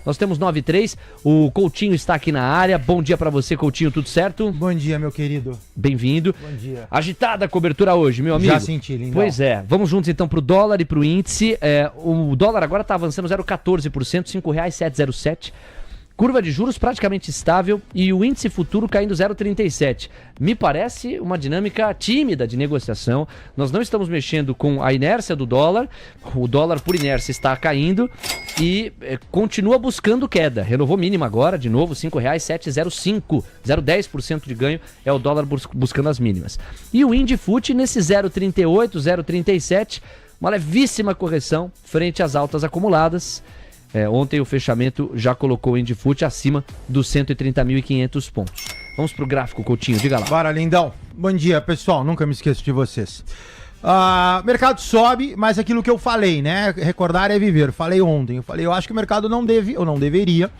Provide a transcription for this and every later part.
Nós temos 9,3. O Coutinho está aqui na área. Bom dia para você, Coutinho, tudo certo? Bom dia, meu querido. Bem-vindo. Bom dia. Agitada a cobertura hoje, meu amigo. Já senti, lindão. Pois é. Vamos juntos então pro dólar e pro índice. O dólar agora está avançando 0,14%, R$ 5,707. Curva de juros praticamente estável e o índice futuro caindo 0,37. Me parece uma dinâmica tímida de negociação. Nós não estamos mexendo com a inércia do dólar. O dólar, por inércia, está caindo e continua buscando queda. Renovou mínima agora, de novo, R$ 5,705. 0,10% de ganho é o dólar buscando as mínimas. E o Indifut nesse 0,38, 0,37. Uma levíssima correção frente às altas acumuladas. Ontem o fechamento já colocou o Indifut acima dos 130.500 pontos. Vamos pro gráfico, Coutinho, diga lá. Bora, lindão. Bom dia, pessoal. Nunca me esqueço de vocês. Mercado sobe, mas aquilo que eu falei, né? Recordar é viver. Falei ontem. Eu acho que o mercado não deveria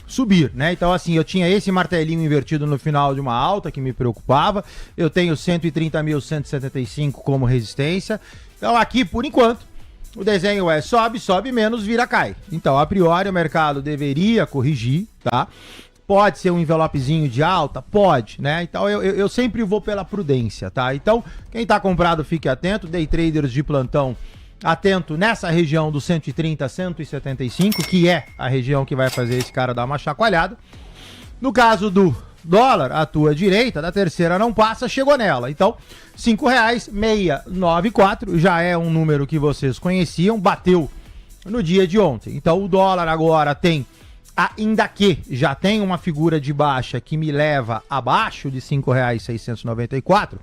subir, né? Então, assim, eu tinha esse martelinho invertido no final de uma alta que me preocupava. Eu tenho 130.175 como resistência. Então, aqui, por enquanto, o desenho é sobe menos, vira, cai. Então, a priori, o mercado deveria corrigir, tá? Pode ser um envelopezinho de alta? Pode, né? Então, eu sempre vou pela prudência, tá? Então, quem tá comprado, fique atento. Day traders de plantão, atento nessa região do 130, 175, que é a região que vai fazer esse cara dar uma chacoalhada. No caso do dólar, à tua direita, da terceira não passa, chegou nela. Então, R$ 5,694 já é um número que vocês conheciam, bateu no dia de ontem. Então, o dólar agora tem, ainda que já tem uma figura de baixa que me leva abaixo de R$ 5,694.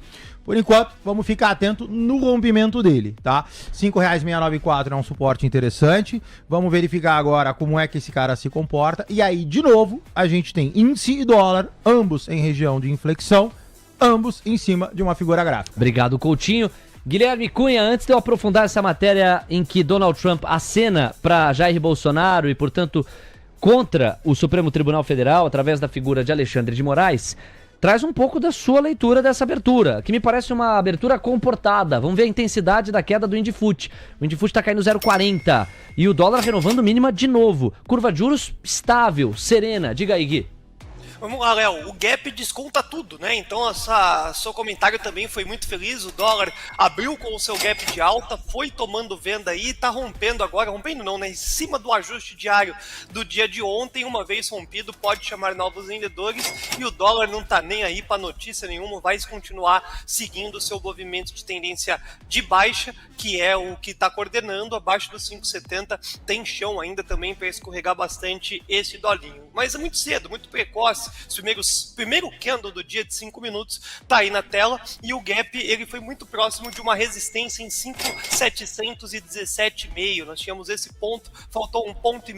Por enquanto, vamos ficar atento no rompimento dele, tá? R$ 5,694 é um suporte interessante. Vamos verificar agora como é que esse cara se comporta. E aí, de novo, a gente tem índice e dólar, ambos em região de inflexão, ambos em cima de uma figura gráfica. Obrigado, Coutinho. Guilherme Cunha, antes de eu aprofundar essa matéria em que Donald Trump acena para Jair Bolsonaro e, portanto, contra o Supremo Tribunal Federal, através da figura de Alexandre de Moraes, traz um pouco da sua leitura dessa abertura, que me parece uma abertura comportada. Vamos ver a intensidade da queda do Indifut. O Indifut está caindo 0,40 e o dólar renovando mínima de novo. Curva de juros estável, serena. Diga aí, Gui. Vamos lá, Léo, o gap desconta tudo, né? Então, seu comentário também foi muito feliz. O dólar abriu com o seu gap de alta, foi tomando venda aí, tá rompendo agora, rompendo não, né? Em cima do ajuste diário do dia de ontem, uma vez rompido, pode chamar novos vendedores e o dólar não tá nem aí para notícia nenhuma, vai continuar seguindo o seu movimento de tendência de baixa, que é o que está coordenando, abaixo dos 5,70, tem chão ainda também para escorregar bastante esse dolinho. Mas é muito cedo, muito precoce. Primeiro candle do dia de 5 minutos tá aí na tela e o gap ele foi muito próximo de uma resistência em 5,717,5. Nós tínhamos esse ponto, faltou 1,5 ponto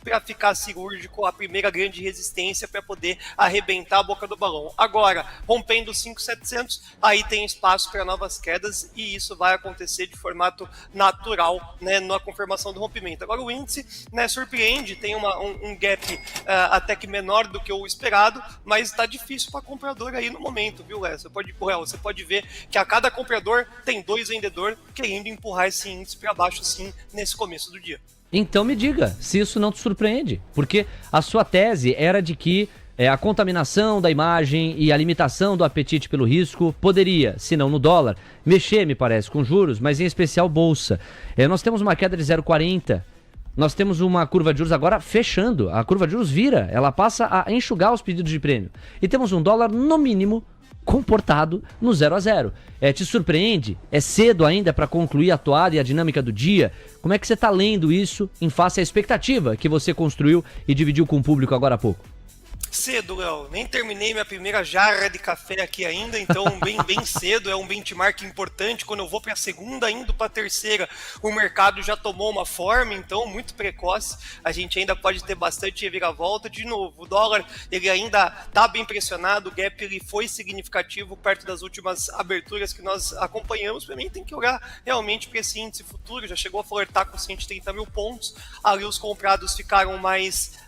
para ficar cirúrgico, a primeira grande resistência para poder arrebentar a boca do balão. Agora, rompendo 5,700, aí tem espaço para novas quedas e isso vai acontecer de formato natural, né, na confirmação do rompimento. Agora o índice, né, surpreende, tem um gap até que menor do que o esperado, mas está difícil para comprador aí no momento, viu, Léo? Você pode ver que a cada comprador tem 2 vendedores querendo empurrar esse índice para baixo sim nesse começo do dia. Então me diga se isso não te surpreende, porque a sua tese era de que a contaminação da imagem e a limitação do apetite pelo risco poderia, se não no dólar, mexer, me parece, com juros, mas em especial bolsa. Nós temos uma queda de 0,40. Nós temos uma curva de juros agora fechando. A curva de juros vira, ela passa a enxugar os pedidos de prêmio. E temos um dólar, no mínimo, comportado no 0 a 0. Te surpreende? É cedo ainda para concluir a toada e a dinâmica do dia? Como é que você está lendo isso em face à expectativa que você construiu e dividiu com o público agora há pouco? Cedo, Léo. Nem terminei minha primeira jarra de café aqui ainda, então bem cedo, é um benchmark importante. Quando eu vou para a segunda, indo para a terceira, o mercado já tomou uma forma, então muito precoce. A gente ainda pode ter bastante reviravolta. De novo, o dólar ele ainda está bem pressionado, o gap ele foi significativo perto das últimas aberturas que nós acompanhamos. Para mim tem que olhar realmente para esse índice futuro, já chegou a flertar com 130 mil pontos, ali os comprados ficaram mais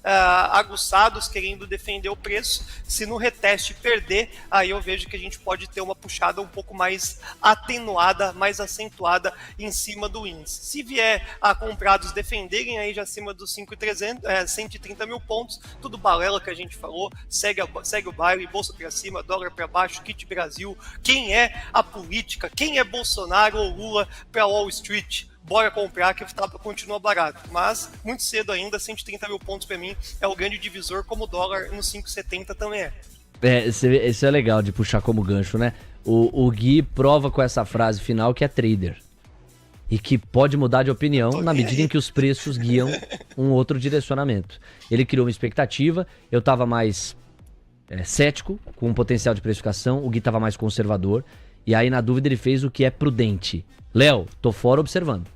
aguçados, querendo defender defender o preço. Se no reteste perder, aí eu vejo que a gente pode ter uma puxada um pouco mais atenuada, mais acentuada em cima do índice. Se vier a comprados defenderem aí já acima dos 130 mil pontos, tudo balela que a gente falou, segue o baile, bolsa para cima, dólar para baixo, kit Brasil. Quem é a política? Quem é Bolsonaro ou Lula para Wall Street? Bora comprar que continua barato. Mas, muito cedo ainda, 130 mil pontos para mim é o grande divisor, como o dólar no 5,70 também é. Isso é legal de puxar como gancho, né? O Gui prova com essa frase final que é trader. E que pode mudar de opinião na medida em que os preços guiam um outro direcionamento. Ele criou uma expectativa, eu estava mais cético, com um potencial de precificação, o Gui estava mais conservador, e aí na dúvida ele fez o que é prudente. Léo, tô fora observando.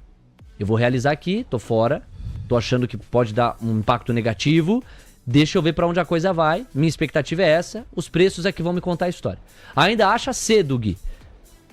Eu vou realizar aqui, tô fora, tô achando que pode dar um impacto negativo, deixa eu ver pra onde a coisa vai, minha expectativa é essa, os preços é que vão me contar a história. Ainda acha cedo, Gui,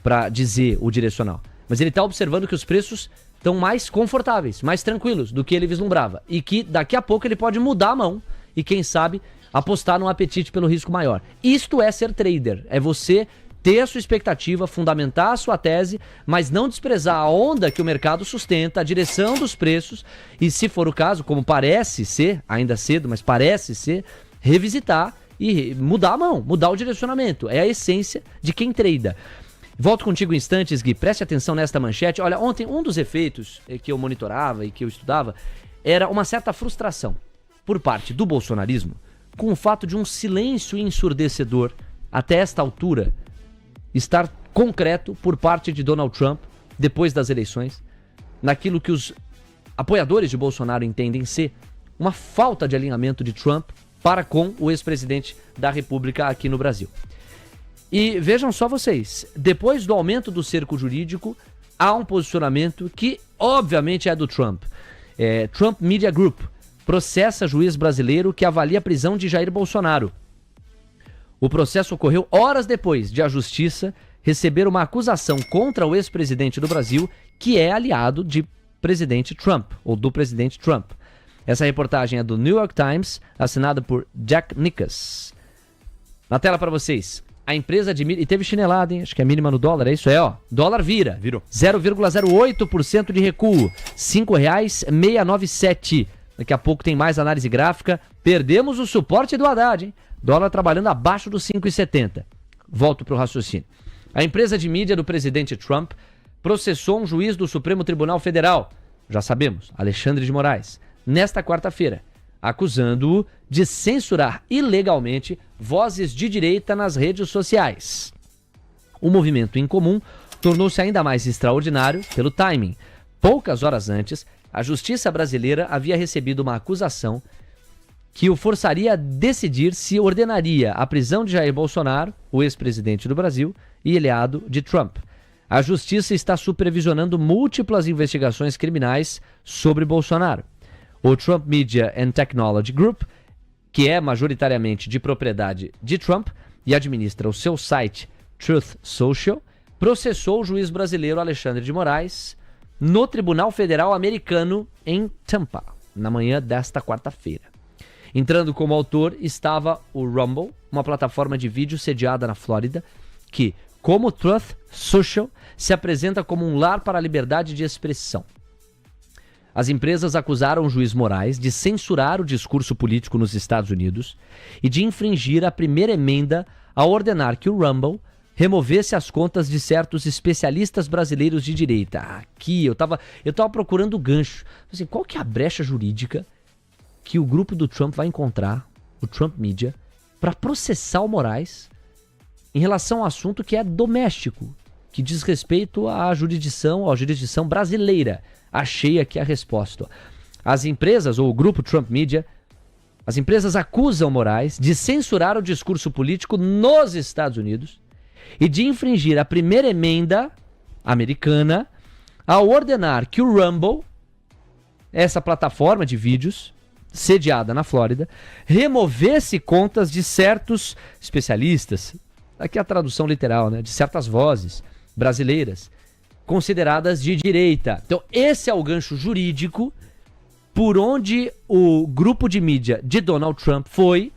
pra dizer o direcional, mas ele tá observando que os preços estão mais confortáveis, mais tranquilos do que ele vislumbrava, e que daqui a pouco ele pode mudar a mão e quem sabe apostar num apetite pelo risco maior. Isto é ser trader, é você ter a sua expectativa, fundamentar a sua tese, mas não desprezar a onda que o mercado sustenta, a direção dos preços e, se for o caso, como parece ser, ainda cedo, mas parece ser, revisitar e mudar a mão, mudar o direcionamento. É a essência de quem trada. Volto contigo em instantes, Gui, preste atenção nesta manchete. Olha, ontem um dos efeitos que eu monitorava e que eu estudava era uma certa frustração por parte do bolsonarismo com o fato de um silêncio ensurdecedor até esta altura estar concreto por parte de Donald Trump, depois das eleições, naquilo que os apoiadores de Bolsonaro entendem ser uma falta de alinhamento de Trump para com o ex-presidente da República aqui no Brasil. E vejam só vocês, depois do aumento do cerco jurídico, há um posicionamento que obviamente é do Trump. Trump Media Group processa juiz brasileiro que avalia a prisão de Jair Bolsonaro. O processo ocorreu horas depois de a Justiça receber uma acusação contra o ex-presidente do Brasil, que é aliado de presidente Trump, ou do presidente Trump. Essa reportagem é do New York Times, assinada por Jack Nickas. Na tela para vocês, a empresa de mídia... E teve chinelada, hein? Acho que é mínima no dólar, é isso? Ó. Dólar virou. 0,08% de recuo. R$ 5,697. Daqui a pouco tem mais análise gráfica. Perdemos o suporte do Haddad, hein? Dólar trabalhando abaixo dos 5,70. Volto para o raciocínio. A empresa de mídia do presidente Trump processou um juiz do Supremo Tribunal Federal, já sabemos, Alexandre de Moraes, nesta quarta-feira, acusando-o de censurar ilegalmente vozes de direita nas redes sociais. O movimento incomum tornou-se ainda mais extraordinário pelo timing. Poucas horas antes, a justiça brasileira havia recebido uma acusação que o forçaria a decidir se ordenaria a prisão de Jair Bolsonaro, o ex-presidente do Brasil, e aliado de Trump. A justiça está supervisionando múltiplas investigações criminais sobre Bolsonaro. O Trump Media and Technology Group, que é majoritariamente de propriedade de Trump e administra o seu site Truth Social, processou o juiz brasileiro Alexandre de Moraes no Tribunal Federal Americano em Tampa, na manhã desta quarta-feira. Entrando como autor estava o Rumble, uma plataforma de vídeo sediada na Flórida, que, como Truth Social, se apresenta como um lar para a liberdade de expressão. As empresas acusaram o juiz Moraes de censurar o discurso político nos Estados Unidos e de infringir a primeira emenda ao ordenar que o Rumble removesse as contas de certos especialistas brasileiros de direita. Aqui, eu tava procurando o gancho. Assim, qual que é a brecha jurídica que o grupo do Trump vai encontrar, o Trump Media, para processar o Moraes em relação ao assunto que é doméstico, que diz respeito à jurisdição brasileira? Achei aqui a resposta. As empresas, ou o grupo Trump Media, as empresas acusam Moraes de censurar o discurso político nos Estados Unidos e de infringir a primeira emenda americana ao ordenar que o Rumble, essa plataforma de vídeos sediada na Flórida, removesse contas de certos especialistas, aqui a tradução literal, né, de certas vozes brasileiras consideradas de direita. Então esse é o gancho jurídico por onde o grupo de mídia de Donald Trump foi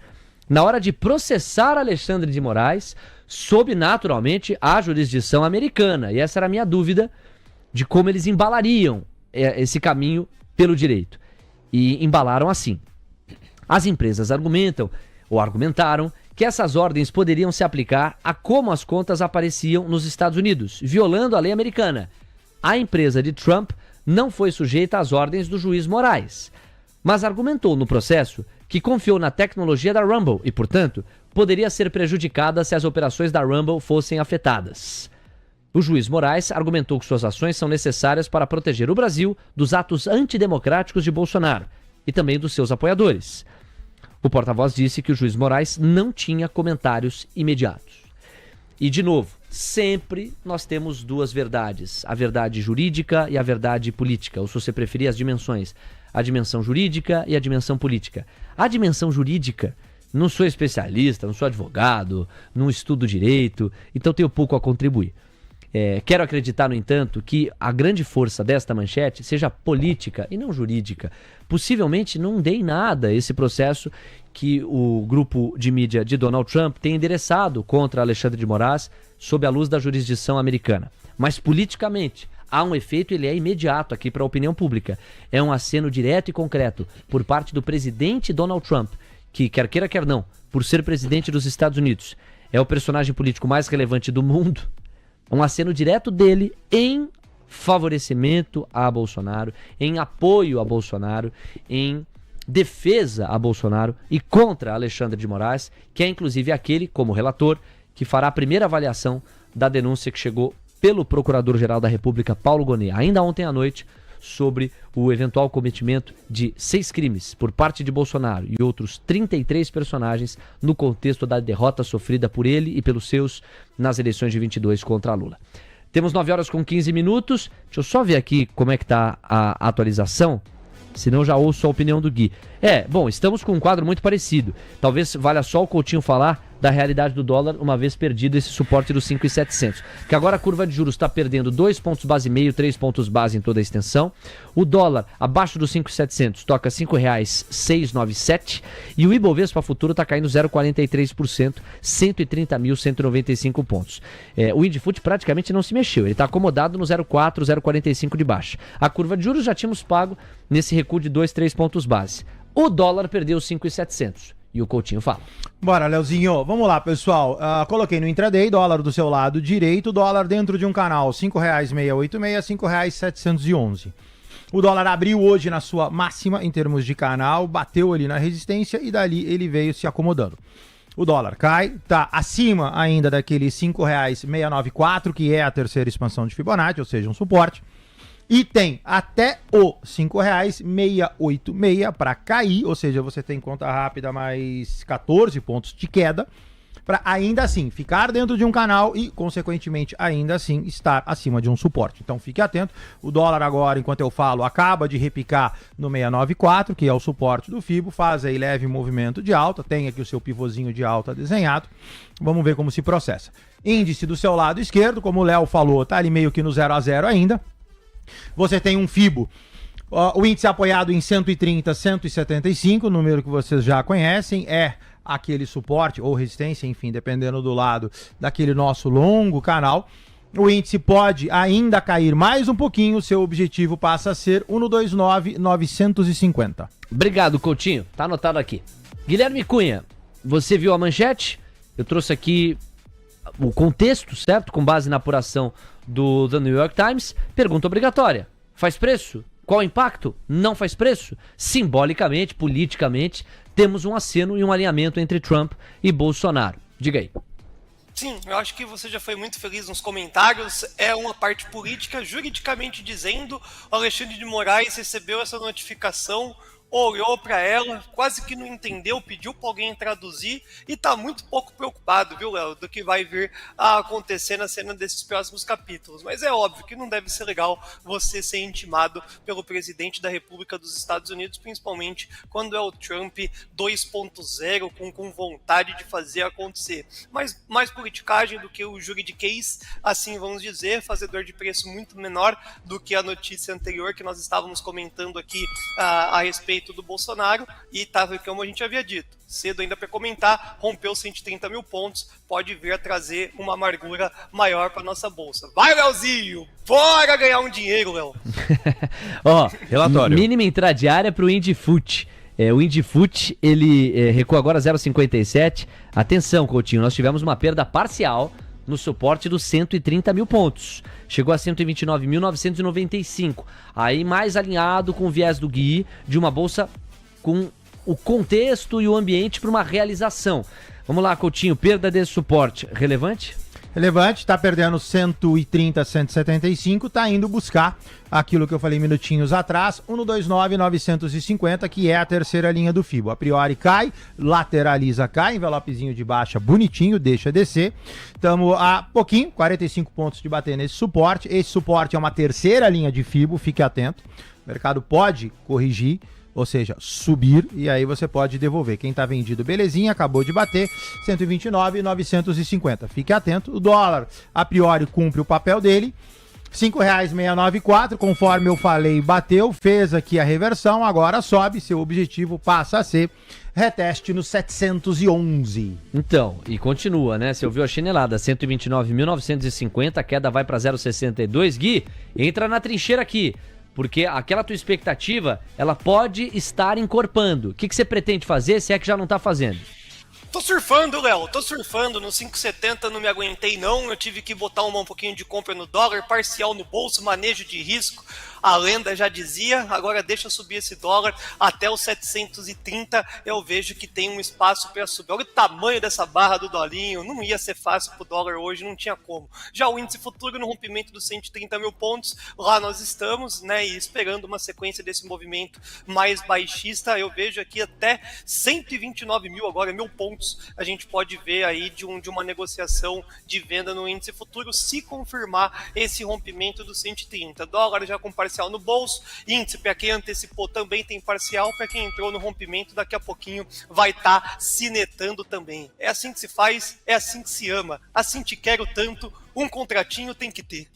na hora de processar Alexandre de Moraes, sob, naturalmente, a jurisdição americana. E essa era a minha dúvida de como eles embalariam esse caminho pelo direito. E embalaram assim. As empresas argumentaram que essas ordens poderiam se aplicar a como as contas apareciam nos Estados Unidos, violando a lei americana. A empresa de Trump não foi sujeita às ordens do juiz Moraes, mas argumentou no processo que confiou na tecnologia da Rumble e, portanto, poderia ser prejudicada se as operações da Rumble fossem afetadas. O juiz Moraes argumentou que suas ações são necessárias para proteger o Brasil dos atos antidemocráticos de Bolsonaro e também dos seus apoiadores. O porta-voz disse que o juiz Moraes não tinha comentários imediatos. E, de novo, sempre nós temos duas verdades, a verdade jurídica e a verdade política, ou se você preferir as dimensões, a dimensão jurídica e a dimensão política. A dimensão jurídica, não sou especialista, não sou advogado, não estudo direito, então tenho pouco a contribuir. Quero acreditar, no entanto, que a grande força desta manchete seja política e não jurídica. Possivelmente não dê em nada esse processo que o grupo de mídia de Donald Trump tem endereçado contra Alexandre de Moraes sob a luz da jurisdição americana. Mas politicamente há um efeito, ele é imediato aqui para a opinião pública. É um aceno direto e concreto por parte do presidente Donald Trump, que quer queira quer não, por ser presidente dos Estados Unidos, é o personagem político mais relevante do mundo. Um aceno direto dele em favorecimento a Bolsonaro, em apoio a Bolsonaro, em defesa a Bolsonaro e contra Alexandre de Moraes, que é inclusive aquele, como relator, que fará a primeira avaliação da denúncia que chegou pelo Procurador-Geral da República, Paulo Gonet, ainda ontem à noite, sobre o eventual cometimento de 6 crimes por parte de Bolsonaro e outros 33 personagens no contexto da derrota sofrida por ele e pelos seus nas eleições de 22 contra Lula. Temos 9 horas com 15 minutos. Deixa eu só ver aqui como é que tá a atualização, senão já ouço a opinião do Gui. Bom, estamos com um quadro muito parecido. Talvez valha só o Coutinho falar da realidade do dólar, uma vez perdido esse suporte dos 5.700. Que agora a curva de juros está perdendo 2 pontos base e meio, 3 pontos base em toda a extensão. O dólar abaixo dos 5.700 toca R$ 5,697 e o Ibovespa futuro está caindo 0,43%, 130.195 pontos. O Indifut praticamente não se mexeu, ele está acomodado no 0,4, 0,45 de baixa. A curva de juros já tínhamos pago nesse recuo de 2, 3 pontos base. O dólar perdeu 5.700. E o Coutinho fala. Bora, Leozinho. Vamos lá, pessoal. Coloquei no intraday, dólar do seu lado direito, dólar dentro de um canal, R$ 5,686, R$ 5,711. O dólar abriu hoje na sua máxima em termos de canal, bateu ali na resistência e dali ele veio se acomodando. O dólar cai, tá acima ainda daquele R$ 5,694, que é a terceira expansão de Fibonacci, ou seja, um suporte. E tem até o R$ 5,686 para cair, ou seja, você tem conta rápida mais 14 pontos de queda, para ainda assim ficar dentro de um canal e, consequentemente, ainda assim estar acima de um suporte. Então fique atento, o dólar agora, enquanto eu falo, acaba de repicar no 694, que é o suporte do Fibo, faz aí leve movimento de alta, tem aqui o seu pivôzinho de alta desenhado, vamos ver como se processa. Índice do seu lado esquerdo, como o Léo falou, tá ali meio que no 0 a 0 ainda. Você tem um Fibo, o índice apoiado em 130, 175, número que vocês já conhecem, é aquele suporte ou resistência, enfim, dependendo do lado daquele nosso longo canal. O índice pode ainda cair mais um pouquinho, seu objetivo passa a ser 129,950. Obrigado, Coutinho, tá anotado aqui. Guilherme Cunha, você viu a manchete? Eu trouxe aqui o contexto, certo? Com base na apuração do The New York Times. Pergunta obrigatória: faz preço? Qual o impacto? Não faz preço? Simbolicamente, politicamente, temos um aceno e um alinhamento entre Trump e Bolsonaro. Diga aí. Sim, eu acho que você já foi muito feliz nos comentários. É uma parte política, juridicamente dizendo, o Alexandre de Moraes recebeu essa notificação, olhou para ela, quase que não entendeu, pediu para alguém traduzir e tá muito pouco preocupado, viu, Léo, do que vai vir a acontecer na cena desses próximos capítulos. Mas é óbvio que não deve ser legal você ser intimado pelo presidente da República dos Estados Unidos, principalmente quando é o Trump 2.0, com vontade de fazer acontecer. Mas mais politicagem do que o juridiquês, assim vamos dizer, fazedor de preço muito menor do que a notícia anterior que nós estávamos comentando aqui a respeito prefeito do Bolsonaro e tava, como a gente havia dito, cedo ainda para comentar, rompeu 130 mil pontos, pode vir a trazer uma amargura maior para nossa bolsa. Vai, Leozinho! Bora ganhar um dinheiro, Léo! Ó, relatório. Mínima entrada diária pro IndyFoot. O IndyFoot, ele recuou agora 0,57. Atenção, Coutinho, nós tivemos uma perda parcial no suporte dos 130 mil pontos. Chegou a 129.995. Aí mais alinhado com o viés do Gui, de uma bolsa com o contexto e o ambiente para uma realização. Vamos lá, Coutinho, perda desse suporte relevante? Relevante, tá perdendo 130, 175, tá indo buscar aquilo que eu falei minutinhos atrás, 129,950, que é a terceira linha do FIBO. A priori cai, lateraliza, cai, envelopezinho de baixa bonitinho, deixa descer. Estamos a pouquinho, 45 pontos de bater nesse suporte. Esse suporte é uma terceira linha de FIBO, fique atento. O mercado pode corrigir, ou seja, subir, e aí você pode devolver. Quem tá vendido, belezinha, acabou de bater, 129,950. Fique atento, o dólar, a priori, cumpre o papel dele, R$5,694, conforme eu falei, bateu, fez aqui a reversão, agora sobe, seu objetivo passa a ser reteste no 711. Então, e continua, né? Você ouviu a chinelada, 129.950, a queda vai para 0,62. Gui, entra na trincheira aqui. Porque aquela tua expectativa, ela pode estar encorpando. O que você pretende fazer, se é que já não tá fazendo? Tô surfando, Léo, tô surfando. No 5,70 não me aguentei, não. Eu tive que botar um pouquinho de compra no dólar, parcial no bolso, manejo de risco. A lenda já dizia, agora deixa subir esse dólar até os 730, eu vejo que tem um espaço para subir. Olha o tamanho dessa barra do dolinho, não ia ser fácil pro dólar hoje, não tinha como. Já o índice futuro no rompimento dos 130 mil pontos, lá nós estamos, né, e esperando uma sequência desse movimento mais baixista, eu vejo aqui até 129 mil, agora 1.000 pontos, a gente pode ver aí de uma negociação de venda no índice futuro, se confirmar esse rompimento dos 130. Dólar já com parcial no bolso, índice para quem antecipou também tem parcial, para quem entrou no rompimento daqui a pouquinho vai estar cinetando também. É assim que se faz, é assim que se ama, assim te quero tanto, um contratinho tem que ter.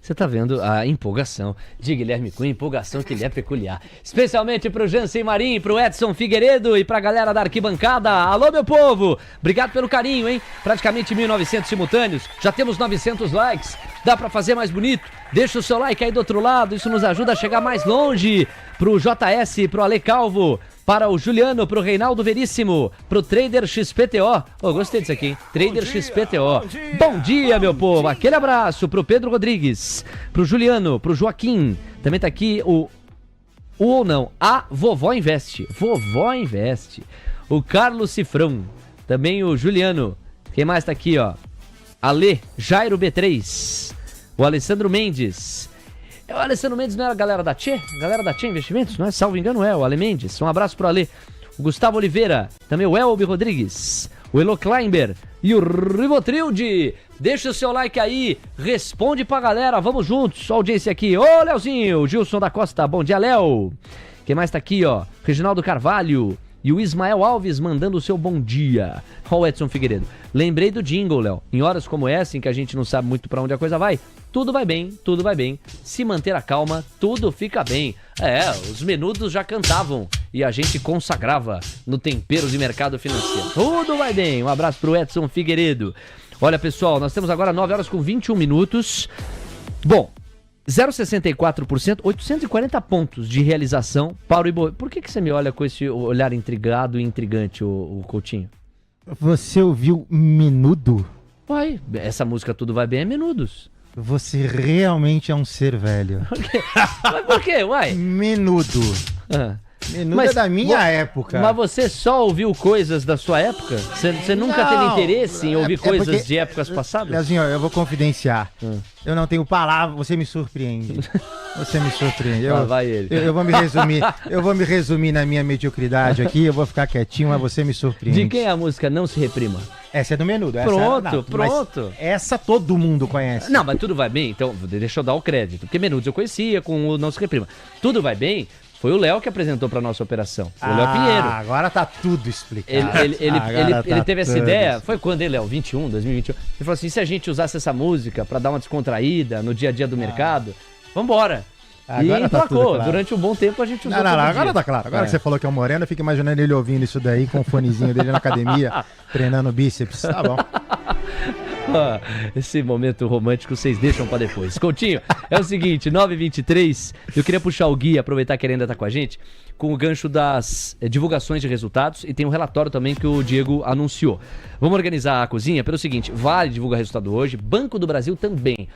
Você tá vendo a empolgação de Guilherme Cunha, empolgação que lhe é peculiar. Especialmente pro Jansen Marim, pro Edson Figueiredo e pra galera da arquibancada. Alô, meu povo! Obrigado pelo carinho, hein? Praticamente 1.900 simultâneos, já temos 900 likes. Dá pra fazer mais bonito? Deixa o seu like aí do outro lado, isso nos ajuda a chegar mais longe. Pro JS, pro Ale Calvo, para o Juliano, pro Reinaldo Veríssimo, pro Trader XPTO. Gostei disso aqui, hein? Trader XPTO. Bom dia, meu povo. Aquele abraço pro Pedro Rodrigues, pro Juliano, pro Joaquim. Também tá aqui a Vovó Investe. Vovó Investe. O Carlos Cifrão. Também o Juliano. Quem mais tá aqui, ó? Ale, Jairo B3. O Alessandro Mendes. O Alessandro Mendes não era a galera da Tchê? Galera da Tchê Investimentos, não é? Salvo engano é, o Ale Mendes. Um abraço pro Ale. O Gustavo Oliveira, também o Elbi Rodrigues, o Elo Kleimber e o Rivotrilde. Deixa o seu like aí, responde pra galera, vamos juntos. Só audiência aqui. Ô, Leozinho, Gilson da Costa, bom dia, Léo. Quem mais tá aqui, ó? Reginaldo Carvalho e o Ismael Alves mandando o seu bom dia. Ó o Edson Figueiredo. Lembrei do jingle, Léo. Em horas como essa, em que a gente não sabe muito pra onde a coisa vai, tudo vai bem, tudo vai bem. Se manter a calma, tudo fica bem. Os menudos já cantavam e a gente consagrava no tempero de mercado financeiro. Tudo vai bem. Um abraço pro Edson Figueiredo. Olha, pessoal, nós temos agora 9 horas com 21 minutos. Bom, 0,64%, 840 pontos de realização para o Ibovespa. Por que você me olha com esse olhar intrigado e intrigante, o Coutinho? Você ouviu Menudo? Uai, essa música Tudo Vai Bem é Menudos. Você realmente é um ser velho. Por quê? Mas por quê, uai? Menudo. Menudo é da minha época. Mas você só ouviu coisas da sua época? Você nunca teve interesse em ouvir coisas de épocas passadas? Leozinho, eu vou confidenciar. Eu não tenho palavra, você me surpreende. Você me surpreende. Vai ele. Eu vou me resumir na minha mediocridade aqui, eu vou ficar quietinho, mas você me surpreende. De quem é a música Não Se Reprima? Essa é do Menudo. Pronto. Essa todo mundo conhece. Não, mas Tudo Vai Bem, então deixa eu dar o crédito. Porque Menudos eu conhecia com o Não Se Reprima. Tudo Vai Bem foi o Léo que apresentou pra nossa operação. O Léo Pinheiro. Agora tá tudo explicado. Ele teve essa ideia, foi quando ele, Léo? 2021. Ele falou assim, se a gente usasse essa música pra dar uma descontraída no dia a dia do mercado, vambora. Agora e tá tudo emplacou. claro. Durante um bom tempo a gente usou Não, todo agora dia. tá claro. Agora que você falou que é um moreno, eu fico imaginando ele ouvindo isso daí com o fonezinho dele na academia, treinando bíceps. Tá bom. Ah, esse momento romântico vocês deixam pra depois. Coutinho, é o seguinte, 9h23, eu queria puxar o Gui, aproveitar que ele ainda tá com a gente, com o gancho das divulgações de resultados e tem um relatório também que o Diego anunciou. Vamos organizar a cozinha pelo seguinte, Vale divulga resultado hoje, Banco do Brasil também.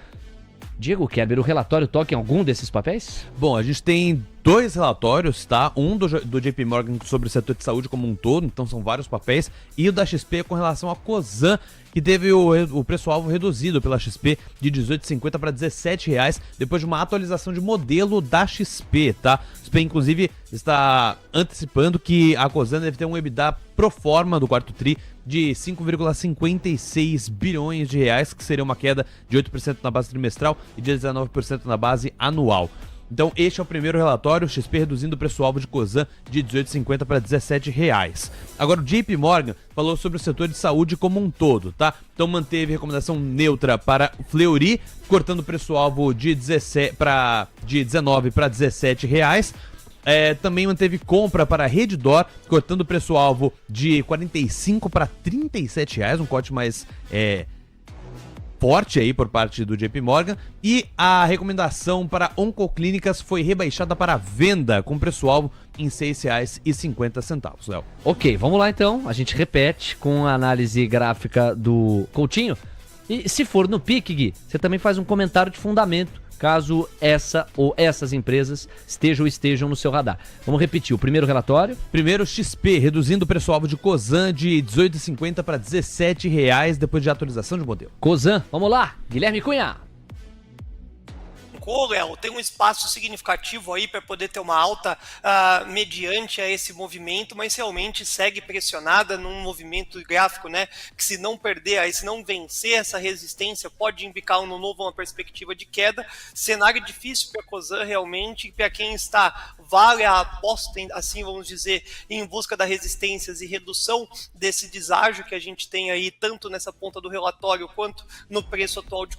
Diego Kerber, o relatório toca em algum desses papéis? Bom, a gente tem 2 relatórios, tá? Um do JP Morgan sobre o setor de saúde como um todo, então são vários papéis, e o da XP com relação a Cosan, que teve o preço-alvo reduzido pela XP de R$ 18,50 para R$ 17,00, depois de uma atualização de modelo da XP, tá? A XP, inclusive, está antecipando que a Cosan deve ter um EBITDA pro forma do quarto tri de 5,56 bilhões de reais, que seria uma queda de 8% na base trimestral e de 19% na base anual. Então este é o primeiro relatório, XP reduzindo o preço-alvo de Cosan de R$ 18,50 para R$ 17,00. Agora o JP Morgan falou sobre o setor de saúde como um todo, tá? Então manteve recomendação neutra para Fleury, cortando o preço-alvo de 19 para R$ 17,00. Também manteve compra para Redditor, cortando o preço-alvo de 45 para R$ 37,00, um corte mais forte aí por parte do JP Morgan. E a recomendação para Oncoclínicas foi rebaixada para venda, com preço-alvo em R$ 6,50, Léo. Ok, vamos lá então, a gente repete com a análise gráfica do Coutinho. E se for no PIC, Gui, você também faz um comentário de fundamento, caso essa ou essas empresas estejam no seu radar. Vamos repetir, o primeiro relatório. Primeiro, XP, reduzindo o preço-alvo de Cosan de R$ 18,50 para R$ 17,00 depois de atualização de modelo. Cosan, vamos lá, Guilherme Cunha. Léo, tem um espaço significativo aí para poder ter uma alta mediante a esse movimento, mas realmente segue pressionada num movimento gráfico, né? Que se não perder, aí se não vencer essa resistência, pode indicar no novo uma perspectiva de queda. Cenário difícil para a Cosan realmente, para quem está vale a aposta, assim vamos dizer, em busca da resistências e redução desse deságio que a gente tem aí, tanto nessa ponta do relatório quanto no preço atual de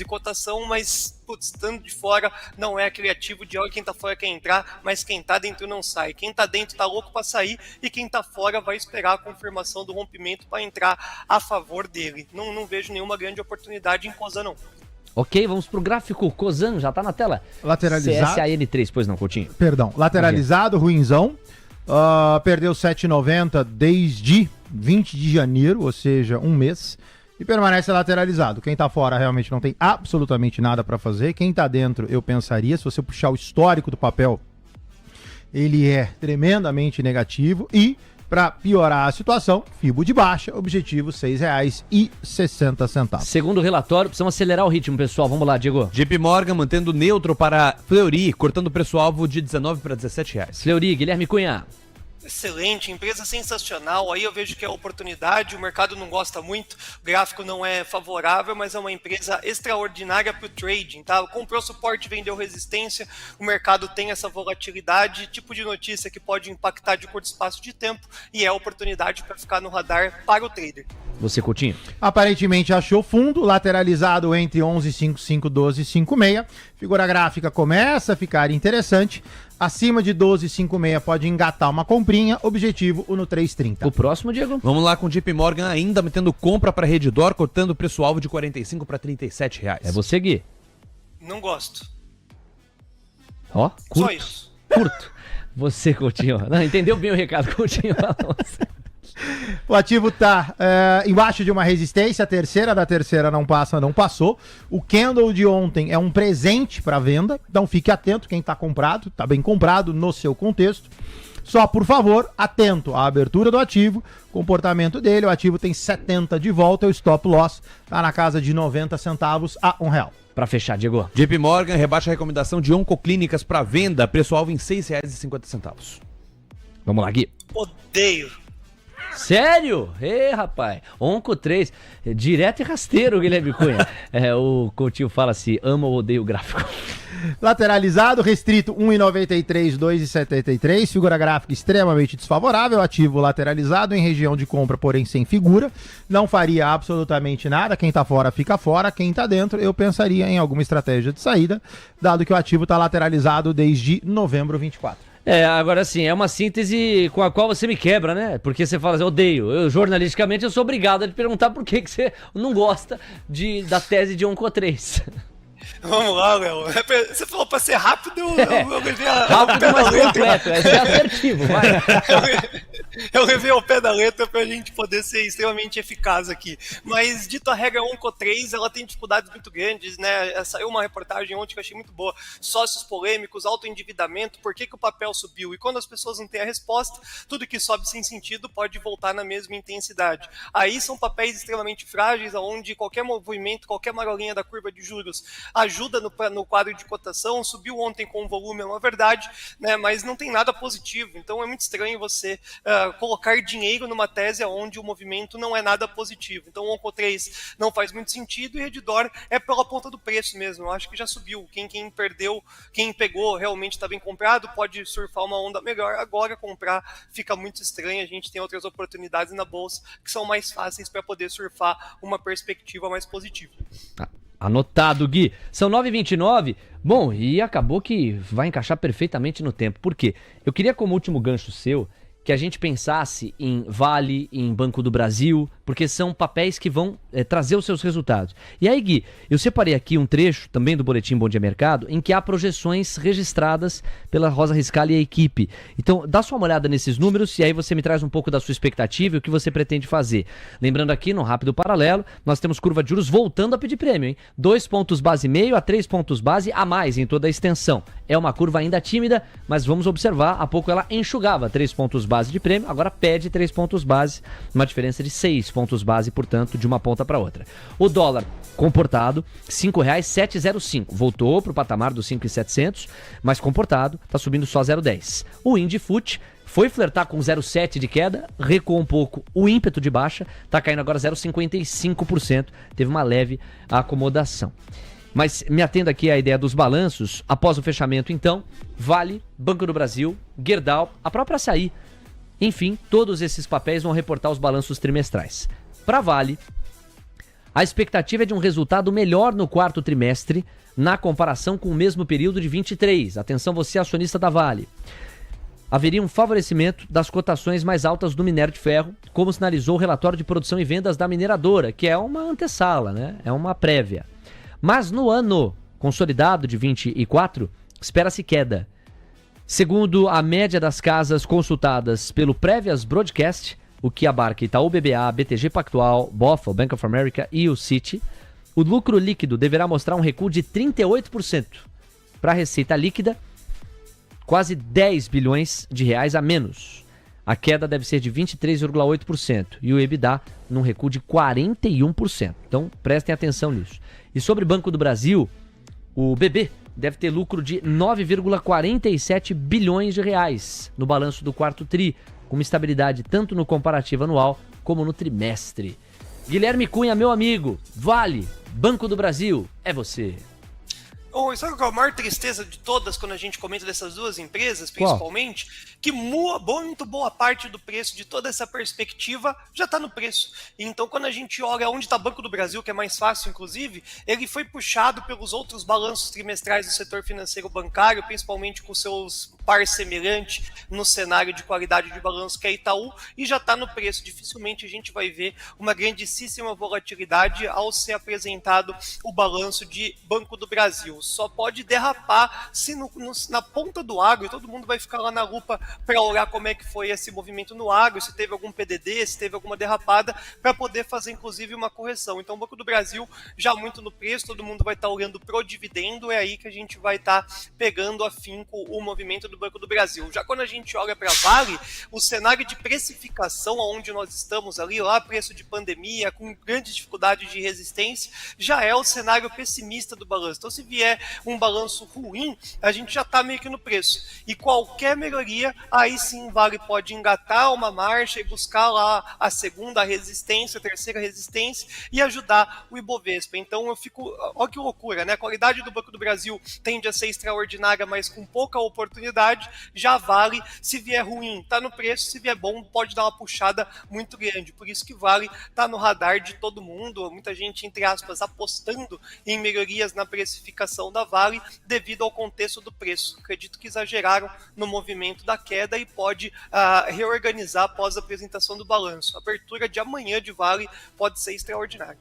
cotação, mas estando de fora não é criativo de olha, quem tá fora quer entrar, mas quem tá dentro não sai. Quem tá dentro tá louco para sair e quem tá fora vai esperar a confirmação do rompimento para entrar a favor dele. Não vejo nenhuma grande oportunidade em Cosan, não. Ok, vamos pro gráfico Cosan, já tá na tela. Lateralizado. CSAN3, pois não, Coutinho? Perdão, lateralizado, ruinzão. Perdeu 7,90 desde 20 de janeiro, ou seja, um mês. E permanece lateralizado. Quem tá fora realmente não tem absolutamente nada para fazer. Quem tá dentro, eu pensaria, se você puxar o histórico do papel, ele é tremendamente negativo. E, para piorar a situação, FIBO de baixa, objetivo R$ 6,60. Segundo o relatório, precisamos acelerar o ritmo, pessoal. Vamos lá, Diego. JP Morgan mantendo neutro para Fleury, cortando o preço-alvo de 19 para 17 reais. Fleury, Guilherme Cunha. Excelente, empresa sensacional, aí eu vejo que é oportunidade, o mercado não gosta muito, o gráfico não é favorável, mas é uma empresa extraordinária para o trading, tá? Comprou suporte, vendeu resistência, o mercado tem essa volatilidade, tipo de notícia que pode impactar de curto espaço de tempo e é oportunidade para ficar no radar para o trader. Você, Coutinho. Aparentemente achou fundo, lateralizado entre 11,55 e 12,56. Figura gráfica começa a ficar interessante. Acima de 12,56 pode engatar uma comprinha. Objetivo no 3,30. O próximo, Diego. Vamos lá com o JP Morgan ainda metendo compra para Redditor, cortando o preço-alvo de 45 para 37 reais. É você, Gui. Não gosto. Ó, curto. Só isso. Curto. Você, Coutinho. Não, entendeu bem o recado, Coutinho. O ativo tá embaixo de uma resistência, a terceira da terceira não passou. O candle de ontem é um presente para venda, então fique atento quem tá comprado, tá bem comprado no seu contexto. Só, por favor, atento à abertura do ativo, comportamento dele, o ativo tem 70 de volta, o stop loss tá na casa de 90 centavos a R$1. Para fechar, Diego. JP Morgan rebaixa a recomendação de Oncoclínicas para venda, preço-alvo em R$ 6,50. Vamos lá, Gui. Odeio. Sério? Ê, rapaz. Onco 3. Direto e rasteiro, Guilherme Cunha. O Coutinho fala assim, ama ou odeia o gráfico. Lateralizado, restrito 1,93, 2,73. Figura gráfica extremamente desfavorável. Ativo lateralizado em região de compra, porém sem figura. Não faria absolutamente nada. Quem tá fora fica fora. Quem tá dentro, eu pensaria em alguma estratégia de saída, dado que o ativo tá lateralizado desde novembro 24. Agora sim, é uma síntese com a qual você me quebra, né? Porque você fala assim, odeio. Jornalisticamente, eu sou obrigado a te perguntar por que você não gosta da tese de Onco 3. Vamos lá, Léo. Você falou pra ser rápido, eu levei rápido, mas completo. É ser assertivo, vai. Eu levei ao pé da letra pra gente poder ser extremamente eficaz aqui. Mas, dito a regra, a Onco 3, ela tem dificuldades muito grandes, né? Saiu uma reportagem ontem que eu achei muito boa. Sócios polêmicos, autoendividamento, por que o papel subiu? E quando as pessoas não têm a resposta, tudo que sobe sem sentido pode voltar na mesma intensidade. Aí são papéis extremamente frágeis, onde qualquer movimento, qualquer marolinha da curva de juros ajuda no quadro de cotação. Subiu ontem com volume, é uma verdade, né? Mas não tem nada positivo. Então é muito estranho você colocar dinheiro numa tese onde o movimento não é nada positivo. Então o Onco 3 não faz muito sentido e Redditor é pela ponta do preço mesmo. Eu acho que já subiu. Quem pegou realmente está bem comprado, pode surfar uma onda melhor. Agora comprar fica muito estranho. A gente tem outras oportunidades na bolsa que são mais fáceis para poder surfar uma perspectiva mais positiva. Anotado, Gui. São 9h29. Bom, e acabou que vai encaixar perfeitamente no tempo. Por quê? Eu queria, como último gancho seu, que a gente pensasse em Vale, em Banco do Brasil, porque são papéis que vão trazer os seus resultados. E aí, Gui, eu separei aqui um trecho também do Boletim Bom Dia Mercado, em que há projeções registradas pela Rosa Riscali e a equipe. Então, dá só uma olhada nesses números e aí você me traz um pouco da sua expectativa e o que você pretende fazer. Lembrando aqui, no rápido paralelo, nós temos curva de juros voltando a pedir prêmio, hein? 2 pontos base e meio a 3 pontos base a mais em toda a extensão. É uma curva ainda tímida, mas vamos observar, há pouco ela enxugava 3 pontos base de prêmio, agora pede 3 pontos base, uma diferença de 6 pontos base, portanto, de uma ponta para outra. O dólar comportado, R$ 5,705, voltou para o patamar dos 5,700, mas comportado, está subindo só 0,10. O Indifut foi flertar com 0,7 de queda, recuou um pouco o ímpeto de baixa, está caindo agora 0,55%, teve uma leve acomodação. Mas me atendo aqui à ideia dos balanços, após o fechamento então, Vale, Banco do Brasil, Gerdau, a própria Açaí. Enfim, todos esses papéis vão reportar os balanços trimestrais. Para Vale, a expectativa é de um resultado melhor no quarto trimestre, na comparação com o mesmo período de 23. Atenção você, acionista da Vale. Haveria um favorecimento das cotações mais altas do minério de ferro, como sinalizou o relatório de produção e vendas da mineradora, que é uma antessala, né? É uma prévia. Mas no ano consolidado de 24, espera-se queda. Segundo a média das casas consultadas pelo Prévias Broadcast, o que abarca Itaú BBA, BTG Pactual, BofA, Bank of America e o Citi, o lucro líquido deverá mostrar um recuo de 38%. Para a receita líquida, quase 10 bilhões de reais a menos. A queda deve ser de 23,8% e o EBITDA num recuo de 41%. Então prestem atenção nisso. E sobre Banco do Brasil, o BB deve ter lucro de 9,47 bilhões de reais no balanço do quarto tri, com uma estabilidade tanto no comparativo anual como no trimestre. Guilherme Cunha, meu amigo, Vale, Banco do Brasil, é você. Sabe qual é a maior tristeza de todas quando a gente comenta dessas duas empresas, principalmente? Qual? Que muito boa parte do preço de toda essa perspectiva já está no preço. Então, quando a gente olha onde está Banco do Brasil, que é mais fácil, inclusive, ele foi puxado pelos outros balanços trimestrais do setor financeiro bancário, principalmente com seus par semelhante no cenário de qualidade de balanço que é Itaú, e já está no preço. Dificilmente a gente vai ver uma grandíssima volatilidade ao ser apresentado o balanço de Banco do Brasil. Só pode derrapar se na ponta do agro, todo mundo vai ficar lá na lupa para olhar como é que foi esse movimento no agro, se teve algum PDD, se teve alguma derrapada, para poder fazer inclusive uma correção. Então o Banco do Brasil já muito no preço, todo mundo vai estar olhando pro dividendo, é aí que a gente vai estar pegando afinco o movimento do do Banco do Brasil. Já quando a gente olha para a Vale, o cenário de precificação onde nós estamos ali, lá preço de pandemia, com grande dificuldade de resistência, já é o cenário pessimista do balanço. Então, se vier um balanço ruim, a gente já está meio que no preço. E qualquer melhoria, aí sim Vale pode engatar uma marcha e buscar lá a segunda resistência, a terceira resistência e ajudar o Ibovespa. Então eu fico, olha que loucura, né? A qualidade do Banco do Brasil tende a ser extraordinária, mas com pouca oportunidade. Já Vale, se vier ruim, tá no preço, se vier bom, pode dar uma puxada muito grande. Por isso que Vale tá no radar de todo mundo, muita gente, entre aspas, apostando em melhorias na precificação da Vale devido ao contexto do preço. Acredito que exageraram no movimento da queda e pode reorganizar após a apresentação do balanço. A abertura de amanhã de Vale pode ser extraordinária.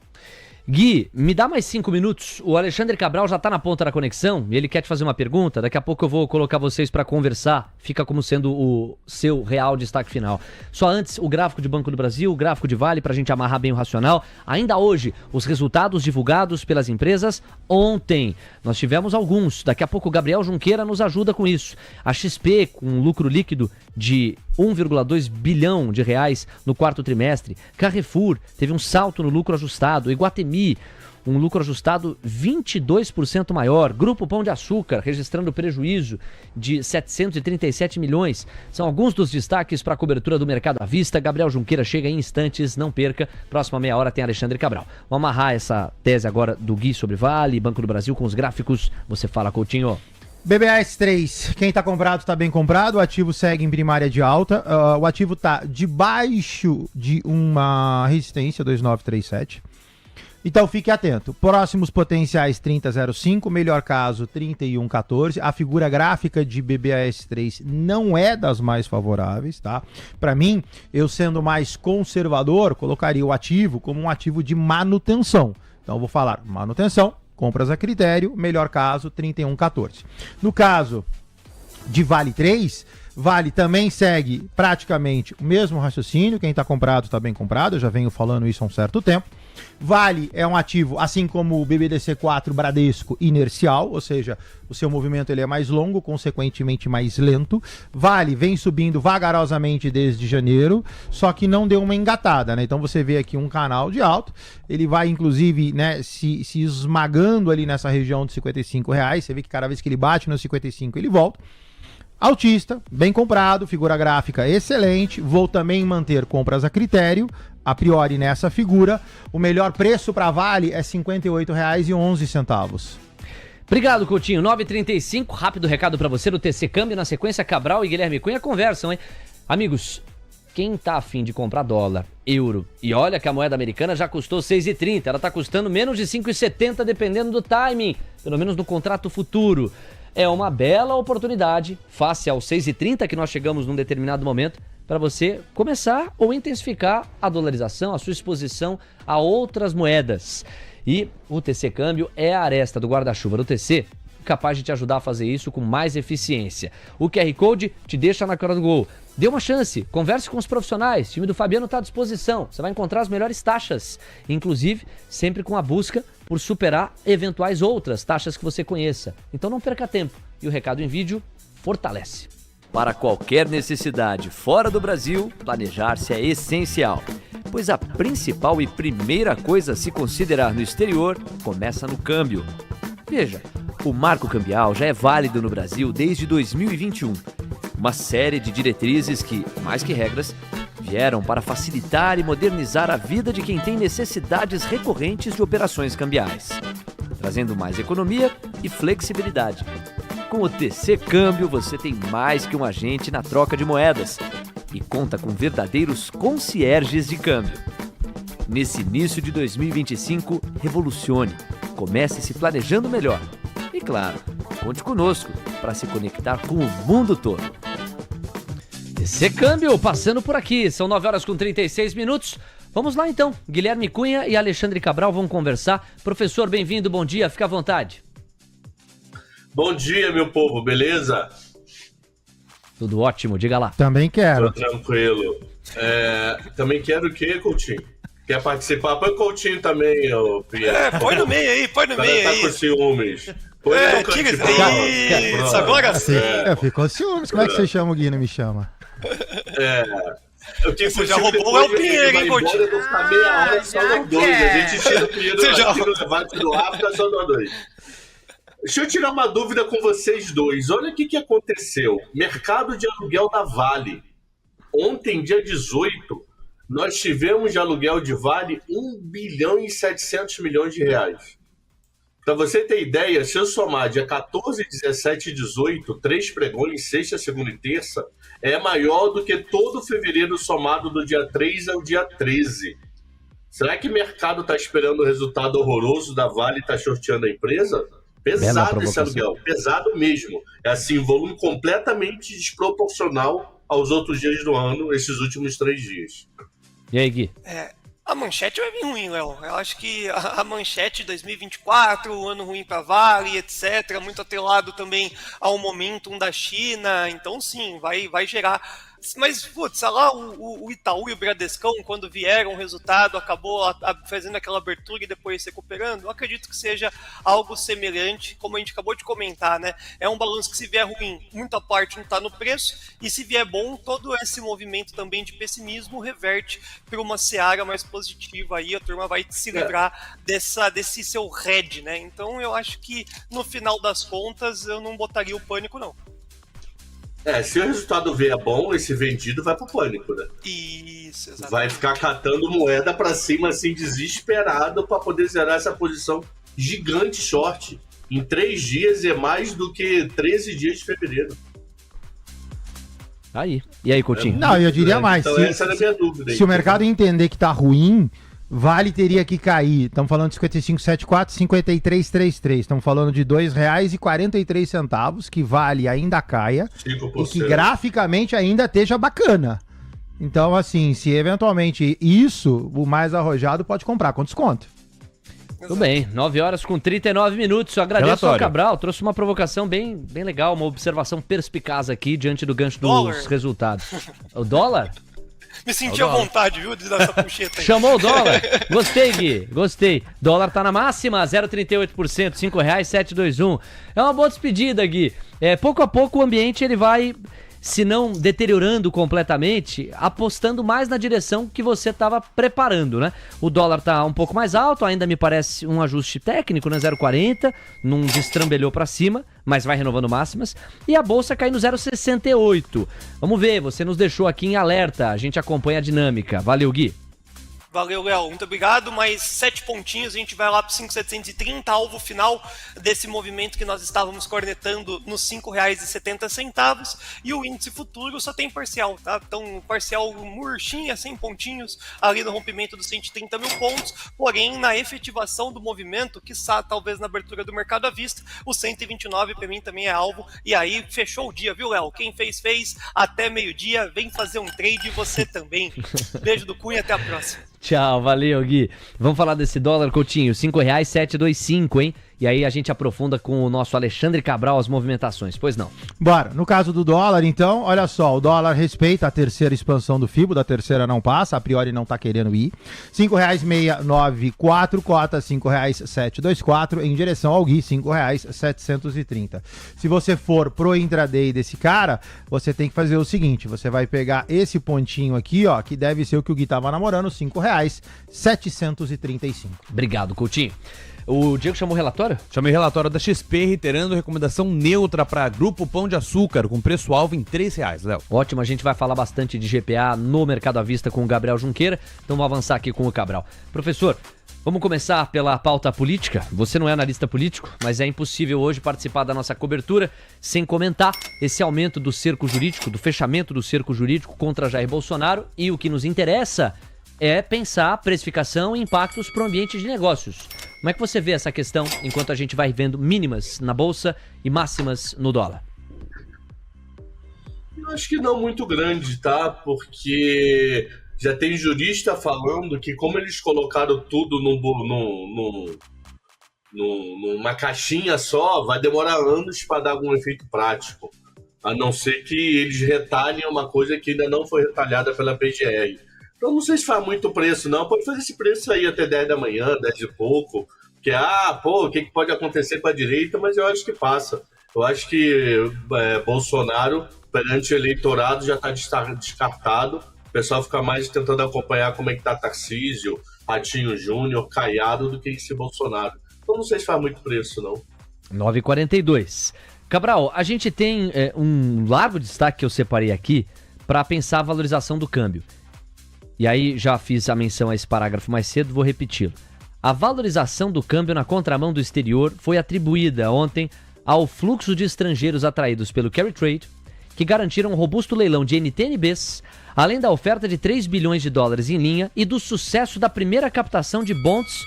Gui, me dá mais 5 minutos. O Alexandre Cabral já tá na ponta da conexão e ele quer te fazer uma pergunta. Daqui a pouco eu vou colocar vocês para conversar. Fica como sendo o seu real destaque final. Só antes, o gráfico de Banco do Brasil, o gráfico de Vale, pra gente amarrar bem o racional. Ainda hoje, os resultados divulgados pelas empresas ontem. Nós tivemos alguns. Daqui a pouco o Gabriel Junqueira nos ajuda com isso. A XP, com um lucro líquido de 1,2 bilhão de reais no quarto trimestre. Carrefour teve um salto no lucro ajustado. Iguatemi, um lucro ajustado 22% maior. Grupo Pão de Açúcar, registrando prejuízo de 737 milhões. São alguns dos destaques para a cobertura do mercado à vista. Gabriel Junqueira chega em instantes, não perca. Próxima meia hora tem Alexandre Cabral. Vamos amarrar essa tese agora do Gui sobre Vale, Banco do Brasil com os gráficos. Você fala, Coutinho. BBAS3, quem está comprado está bem comprado, o ativo segue em primária de alta, o ativo está debaixo de uma resistência 2937, então fique atento. Próximos potenciais 30,05, melhor caso 31,14, a figura gráfica de BBAS3 não é das mais favoráveis, tá? Para mim, eu sendo mais conservador, colocaria o ativo como um ativo de manutenção, então eu vou falar manutenção, compras a critério, melhor caso, 31,14. No caso de Vale 3, Vale também segue praticamente o mesmo raciocínio, quem está comprado está bem comprado, eu já venho falando isso há um certo tempo. Vale é um ativo, assim como o BBDC4 Bradesco, inercial, ou seja, o seu movimento ele é mais longo, consequentemente mais lento. Vale vem subindo vagarosamente desde janeiro, só que não deu uma engatada, né? Então você vê aqui um canal de alto, ele vai inclusive, né, se esmagando ali nessa região de R$55, você vê que cada vez que ele bate nos 55 ele volta. Altista, bem comprado, figura gráfica excelente, vou também manter compras a critério, a priori nessa figura. O melhor preço para Vale é R$ 58,11. Obrigado, Coutinho. 9h35, rápido recado para você do TC Câmbio. Na sequência, Cabral e Guilherme Cunha conversam, hein? Amigos, quem tá afim de comprar dólar, euro, e olha que a moeda americana já custou 6,30, ela tá custando menos de 5,70 dependendo do timing, pelo menos no contrato futuro. É uma bela oportunidade, face aos 6,30 que nós chegamos num determinado momento, para você começar ou intensificar a dolarização, a sua exposição a outras moedas. E o TC Câmbio é a aresta do guarda-chuva do TC, capaz de te ajudar a fazer isso com mais eficiência. O QR Code te deixa na cara do gol. Dê uma chance, converse com os profissionais, o time do Fabiano está à disposição, você vai encontrar as melhores taxas, inclusive sempre com a busca por superar eventuais outras taxas que você conheça. Então não perca tempo e o recado em vídeo fortalece. Para qualquer necessidade fora do Brasil, planejar-se é essencial, pois a principal e primeira coisa a se considerar no exterior começa no câmbio. Veja, o marco cambial já é válido no Brasil desde 2021. Uma série de diretrizes que, mais que regras, vieram para facilitar e modernizar a vida de quem tem necessidades recorrentes de operações cambiais, trazendo mais economia e flexibilidade. Com o TC Câmbio, você tem mais que um agente na troca de moedas e conta com verdadeiros concierges de câmbio. Nesse início de 2025, revolucione, comece se planejando melhor. E claro, conte conosco para se conectar com o mundo todo. TC Câmbio passando por aqui, são 9h36. Vamos lá então, Guilherme Cunha e Alexandre Cabral vão conversar. Professor, bem-vindo, bom dia, fica à vontade. Bom dia, meu povo, beleza? Tudo ótimo, diga lá. Também quero. Tô tranquilo. Também quero o quê, Coutinho? Quer participar? Põe o Coutinho também, ô Pierre. Põe no meio aí, põe no meio Tá aí. com ciúmes. tira isso, agora sim. Ficou ciúmes. Como é que você chama o Gui, não me chama? Você já roubou o Léo Pinheiro, hein, Coutinho? Eu vou ficar meia hora só nós dois. A gente tira o Pinheiro do debate do ar, fica só nós dois. Deixa eu tirar uma dúvida com vocês dois. Olha o que aconteceu. Mercado de aluguel da Vale. Ontem, dia 18, nós tivemos de aluguel de Vale 1 bilhão e 700 milhões de reais. Para você ter ideia, se eu somar dia 14, 17 e 18, 3 pregões, sexta, segunda e terça, é maior do que todo fevereiro somado do dia 3 ao dia 13. Será que o mercado está esperando o resultado horroroso da Vale e está sorteando a empresa? Pesado esse aluguel, pesado mesmo. É assim, volume completamente desproporcional aos outros dias do ano, esses últimos 3 dias. E aí, Gui? A manchete vai vir ruim, Léo. Eu acho que a manchete de 2024, ano ruim para Vale, etc., muito atrelado também ao momentum da China. Então, sim, vai gerar. Mas, putz, sei lá, o Itaú e o Bradescão, quando vieram o resultado, acabou fazendo aquela abertura e depois se recuperando. Eu acredito que seja algo semelhante, como a gente acabou de comentar, né? É um balanço que, se vier ruim, muita parte não está no preço, e se vier bom, todo esse movimento também de pessimismo reverte para uma seara mais positiva. Aí a turma vai se livrar desse seu head, né? Então, eu acho que, no final das contas, eu não botaria o pânico, não. Se o resultado vier bom, esse vendido vai pro pânico, né? Isso, exatamente. Vai ficar catando moeda pra cima, assim, desesperado pra poder zerar essa posição gigante short. Em 3 dias é mais do que 13 dias de fevereiro. Aí. E aí, Coutinho? Não, eu diria mais. Então essa era a minha dúvida. Se o mercado entender que tá ruim, Vale teria que cair. Estamos falando de 55,74, 53,33. Estamos falando de R$ 2,43, que Vale ainda caia 5%. e que graficamente ainda esteja bacana. Então, assim, se eventualmente isso, o mais arrojado pode comprar com desconto. Tudo bem, 9 horas com 39 minutos. Eu agradeço ao Relatório. Cabral, trouxe uma provocação bem legal, uma observação perspicaz aqui diante do gancho dos Dólar. resultados. O dólar? Me senti à vontade, viu, de dar essa puxeta aí. Chamou o dólar? Gostei, Gui, gostei. Dólar tá na máxima, 0,38%, R$ 5,721. É uma boa despedida, Gui. Pouco a pouco o ambiente ele vai, se não deteriorando completamente, apostando mais na direção que você estava preparando, né? O dólar tá um pouco mais alto, ainda me parece um ajuste técnico, né? 0,40, não destrambelhou para cima, mas vai renovando máximas. E a bolsa cai no 0,68. Vamos ver, você nos deixou aqui em alerta, a gente acompanha a dinâmica. Valeu, Gui. Valeu, Léo. Muito obrigado. Mais 7 pontinhos, a gente vai lá para 5,730, alvo final desse movimento que nós estávamos cornetando nos R$ 5,70. E o índice futuro só tem parcial, tá? Então, parcial murchinha, 100 pontinhos, ali no rompimento dos 130 mil pontos. Porém, na efetivação do movimento, quiçá, talvez na abertura do mercado à vista, o 129 para mim também é alvo. E aí, fechou o dia, viu, Léo? Quem fez. Até meio-dia. Vem fazer um trade, você também. Beijo do Cunha, até a próxima. Tchau, valeu, Gui. Vamos falar desse dólar, Coutinho, R$ 5,725, hein? E aí a gente aprofunda com o nosso Alexandre Cabral as movimentações, pois não? Bora, no caso do dólar, então, olha só, o dólar respeita a terceira expansão do FIBO, da terceira não passa, a priori não tá querendo ir. R$ 5,694, cota R$ 5,724, em direção ao Gui, R$ 5,730. Se você for pro intraday desse cara, você tem que fazer o seguinte, você vai pegar esse pontinho aqui, ó, que deve ser o que o Gui tava namorando, R$ 5,735. Obrigado, Coutinho. O Diego chamou o relatório? Chamei o relatório da XP, reiterando recomendação neutra para Grupo Pão de Açúcar, com preço-alvo em R$ 3,00, Léo. Ótimo, a gente vai falar bastante de GPA no Mercado à Vista com o Gabriel Junqueira, então vamos avançar aqui com o Cabral. Professor, vamos começar pela pauta política. Você não é analista político, mas é impossível hoje participar da nossa cobertura sem comentar esse aumento do cerco jurídico, do fechamento do cerco jurídico contra Jair Bolsonaro, e o que nos interessa é pensar precificação e impactos para o ambiente de negócios. Como é que você vê essa questão enquanto a gente vai vendo mínimas na Bolsa e máximas no dólar? Eu acho que não muito grande, tá? Porque já tem jurista falando que como eles colocaram tudo numa caixinha só, vai demorar anos para dar algum efeito prático. A não ser que eles retalhem uma coisa que ainda não foi retalhada pela PGR. Então não sei se faz muito preço, não. Pode fazer esse preço aí até 10 da manhã, 10 e pouco, que o que pode acontecer com a direita, mas eu acho que passa. Eu acho que Bolsonaro, perante o eleitorado, já está descartado. O pessoal fica mais tentando acompanhar como é que tá Tarcísio, Ratinho Júnior, Caiado, do que esse Bolsonaro. Então não sei se faz muito preço, não. 9h42. Cabral, a gente tem um largo destaque que eu separei aqui para pensar a valorização do câmbio. E aí já fiz a menção a esse parágrafo mais cedo, vou repeti-lo. A valorização do câmbio na contramão do exterior foi atribuída ontem ao fluxo de estrangeiros atraídos pelo carry trade, que garantiram um robusto leilão de NTNBs, além da oferta de 3 bilhões de dólares em linha e do sucesso da primeira captação de bonds,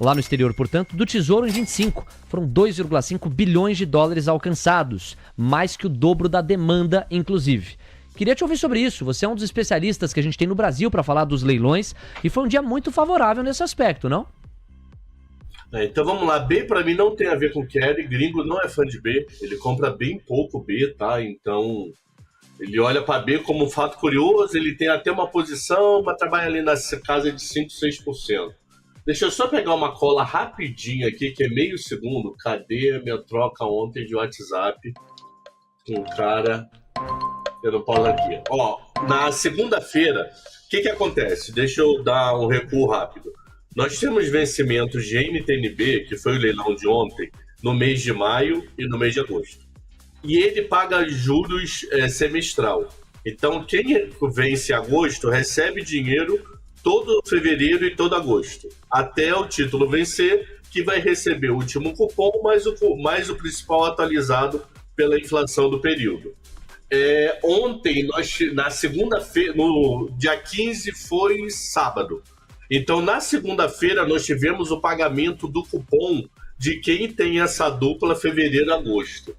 lá no exterior, portanto, do Tesouro em 25. Foram 2,5 bilhões de dólares alcançados, mais que o dobro da demanda, inclusive. Queria te ouvir sobre isso. Você é um dos especialistas que a gente tem no Brasil para falar dos leilões e foi um dia muito favorável nesse aspecto, não? Então vamos lá, B para mim não tem a ver com carry, gringo não é fã de B, ele compra bem pouco B, tá? Então ele olha para B como um fato curioso, ele tem até uma posição, mas trabalha ali na casa de 5, 6%. Deixa eu só pegar uma cola rapidinho aqui, que é meio segundo. Cadê a minha troca ontem de WhatsApp com o cara? Eu não posso aqui. Ó, na segunda-feira, o que acontece? Deixa eu dar um recuo rápido. Nós temos vencimentos de NTNB, que foi o leilão de ontem, no mês de maio e no mês de agosto. E ele paga juros semestral. Então, quem vence agosto recebe dinheiro todo fevereiro e todo agosto, até o título vencer, que vai receber o último cupom mais o principal atualizado pela inflação do período. Ontem, na segunda-feira, no dia 15, foi sábado. Então, na segunda-feira, nós tivemos o pagamento do cupom de quem tem essa dupla fevereiro-agosto.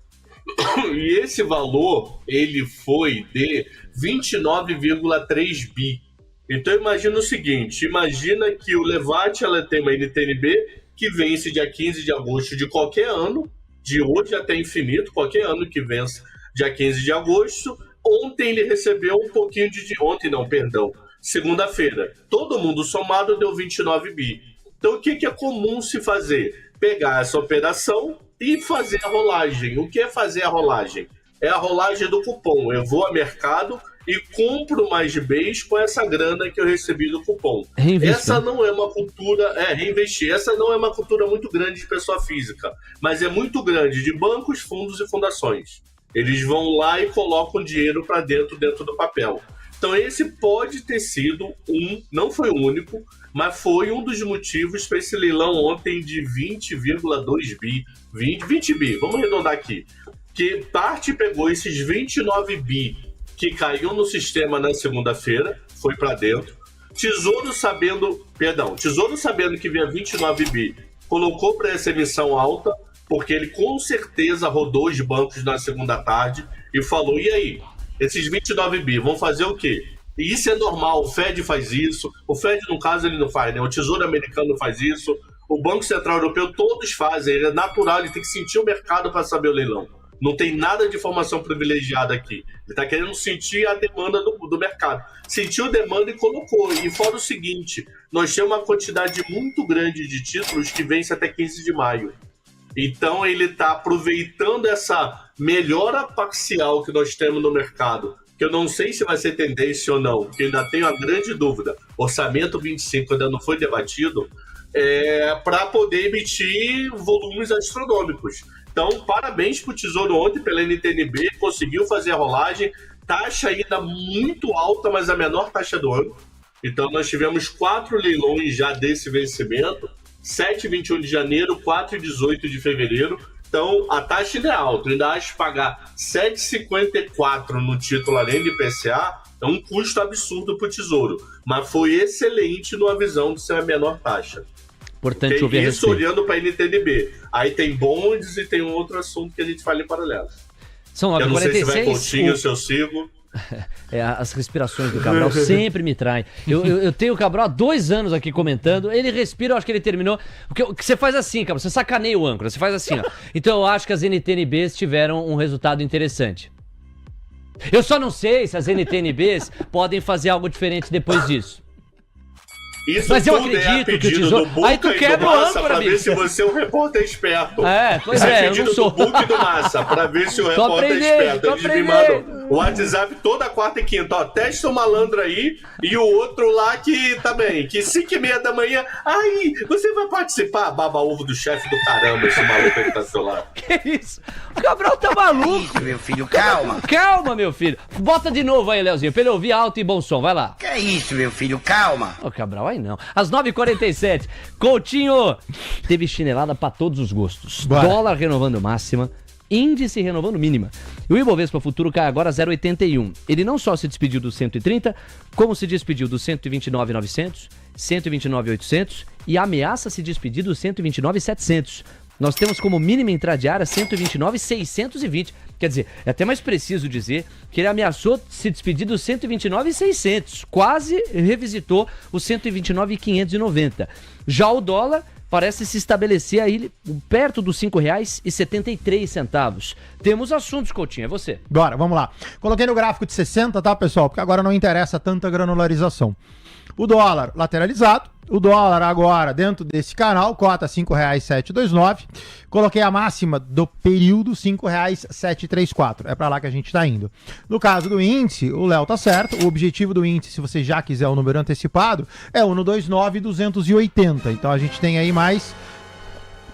E esse valor, ele foi de 29,3 bi. Então, imagina o seguinte, imagina que o Levate, ela tem uma NTNB que vence dia 15 de agosto de qualquer ano, de hoje até infinito, qualquer ano que vence dia 15 de agosto. Ontem ele recebeu um pouquinho segunda-feira. Todo mundo somado deu 29 bi. Então, o que é comum se fazer? Pegar essa operação e fazer a rolagem. O que é fazer a rolagem? É a rolagem do cupom. Eu vou ao mercado e compro mais Bs com essa grana que eu recebi do cupom. Essa não é uma cultura... reinvestir. Essa não é uma cultura muito grande de pessoa física, mas é muito grande de bancos, fundos e fundações. Eles vão lá e colocam dinheiro para dentro do papel. Então esse pode ter sido não foi o único, mas foi um dos motivos para esse leilão ontem de 20,2 bi, 20 bi, vamos arredondar aqui, que parte pegou esses 29 bi que caiu no sistema na segunda-feira, foi para dentro, Tesouro sabendo que vinha 29 bi, colocou para essa emissão alta, porque ele com certeza rodou os bancos na segunda tarde e falou, e aí? Esses 29 bi vão fazer o quê? E isso é normal, o Fed faz isso, o Fed, no caso, ele não faz, né? O Tesouro Americano faz isso, o Banco Central Europeu, todos fazem, ele é natural, ele tem que sentir o mercado para saber o leilão. Não tem nada de informação privilegiada aqui. Ele está querendo sentir a demanda do mercado. Sentiu a demanda e colocou. E fora o seguinte, nós temos uma quantidade muito grande de títulos que vence até 15 de maio. Então ele está aproveitando essa melhora parcial que nós temos no mercado, que eu não sei se vai ser tendência ou não, porque ainda tenho a grande dúvida, orçamento 25 ainda não foi debatido, para poder emitir volumes astronômicos. Então, parabéns para o Tesouro ontem, pela NTNB, conseguiu fazer a rolagem, taxa ainda muito alta, mas a menor taxa do ano. Então nós tivemos 4 leilões já desse vencimento, 7 e 21 de janeiro, 4 e 18 de fevereiro. Então, a taxa ainda é alta. Eu ainda acho que pagar 7,54 no título além de IPCA é um custo absurdo para o Tesouro. Mas foi excelente numa visão de ser a menor taxa. Importante ouvir isso olhando para a NTNB. Aí tem bonds e tem um outro assunto que a gente fala em paralelo. São 9h46. Eu não sei se vai Coutinho, se eu sigo. As respirações do Cabral sempre me traem. Eu tenho o Cabral há 2 anos aqui comentando. Ele respira, eu acho que ele terminou. Porque você faz assim, Cabral, você sacaneia o âncora, você faz assim, ó. Então eu acho que as NTNBs tiveram um resultado interessante. Eu só não sei se as NTNBs podem fazer algo diferente depois disso. Isso Mas eu tudo acredito é a que o pedido tesouro... do Buca Aí tu e do quebra o Massa âncora, pra ver amigo. se você é um repórter esperto. Pois Isso é, eu pedido não sou. do Buca e do Massa pra ver se o repórter é esperto. Eles me mandam o WhatsApp toda quarta e quinta. Ó, testa o malandro aí e o outro lá que também, que 5h30 da manhã. Aí, você vai participar? Baba ovo do chefe do caramba, esse maluco aí que tá do seu lado. Que isso? O Cabral tá maluco. Isso, meu filho, calma. Calma, meu filho. Bota de novo aí, Leozinho, pra ele ouvir alto e bom som. Vai lá. Que isso, meu filho, calma. Ô, Cabral, aí não. Às 9h47, Coutinho teve chinelada pra todos os gostos. Bora. Dólar renovando máxima, índice renovando mínima. E o Ibovespa Futuro cai agora 0,81. Ele não só se despediu dos 130, como se despediu dos 129.900, 129.800 e ameaça se despedir dos 129.700. Nós temos como mínima intradiária 129.620. Quer dizer, é até mais preciso dizer que ele ameaçou se despedir dos 129.600. Quase revisitou os 129.590. Já o dólar parece se estabelecer aí perto dos R$ 5,73. Temos assuntos, Coutinho, é você. Bora, vamos lá. Coloquei no gráfico de 60, tá, pessoal? Porque agora não interessa tanta granularização. O dólar lateralizado, o dólar agora dentro desse canal, cota R$ 5,729. Coloquei a máxima do período, R$ 5,734. É pra lá que a gente tá indo. No caso do índice, o Léo tá certo. O objetivo do índice, se você já quiser o número antecipado, é o 129,280. Então a gente tem aí mais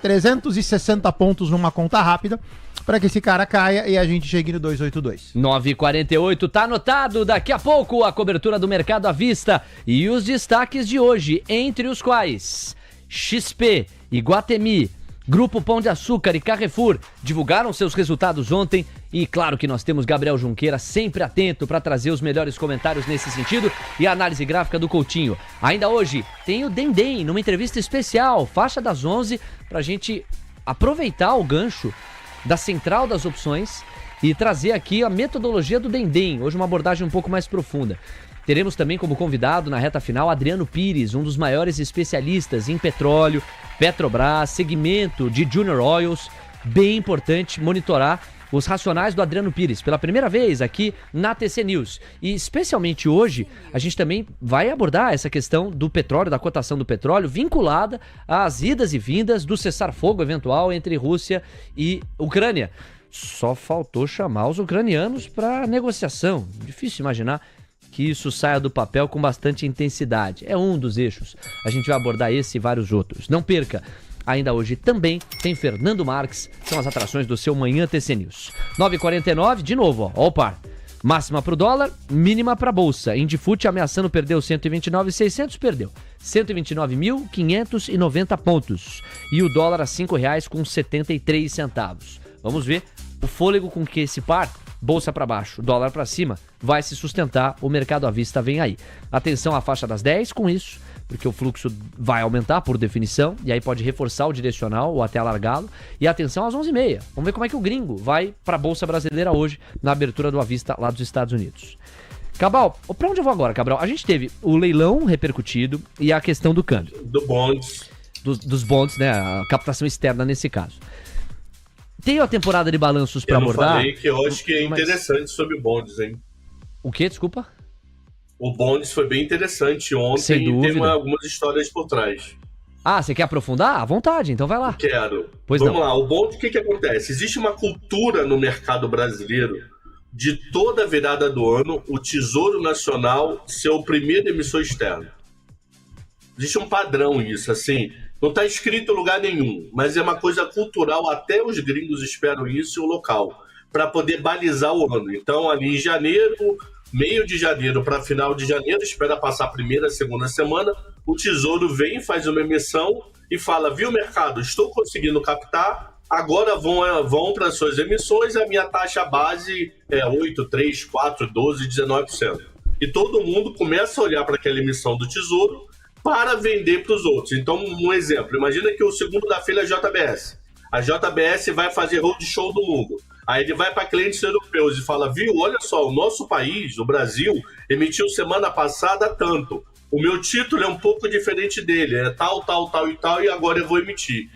360 pontos numa conta rápida para que esse cara caia e a gente chegue no 282. 9h48, tá anotado. Daqui a pouco a cobertura do mercado à vista e os destaques de hoje, entre os quais XP, Iguatemi, Grupo Pão de Açúcar e Carrefour divulgaram seus resultados ontem e claro que nós temos Gabriel Junqueira sempre atento para trazer os melhores comentários nesse sentido e a análise gráfica do Coutinho. Ainda hoje tem o Dendem numa entrevista especial, faixa das 11, pra gente aproveitar o gancho da central das opções e trazer aqui a metodologia do Dendem, hoje uma abordagem um pouco mais profunda. Teremos também como convidado na reta final Adriano Pires, um dos maiores especialistas em petróleo, Petrobras, segmento de Junior Oils. Bem importante monitorar os racionais do Adriano Pires, pela primeira vez aqui na TC News. E especialmente hoje, a gente também vai abordar essa questão do petróleo, da cotação do petróleo, vinculada às idas e vindas do cessar-fogo eventual entre Rússia e Ucrânia. Só faltou chamar os ucranianos para negociação. Difícil imaginar que isso saia do papel com bastante intensidade. É um dos eixos. A gente vai abordar esse e vários outros. Não perca! Ainda hoje também tem Fernando Marques, são as atrações do seu Manhã TC News. 9h49, de novo, ó o par. Máxima pro dólar, mínima pra bolsa. Indifute ameaçando perder os 129.600, perdeu. 129.590 pontos. E o dólar a R$ 5,73. Vamos ver o fôlego com que esse par, bolsa para baixo, dólar para cima, vai se sustentar. O mercado à vista vem aí. Atenção à faixa das 10 com isso, porque o fluxo vai aumentar por definição, e aí pode reforçar o direcional ou até alargá-lo. E atenção às 11h30. Vamos ver como é que o gringo vai para a Bolsa Brasileira hoje, na abertura do à vista lá dos Estados Unidos. Cabral, pra onde eu vou agora, Cabral? A gente teve o leilão repercutido e a questão do câmbio. Do bonds. Dos bonds, né? A captação externa nesse caso. Tem a temporada de balanços para abordar. Eu falei que eu acho que é interessante sobre bonds, hein? O quê? Desculpa? O bonds foi bem interessante ontem. Sem dúvida. E tem algumas histórias por trás. Ah, você quer aprofundar? À vontade, então vai lá. Quero. Pois Vamos não. lá. O bond, o que acontece? Existe uma cultura no mercado brasileiro de toda virada do ano o Tesouro Nacional ser o primeiro emissor externo. Existe um padrão isso, assim. Não está escrito em lugar nenhum, mas é uma coisa cultural, até os gringos esperam isso em um local, para poder balizar o ano. Então, ali em janeiro, meio de janeiro para final de janeiro, espera passar a primeira, segunda semana, o Tesouro vem, faz uma emissão e fala, viu mercado, estou conseguindo captar, agora vão para as suas emissões, a minha taxa base é 8, 3, 4, 12, 19%. E todo mundo começa a olhar para aquela emissão do Tesouro para vender para os outros. Então, um exemplo, imagina que o segundo da fila é a JBS. A JBS vai fazer roadshow do mundo. Aí ele vai para clientes europeus e fala, viu, olha só, o nosso país, o Brasil, emitiu semana passada tanto. O meu título é um pouco diferente dele, é tal, tal, tal e tal, e agora eu vou emitir.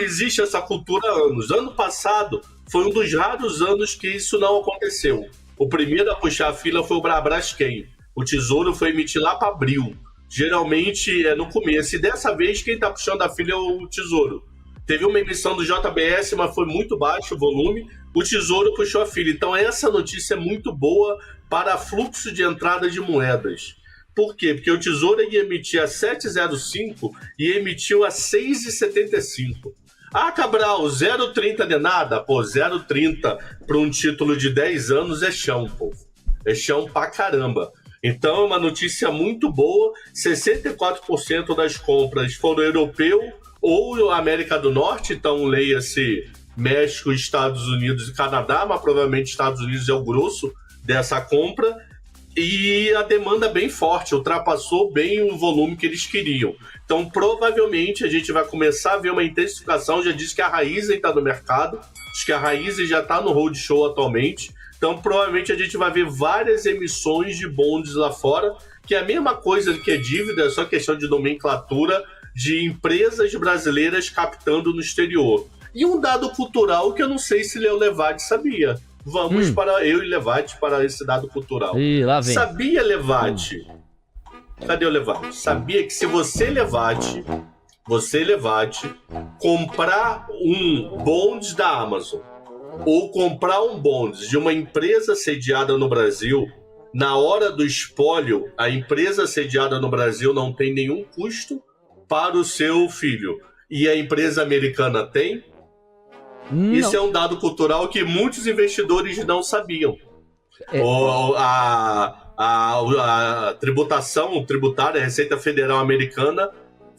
Existe essa cultura há anos. Ano passado foi um dos raros anos que isso não aconteceu. O primeiro a puxar a fila foi o Braskem. O Tesouro foi emitir lá para abril. geralmente é no começo. E dessa vez, quem está puxando a fila é o Tesouro. Teve uma emissão do JBS, mas foi muito baixo o volume. O Tesouro puxou a fila. Então, essa notícia é muito boa para fluxo de entrada de moedas. Por quê? Porque o Tesouro ia emitir a 7,05 e emitiu a 6,75. Ah, Cabral, 0,30 de nada? Pô, 0,30 para um título de 10 anos é chão, pô. É chão pra caramba. Então é uma notícia muito boa. 64% das compras foram europeu ou América do Norte. Então leia-se México, Estados Unidos e Canadá, mas provavelmente Estados Unidos é o grosso dessa compra. E a demanda bem forte, ultrapassou bem o volume que eles queriam. Então, provavelmente, a gente vai começar a ver uma intensificação. Já disse que a Raizen está no mercado, diz que a Raizen já está no roadshow atualmente. Então, provavelmente, a gente vai ver várias emissões de bonds lá fora, que é a mesma coisa que é dívida, é só questão de nomenclatura de empresas brasileiras captando no exterior. E um dado cultural que eu não sei se Leo Levade sabia. Vamos para eu e Levade para esse dado cultural. Ih, lá vem. Sabia, Levade? Cadê o Levade? Sabia que se você, Levade, comprar um bonds da Amazon ou comprar um bonds de uma empresa sediada no Brasil, na hora do espólio, a empresa sediada no Brasil não tem nenhum custo para o seu filho. E a empresa americana tem? Não. Isso é um dado cultural que muitos investidores não sabiam. A tributação tributária, a Receita Federal Americana,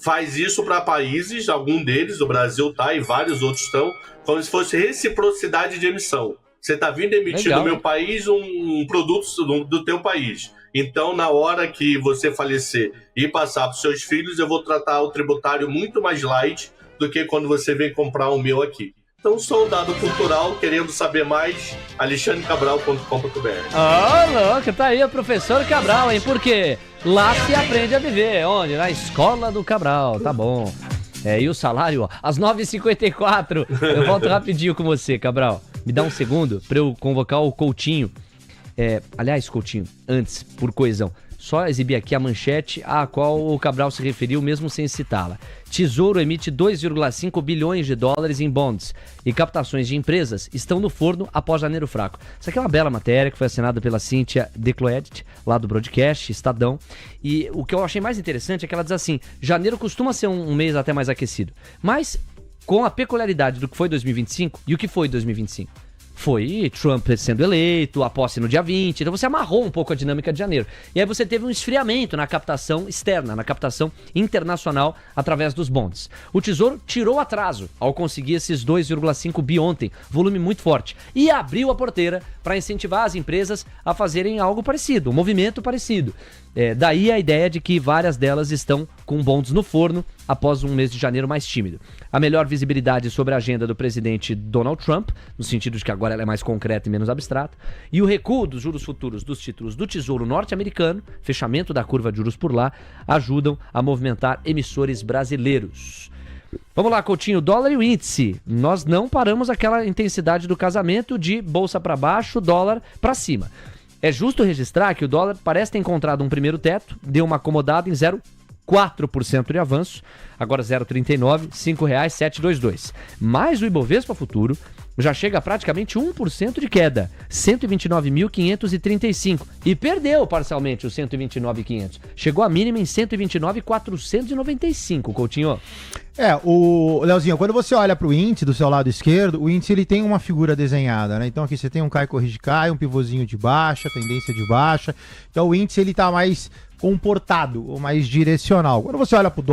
faz isso para países, algum deles, o Brasil tá e vários outros estão, como se fosse reciprocidade de emissão. Você está vindo emitir no meu país um produto do teu país. Então, na hora que você falecer e passar para os seus filhos, eu vou tratar o tributário muito mais light do que quando você vem comprar o meu aqui. Então, sou um dado cultural, querendo saber mais, alexandrecabral.com.br. Louco, tá aí o professor Cabral, hein? Porque lá se aprende a viver. Onde? Na escola do Cabral, tá bom. E o salário, ó, às 9h54. Eu volto rapidinho com você, Cabral. Me dá um segundo pra eu convocar o Coutinho. Aliás, Coutinho, antes, por coesão, só exibir aqui a manchete a qual o Cabral se referiu, mesmo sem citá-la. Tesouro emite 2,5 bilhões de dólares em bonds e captações de empresas estão no forno após janeiro fraco. Isso aqui é uma bela matéria que foi assinada pela Cíntia Decloedt, lá do Broadcast, Estadão. E o que eu achei mais interessante é que ela diz assim, janeiro costuma ser um mês até mais aquecido, mas com a peculiaridade do que foi 2025, e o que foi 2025? Foi Trump sendo eleito, a posse no dia 20, então você amarrou um pouco a dinâmica de janeiro. E aí você teve um esfriamento na captação externa, na captação internacional através dos bonds. O Tesouro tirou atraso ao conseguir esses 2,5 bi ontem, volume muito forte, e abriu a porteira para incentivar as empresas a fazerem algo parecido, um movimento parecido. Daí a ideia de que várias delas estão com bonds no forno após um mês de janeiro mais tímido. A melhor visibilidade sobre a agenda do presidente Donald Trump, no sentido de que agora ela é mais concreta e menos abstrata, e o recuo dos juros futuros dos títulos do Tesouro norte-americano, fechamento da curva de juros por lá, ajudam a movimentar emissores brasileiros. Vamos lá, Coutinho, dólar e o índice. Nós não paramos aquela intensidade do casamento de bolsa para baixo, dólar para cima. É justo registrar que o dólar parece ter encontrado um primeiro teto, deu uma acomodada em 0,4% de avanço, agora 0,39, R$ 5,722. Mas o Ibovespa Futuro já chega a praticamente 1% de queda, 129.535, e perdeu parcialmente os 129.500. Chegou a mínima em 129.495, Coutinho. Leozinho, quando você olha para o índice do seu lado esquerdo, o índice ele tem uma figura desenhada, né? Então aqui você tem um cai, corrige, cai, um pivôzinho de baixa, tendência de baixa. Então o índice ele tá mais comportado, ou mais direcional. Quando você olha para o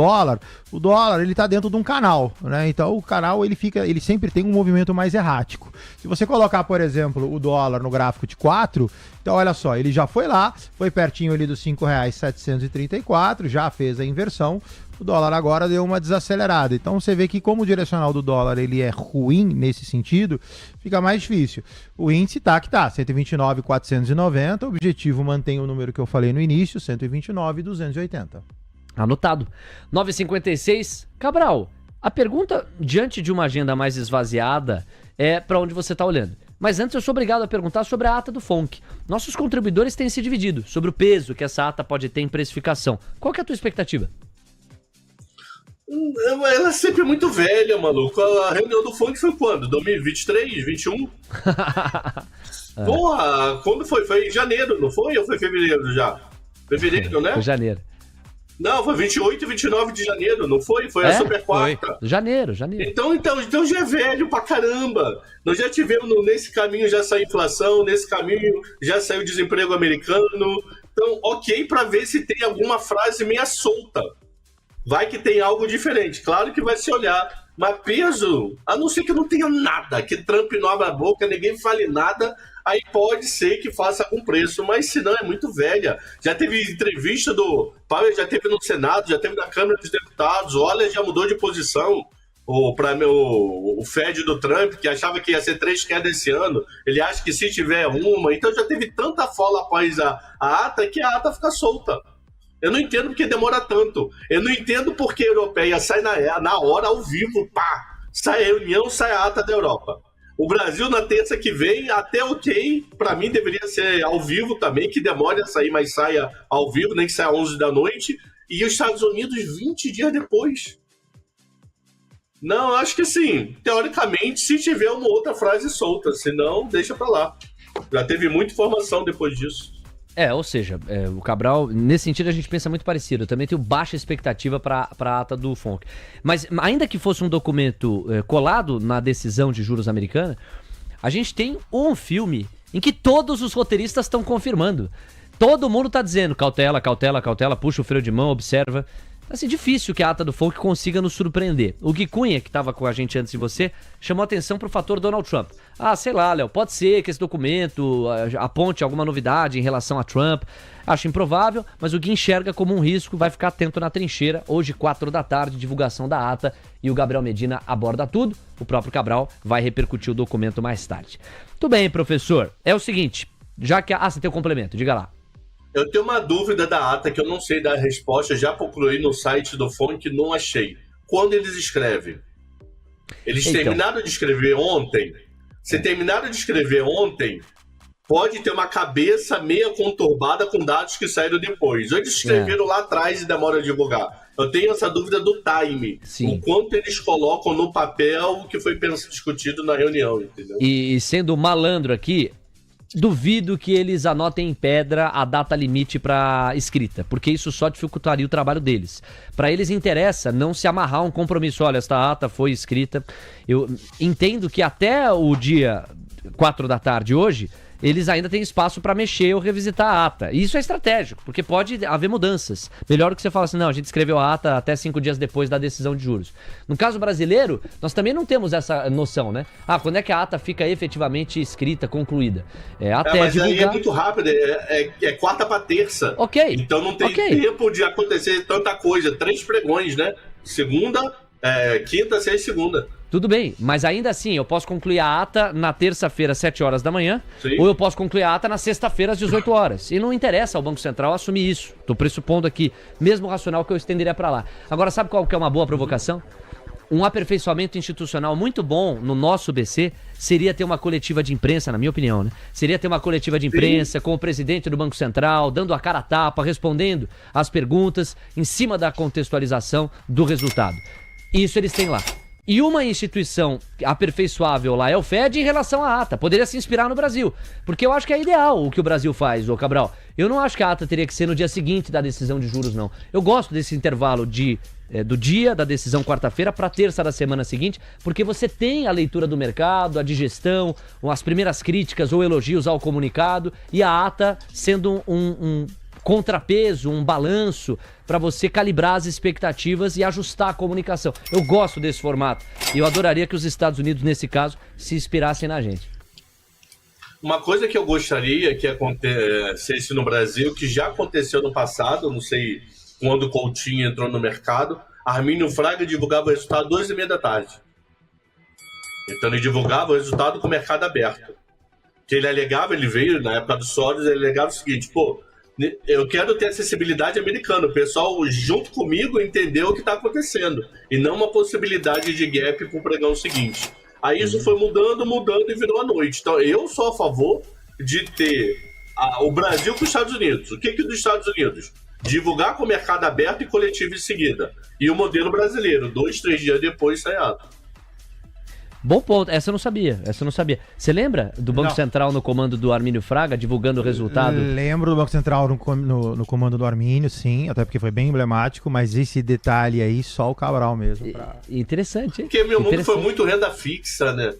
dólar ele tá dentro de um canal, né? Então o canal ele sempre tem um movimento mais errático. Se você colocar, por exemplo, o dólar no gráfico de 4, então olha só, ele já foi lá, foi pertinho ali dos R$ 5,734, já fez a inversão. O dólar agora deu uma desacelerada. Então você vê que como o direcional do dólar ele é ruim nesse sentido, fica mais difícil. O índice tá 129.490, o objetivo mantém o número que eu falei no início, 129.280. Anotado. 9h56. Cabral, a pergunta diante de uma agenda mais esvaziada é para onde você está olhando. Mas antes eu sou obrigado a perguntar sobre a ata do FONC. Nossos contribuidores têm se dividido sobre o peso que essa ata pode ter em precificação. Qual que é a tua expectativa? Ela é sempre muito velha, maluco. A reunião do FONC foi quando? 2023? 21? Porra, quando foi? Foi em janeiro, não foi? Ou foi fevereiro já? Fevereiro, né? Foi janeiro. Não, foi 28 e 29 de janeiro, não foi? Foi a Super Quarta. Janeiro. Então já é velho pra caramba. Nós já tivemos, nesse caminho já saiu inflação, nesse caminho já saiu desemprego americano. Então, ok, pra ver se tem alguma frase meia solta. Vai que tem algo diferente. Claro que vai se olhar. Mas peso, a não ser que não tenha nada, que Trump não abra a boca, ninguém fale nada, aí pode ser que faça algum preço, mas se não é muito velha. Já teve entrevista do Powell, já teve no Senado, já teve na Câmara dos Deputados, olha, já mudou de posição. O Fed do Trump, que achava que ia ser 3 quedas esse ano, ele acha que se tiver uma, então já teve tanta fala após a ata que a ata fica solta. Eu não entendo porque demora tanto. Eu não entendo porque a europeia sai na hora, ao vivo, pá. Sai a reunião, sai a ata da Europa. O Brasil, na terça que vem, até ok. Pra mim, deveria ser ao vivo também, que demore a sair, mas saia ao vivo, nem que saia às 11 da noite. E os Estados Unidos, 20 dias depois. Não, acho que sim. Teoricamente, se tiver uma outra frase solta. Se não, deixa pra lá. Já teve muita informação depois disso. Ou seja, o Cabral, nesse sentido a gente pensa muito parecido. Eu também tenho baixa expectativa para a ata do FONC. Mas ainda que fosse um documento colado na decisão de juros americana, a gente tem um filme em que todos os roteiristas estão confirmando. Todo mundo está dizendo cautela, cautela, cautela, puxa o freio de mão, observa. Assim, difícil que a ata do FONC consiga nos surpreender. O Gui Cunha, que estava com a gente antes de você, chamou atenção para o fator Donald Trump. Sei lá, Léo, pode ser que esse documento aponte alguma novidade em relação a Trump. Acho improvável, mas o Gui enxerga como um risco, vai ficar atento na trincheira. Hoje, 4 da tarde, divulgação da ata, e o Gabriel Medina aborda tudo. O próprio Cabral vai repercutir o documento mais tarde. Tudo bem, professor. É o seguinte, já que... você tem um complemento, diga lá. Eu tenho uma dúvida da ata que eu não sei dar a resposta, já procurei no site do FONC, não achei. Quando eles escrevem? Eles terminaram de escrever ontem? Se terminaram de escrever ontem, pode ter uma cabeça meia conturbada com dados que saíram depois. Ou eles escreveram lá atrás e demora a divulgar. Eu tenho essa dúvida do time. Sim. O quanto eles colocam no papel o que foi discutido na reunião, entendeu? E sendo malandro aqui... Duvido que eles anotem em pedra a data limite para escrita, porque isso só dificultaria o trabalho deles. Para eles interessa não se amarrar a um compromisso. Olha, esta ata foi escrita. Eu entendo que até o dia 4 da tarde hoje, eles ainda têm espaço para mexer ou revisitar a ata. E isso é estratégico, porque pode haver mudanças. Melhor que você fala assim, não, a gente escreveu a ata até 5 dias depois da decisão de juros. No caso brasileiro, nós também não temos essa noção, né? Quando é que a ata fica efetivamente escrita, concluída? Mas divulgar... aí é muito rápido, é quarta para terça. Ok. Então não tem tempo de acontecer tanta coisa. 3 pregões, né? Segunda, quinta, sexta e segunda. Tudo bem, mas ainda assim, eu posso concluir a ata na terça-feira, às 7 horas da manhã, Sim. Ou eu posso concluir a ata na sexta-feira, às 18 horas. E não interessa ao Banco Central assumir isso. Estou pressupondo aqui, mesmo racional que eu estenderia para lá. Agora, sabe qual que é uma boa provocação? Um aperfeiçoamento institucional muito bom no nosso BC seria ter uma coletiva de imprensa, na minha opinião, né? Seria ter uma coletiva de imprensa com o presidente do Banco Central, dando a cara a tapa, respondendo as perguntas em cima da contextualização do resultado. Isso eles têm lá. E uma instituição aperfeiçoável lá é o Fed em relação à ata. Poderia se inspirar no Brasil. Porque eu acho que é ideal o que o Brasil faz, ô Cabral. Eu não acho que a ata teria que ser no dia seguinte da decisão de juros, não. Eu gosto desse intervalo do dia da decisão quarta-feira para terça da semana seguinte, porque você tem a leitura do mercado, a digestão, as primeiras críticas ou elogios ao comunicado e a ata sendo um contrapeso, um balanço para você calibrar as expectativas e ajustar a comunicação. Eu gosto desse formato e eu adoraria que os Estados Unidos, nesse caso, se inspirassem na gente. Uma coisa que eu gostaria que acontecesse no Brasil, que já aconteceu no passado, não sei quando o Coutinho entrou no mercado, Armínio Fraga divulgava o resultado às 2h30 da tarde. Então ele divulgava o resultado com o mercado aberto. Que ele alegava, ele veio na época do Soros, ele alegava o seguinte, eu quero ter acessibilidade americana, o pessoal junto comigo entendeu o que está acontecendo, e não uma possibilidade de gap para o pregão seguinte. Aí isso foi mudando e virou a noite. Então eu sou a favor de ter o Brasil com os Estados Unidos. O que dos Estados Unidos? Divulgar com o mercado aberto e coletivo em seguida. E o modelo brasileiro, 2-3 dias depois, sai ato. Bom ponto, essa eu não sabia. Você lembra do Banco Central no comando do Armínio Fraga, divulgando o resultado? Lembro do Banco Central no comando do Armínio, sim, até porque foi bem emblemático, mas esse detalhe aí, só o Cabral mesmo. Interessante, hein? Porque meu mundo foi muito renda fixa, né?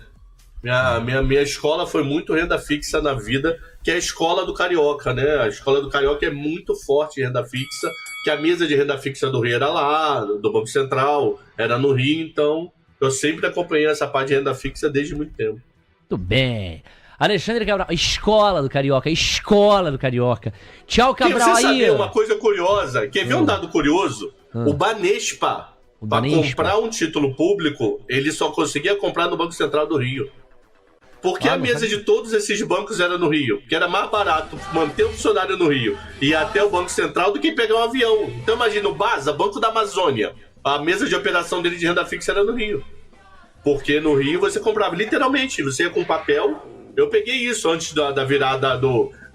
Minha escola foi muito renda fixa na vida, que é a escola do Carioca, né? A escola do Carioca é muito forte em renda fixa, que a mesa de renda fixa do Rio era lá, do Banco Central, era no Rio, então eu sempre acompanhei essa parte de renda fixa desde muito tempo. Muito bem. Alexandre Cabral, escola do Carioca. Tchau, Cabral, aí. Você aí. saber uma coisa curiosa? Quer ver um dado curioso? O Banespa, para comprar um título público, ele só conseguia comprar no Banco Central do Rio. Porque a mesa de todos esses bancos era no Rio. Que era mais barato manter o funcionário no Rio e ir até o Banco Central do que pegar um avião. Então imagina o BASA, Banco da Amazônia. A mesa de operação dele de renda fixa era no Rio. Porque no Rio você comprava, literalmente, você ia com papel. Eu peguei isso antes da virada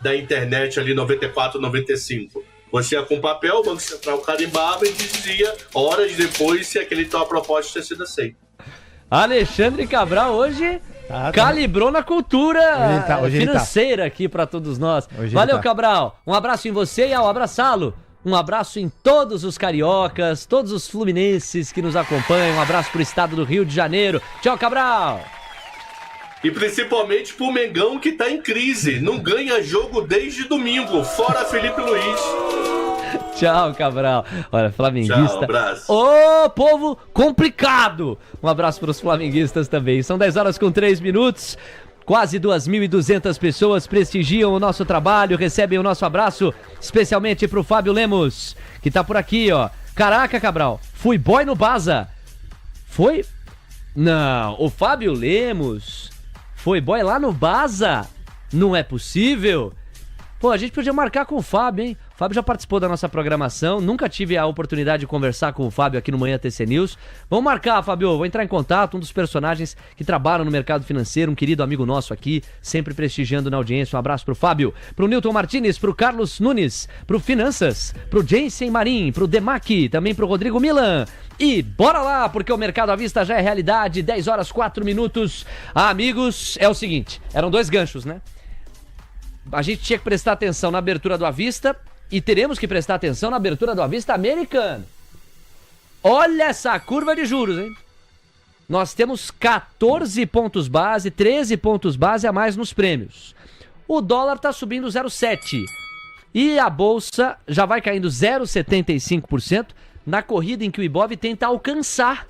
da internet ali, 94, 95. Você ia com papel, o Banco Central carimbava e dizia, horas depois, se aquele tal proposta tinha sido aceita. Alexandre Cabral hoje calibrou na cultura hoje financeira aqui pra todos nós. Valeu, Cabral. Um abraço em você e ao abraçá-lo. Um abraço em todos os cariocas, todos os fluminenses que nos acompanham. Um abraço pro estado do Rio de Janeiro. Tchau, Cabral. E principalmente pro Mengão, que tá em crise. Não ganha jogo desde domingo. Fora Felipe Luiz. Tchau, Cabral. Olha, flamenguista. Tchau, abraço. Ô, povo complicado. Um abraço pros flamenguistas também. São 10h03. Quase 2.200 pessoas prestigiam o nosso trabalho, recebem o nosso abraço, especialmente pro Fábio Lemos, que tá por aqui, ó. Caraca, Cabral, fui boy no Baza. Foi? Não, o Fábio Lemos foi boy lá no Baza? Não é possível? Pô, a gente podia marcar com o Fábio, hein? O Fábio já participou da nossa programação, nunca tive a oportunidade de conversar com o Fábio aqui no Manhã TC News. Vamos marcar, Fábio, vou entrar em contato, um dos personagens que trabalham no mercado financeiro, um querido amigo nosso aqui, sempre prestigiando na audiência. Um abraço pro Fábio, pro Newton Martinez, pro Carlos Nunes, pro Finanças, pro Jensen Marim, pro Demac, também pro Rodrigo Milan. E bora lá, porque o Mercado à Vista já é realidade, 10h04. Amigos, é o seguinte, eram 2 ganchos, né? A gente tinha que prestar atenção na abertura do à vista e teremos que prestar atenção na abertura do à vista americano. Olha essa curva de juros, hein? Nós temos 14 pontos base, 13 pontos base a mais nos prêmios. O dólar tá subindo 0,7 e a bolsa já vai caindo 0,75% na corrida em que o Ibov tenta alcançar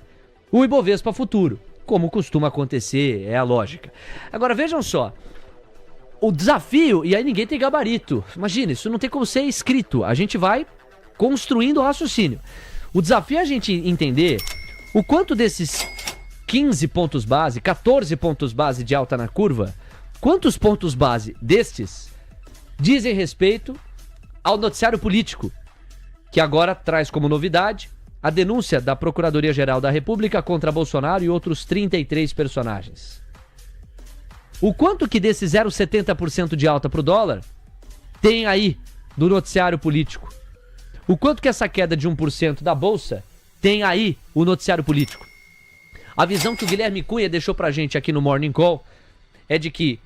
o Ibovespa futuro, como costuma acontecer, é a lógica. Agora vejam só, o desafio, e aí ninguém tem gabarito, imagina, isso não tem como ser escrito, a gente vai construindo o raciocínio. O desafio é a gente entender o quanto desses 15 pontos base, 14 pontos base de alta na curva, quantos pontos base destes dizem respeito ao noticiário político, que agora traz como novidade a denúncia da Procuradoria-Geral da República contra Bolsonaro e outros 33 personagens. O quanto que desse 0,70% de alta pro dólar tem aí do noticiário político? O quanto que essa queda de 1% da bolsa tem aí o noticiário político? A visão que o Guilherme Cunha deixou pra gente aqui no Morning Call é de que,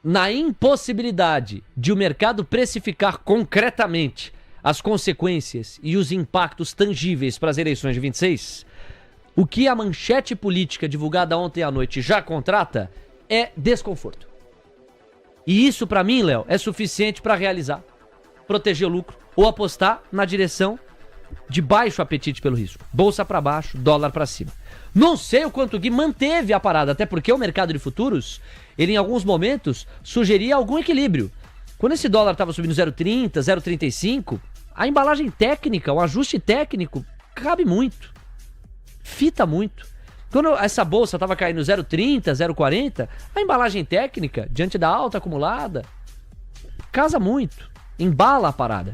na impossibilidade de o mercado precificar concretamente as consequências e os impactos tangíveis para as eleições de 26, o que a manchete política divulgada ontem à noite já contrata é desconforto. E isso, pra mim, Léo, é suficiente pra realizar, proteger o lucro ou apostar na direção de baixo apetite pelo risco. Bolsa pra baixo, dólar pra cima. Não sei o quanto que manteve a parada, até porque o mercado de futuros, ele em alguns momentos sugeria algum equilíbrio. Quando esse dólar tava subindo 0,30, 0,35, a embalagem técnica, o ajuste técnico, cabe muito. Fita muito. Quando essa bolsa estava caindo 0,30, 0,40, a embalagem técnica, diante da alta acumulada, casa muito, embala a parada.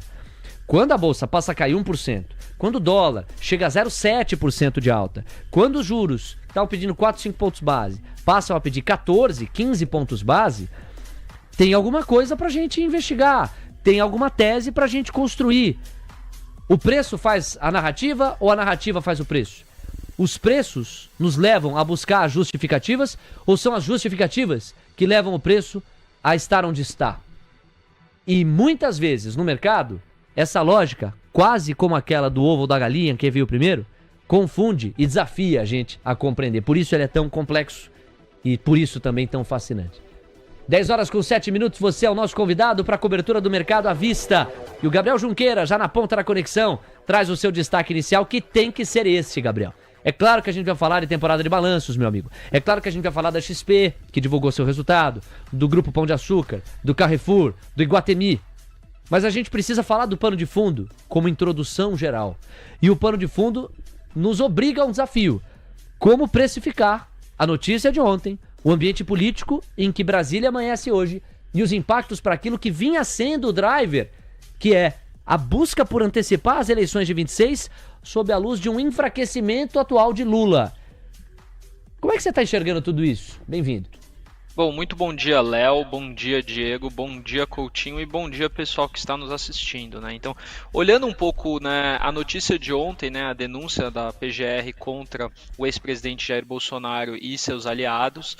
Quando a bolsa passa a cair 1%, quando o dólar chega a 0,7% de alta, quando os juros estavam pedindo 4, 5 pontos base, passam a pedir 14, 15 pontos base, tem alguma coisa pra gente investigar, tem alguma tese pra gente construir. O preço faz a narrativa ou a narrativa faz o preço? Os preços nos levam a buscar as justificativas ou são as justificativas que levam o preço a estar onde está? E muitas vezes no mercado, essa lógica, quase como aquela do ovo ou da galinha, que veio primeiro, confunde e desafia a gente a compreender. Por isso ele é tão complexo e por isso também tão fascinante. 10h07, você é o nosso convidado para a cobertura do mercado à vista. E o Gabriel Junqueira, já na ponta da conexão, traz o seu destaque inicial, que tem que ser esse, Gabriel. É claro que a gente vai falar de temporada de balanços, meu amigo. É claro que a gente vai falar da XP, que divulgou seu resultado, do Grupo Pão de Açúcar, do Carrefour, do Iguatemi. Mas a gente precisa falar do pano de fundo como introdução geral. E o pano de fundo nos obriga a um desafio. Como precificar a notícia de ontem, o ambiente político em que Brasília amanhece hoje e os impactos para aquilo que vinha sendo o driver, que é a busca por antecipar as eleições de 26 sob a luz de um enfraquecimento atual de Lula. Como é que você está enxergando tudo isso? Bem-vindo. Bom, muito bom dia, Léo, bom dia, Diego, bom dia, Coutinho, e bom dia, pessoal que está nos assistindo, né? Então, olhando um pouco, né, a notícia de ontem, né, a denúncia da PGR contra o ex-presidente Jair Bolsonaro e seus aliados,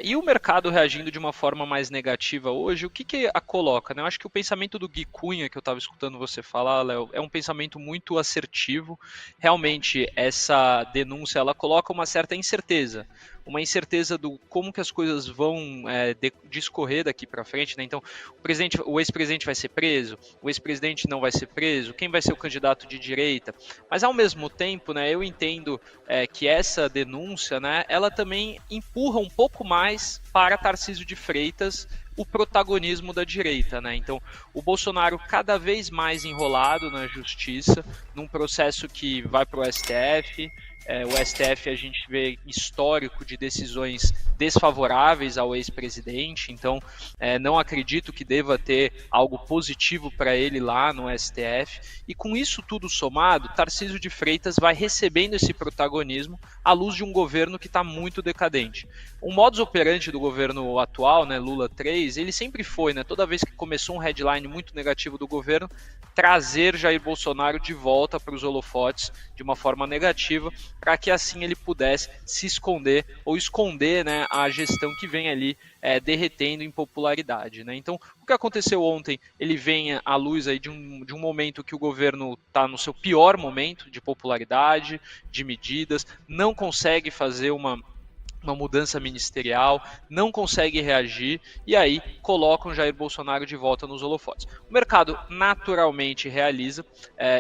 e o mercado reagindo de uma forma mais negativa hoje, o que a coloca, né? Eu acho que o pensamento do Gui Cunha, que eu estava escutando você falar, Léo, é um pensamento muito assertivo. Realmente, essa denúncia, ela coloca uma certa incerteza, uma incerteza do como que as coisas vão discorrer daqui para frente, né? Então, o ex-presidente vai ser preso, o ex-presidente não vai ser preso, quem vai ser o candidato de direita? Mas ao mesmo tempo, né, eu entendo que essa denúncia, né, ela também empurra um pouco mais para Tarcísio de Freitas o protagonismo da direita, né? Então, o Bolsonaro cada vez mais enrolado na justiça, num processo que vai para o STF. O STF, a gente vê histórico de decisões desfavoráveis ao ex-presidente, então não acredito que deva ter algo positivo para ele lá no STF. E com isso tudo somado, Tarcísio de Freitas vai recebendo esse protagonismo à luz de um governo que está muito decadente. O modus operandi do governo atual, né, Lula 3, ele sempre foi, né, toda vez que começou um headline muito negativo do governo, trazer Jair Bolsonaro de volta para os holofotes de uma forma negativa, para que assim ele pudesse se esconder ou esconder, né, a gestão que vem ali derretendo em popularidade, né? Então, o que aconteceu ontem, ele vem à luz aí de um momento que o governo está no seu pior momento de popularidade, de medidas, não consegue fazer uma mudança ministerial, não consegue reagir e aí colocam Jair Bolsonaro de volta nos holofotes. O mercado naturalmente realiza.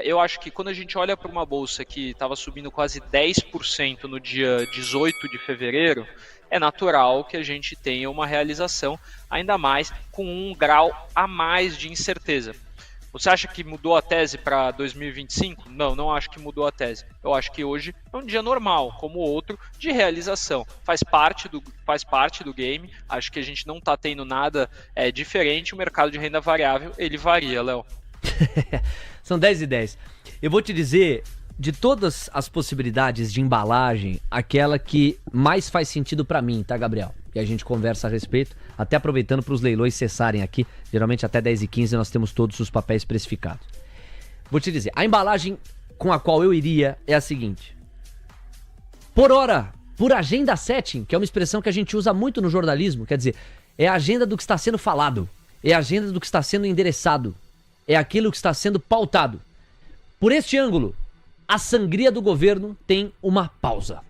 Eu acho que quando a gente olha para uma bolsa que estava subindo quase 10% no dia 18 de fevereiro, é natural que a gente tenha uma realização, ainda mais com um grau a mais de incerteza. Você acha que mudou a tese para 2025? Não acho que mudou a tese. Eu acho que hoje é um dia normal, como outro, de realização. Faz parte do game. Acho que a gente não está tendo nada diferente. O mercado de renda variável, ele varia, Léo. São 10h10. Eu vou te dizer, de todas as possibilidades de embalagem, aquela que mais faz sentido para mim, tá, Gabriel? E a gente conversa a respeito, até aproveitando para os leilões cessarem aqui. Geralmente até 10h15 nós temos todos os papéis precificados. Vou te dizer, a embalagem com a qual eu iria é a seguinte. Por hora, por agenda setting, que é uma expressão que a gente usa muito no jornalismo, quer dizer, é a agenda do que está sendo falado, é a agenda do que está sendo endereçado, é aquilo que está sendo pautado. Por este ângulo, a sangria do governo tem uma pausa.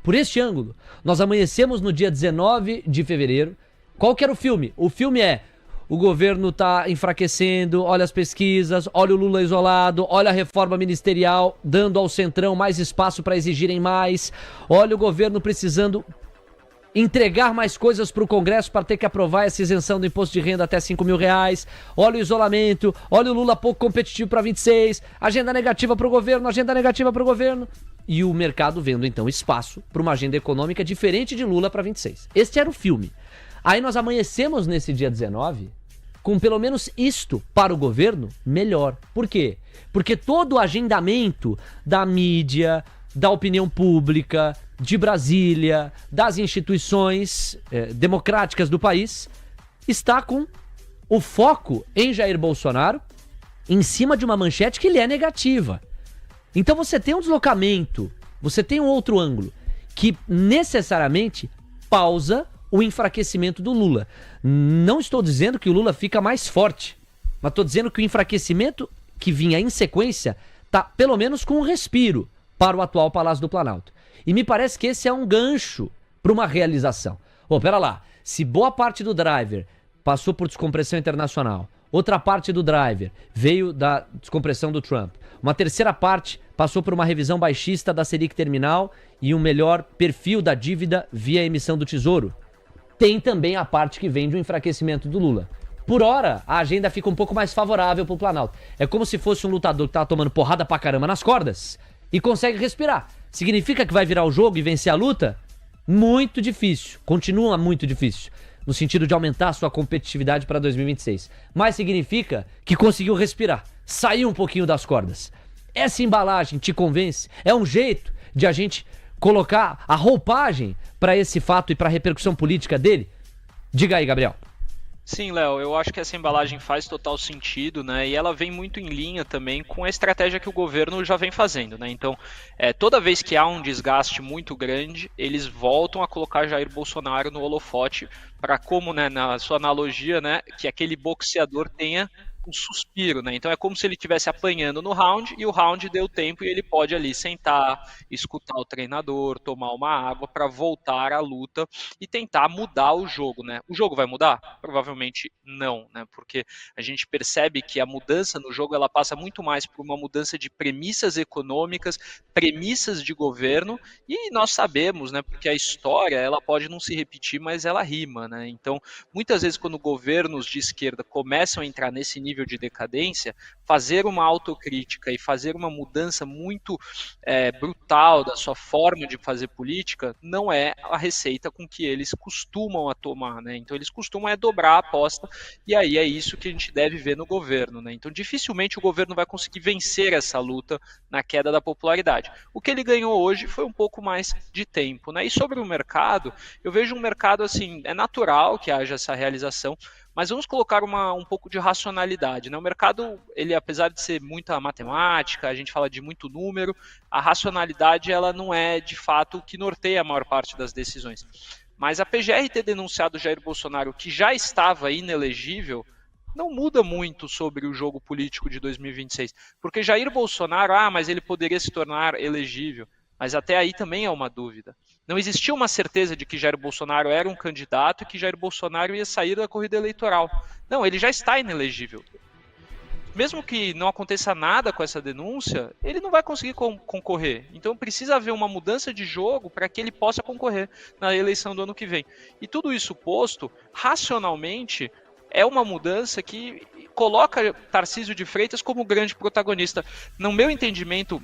Por este ângulo, nós amanhecemos no dia 19 de fevereiro. Qual que era o filme? O filme é: o governo tá enfraquecendo, olha as pesquisas, olha o Lula isolado, olha a reforma ministerial dando ao Centrão mais espaço para exigirem mais, olha o governo precisando entregar mais coisas para o Congresso para ter que aprovar essa isenção do imposto de renda até R$5.000, olha o isolamento, olha o Lula pouco competitivo para 26, agenda negativa para o governo, e o mercado vendo então espaço para uma agenda econômica diferente de Lula para 26. Este era o filme. Aí nós amanhecemos nesse dia 19 com pelo menos isto para o governo melhor. Por quê? Porque todo o agendamento da mídia, da opinião pública, de Brasília, das instituições democráticas do país, está com o foco em Jair Bolsonaro em cima de uma manchete que lhe é negativa. Então você tem um deslocamento, você tem um outro ângulo que necessariamente pausa o enfraquecimento do Lula. Não estou dizendo que o Lula fica mais forte, mas estou dizendo que o enfraquecimento que vinha em sequência está pelo menos com um respiro para o atual Palácio do Planalto. E me parece que esse é um gancho para uma realização. Pera lá, se boa parte do driver passou por descompressão internacional, outra parte do driver veio da descompressão do Trump, uma terceira parte passou por uma revisão baixista da Selic terminal e um melhor perfil da dívida via emissão do Tesouro, tem também a parte que vem do enfraquecimento do Lula. Por hora, a agenda fica um pouco mais favorável pro Planalto. É como se fosse um lutador que tava tomando porrada pra caramba nas cordas e consegue respirar. Significa que vai virar o jogo e vencer a luta? Muito difícil. Continua muito difícil. No sentido de aumentar a sua competitividade para 2026. Mas significa que conseguiu respirar. Saiu um pouquinho das cordas. Essa embalagem te convence? É um jeito de a gente colocar a roupagem para esse fato e para a repercussão política dele? Diga aí, Gabriel. Sim, Léo, eu acho que essa embalagem faz total sentido, né? E ela vem muito em linha também com a estratégia que o governo já vem fazendo, né? Então, toda vez que há um desgaste muito grande, eles voltam a colocar Jair Bolsonaro no holofote para, como, né, na sua analogia, né, que aquele boxeador tenha um suspiro, né? Então é como se ele estivesse apanhando no round e o round deu tempo e ele pode ali sentar, escutar o treinador, tomar uma água para voltar à luta e tentar mudar o jogo, né? O jogo vai mudar? Provavelmente não, né? Porque a gente percebe que a mudança no jogo ela passa muito mais por uma mudança de premissas econômicas, premissas de governo e nós sabemos, né? Porque a história ela pode não se repetir, mas ela rima, né? Então muitas vezes quando governos de esquerda começam a entrar nesse nível de decadência, fazer uma autocrítica e fazer uma mudança muito brutal da sua forma de fazer política não é a receita com que eles costumam a tomar, né? Então eles costumam dobrar a aposta e aí é isso que a gente deve ver no governo, né? Então dificilmente o governo vai conseguir vencer essa luta na queda da popularidade. O que ele ganhou hoje foi um pouco mais de tempo, né? E sobre o mercado, eu vejo um mercado assim, é natural que haja essa realização, mas vamos colocar um pouco de racionalidade, né? O mercado, ele apesar de ser muita matemática, a gente fala de muito número, a racionalidade ela não é de fato o que norteia a maior parte das decisões. Mas a PGR ter denunciado Jair Bolsonaro, que já estava inelegível, não muda muito sobre o jogo político de 2026. Porque Jair Bolsonaro, mas ele poderia se tornar elegível. Mas até aí também é uma dúvida. Não existia uma certeza de que Jair Bolsonaro era um candidato e que Jair Bolsonaro ia sair da corrida eleitoral. Não, ele já está inelegível. Mesmo que não aconteça nada com essa denúncia, ele não vai conseguir concorrer. Então precisa haver uma mudança de jogo para que ele possa concorrer na eleição do ano que vem. E tudo isso posto, racionalmente, é uma mudança que coloca Tarcísio de Freitas como grande protagonista. No meu entendimento,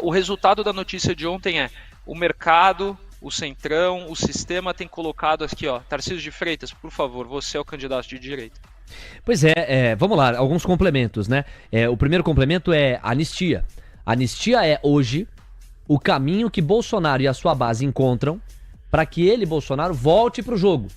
o resultado da notícia de ontem é o mercado, o Centrão, o sistema tem colocado aqui, Tarcísio de Freitas, por favor, você é o candidato de direita. Pois vamos lá, alguns complementos, né? O primeiro complemento é anistia. Anistia é hoje o caminho que Bolsonaro e a sua base encontram para que ele, Bolsonaro, volte pro jogo.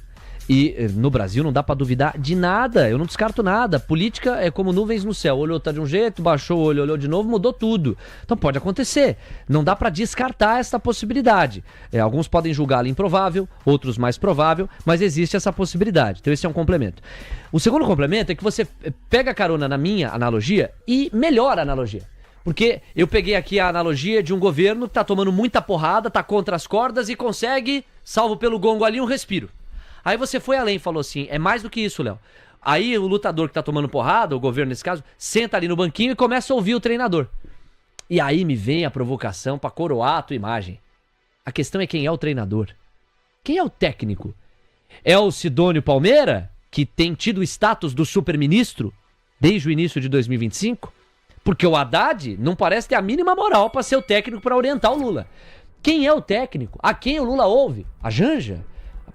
E no Brasil não dá pra duvidar de nada, eu não descarto nada. Política é como nuvens no céu, olhou tá de um jeito, baixou o olho, olhou de novo, mudou tudo. Então pode acontecer, não dá pra descartar essa possibilidade. Alguns podem julgá-la improvável, outros mais provável, mas existe essa possibilidade. Então esse é um complemento. O segundo complemento é que você pega carona na minha analogia e melhora a analogia. Porque eu peguei aqui a analogia de um governo que tá tomando muita porrada, tá contra as cordas e consegue, salvo pelo gongo ali, um respiro. Aí você foi além e falou assim, é mais do que isso, Léo. Aí o lutador que tá tomando porrada, o governo nesse caso, senta ali no banquinho e começa a ouvir o treinador. E aí me vem a provocação pra coroar a tua imagem. A questão é quem é o treinador. Quem é o técnico? É o Sidônio Palmeira, que tem tido o status do super-ministro desde o início de 2025? Porque o Haddad não parece ter a mínima moral pra ser o técnico pra orientar o Lula. Quem é o técnico? A quem o Lula ouve? A Janja?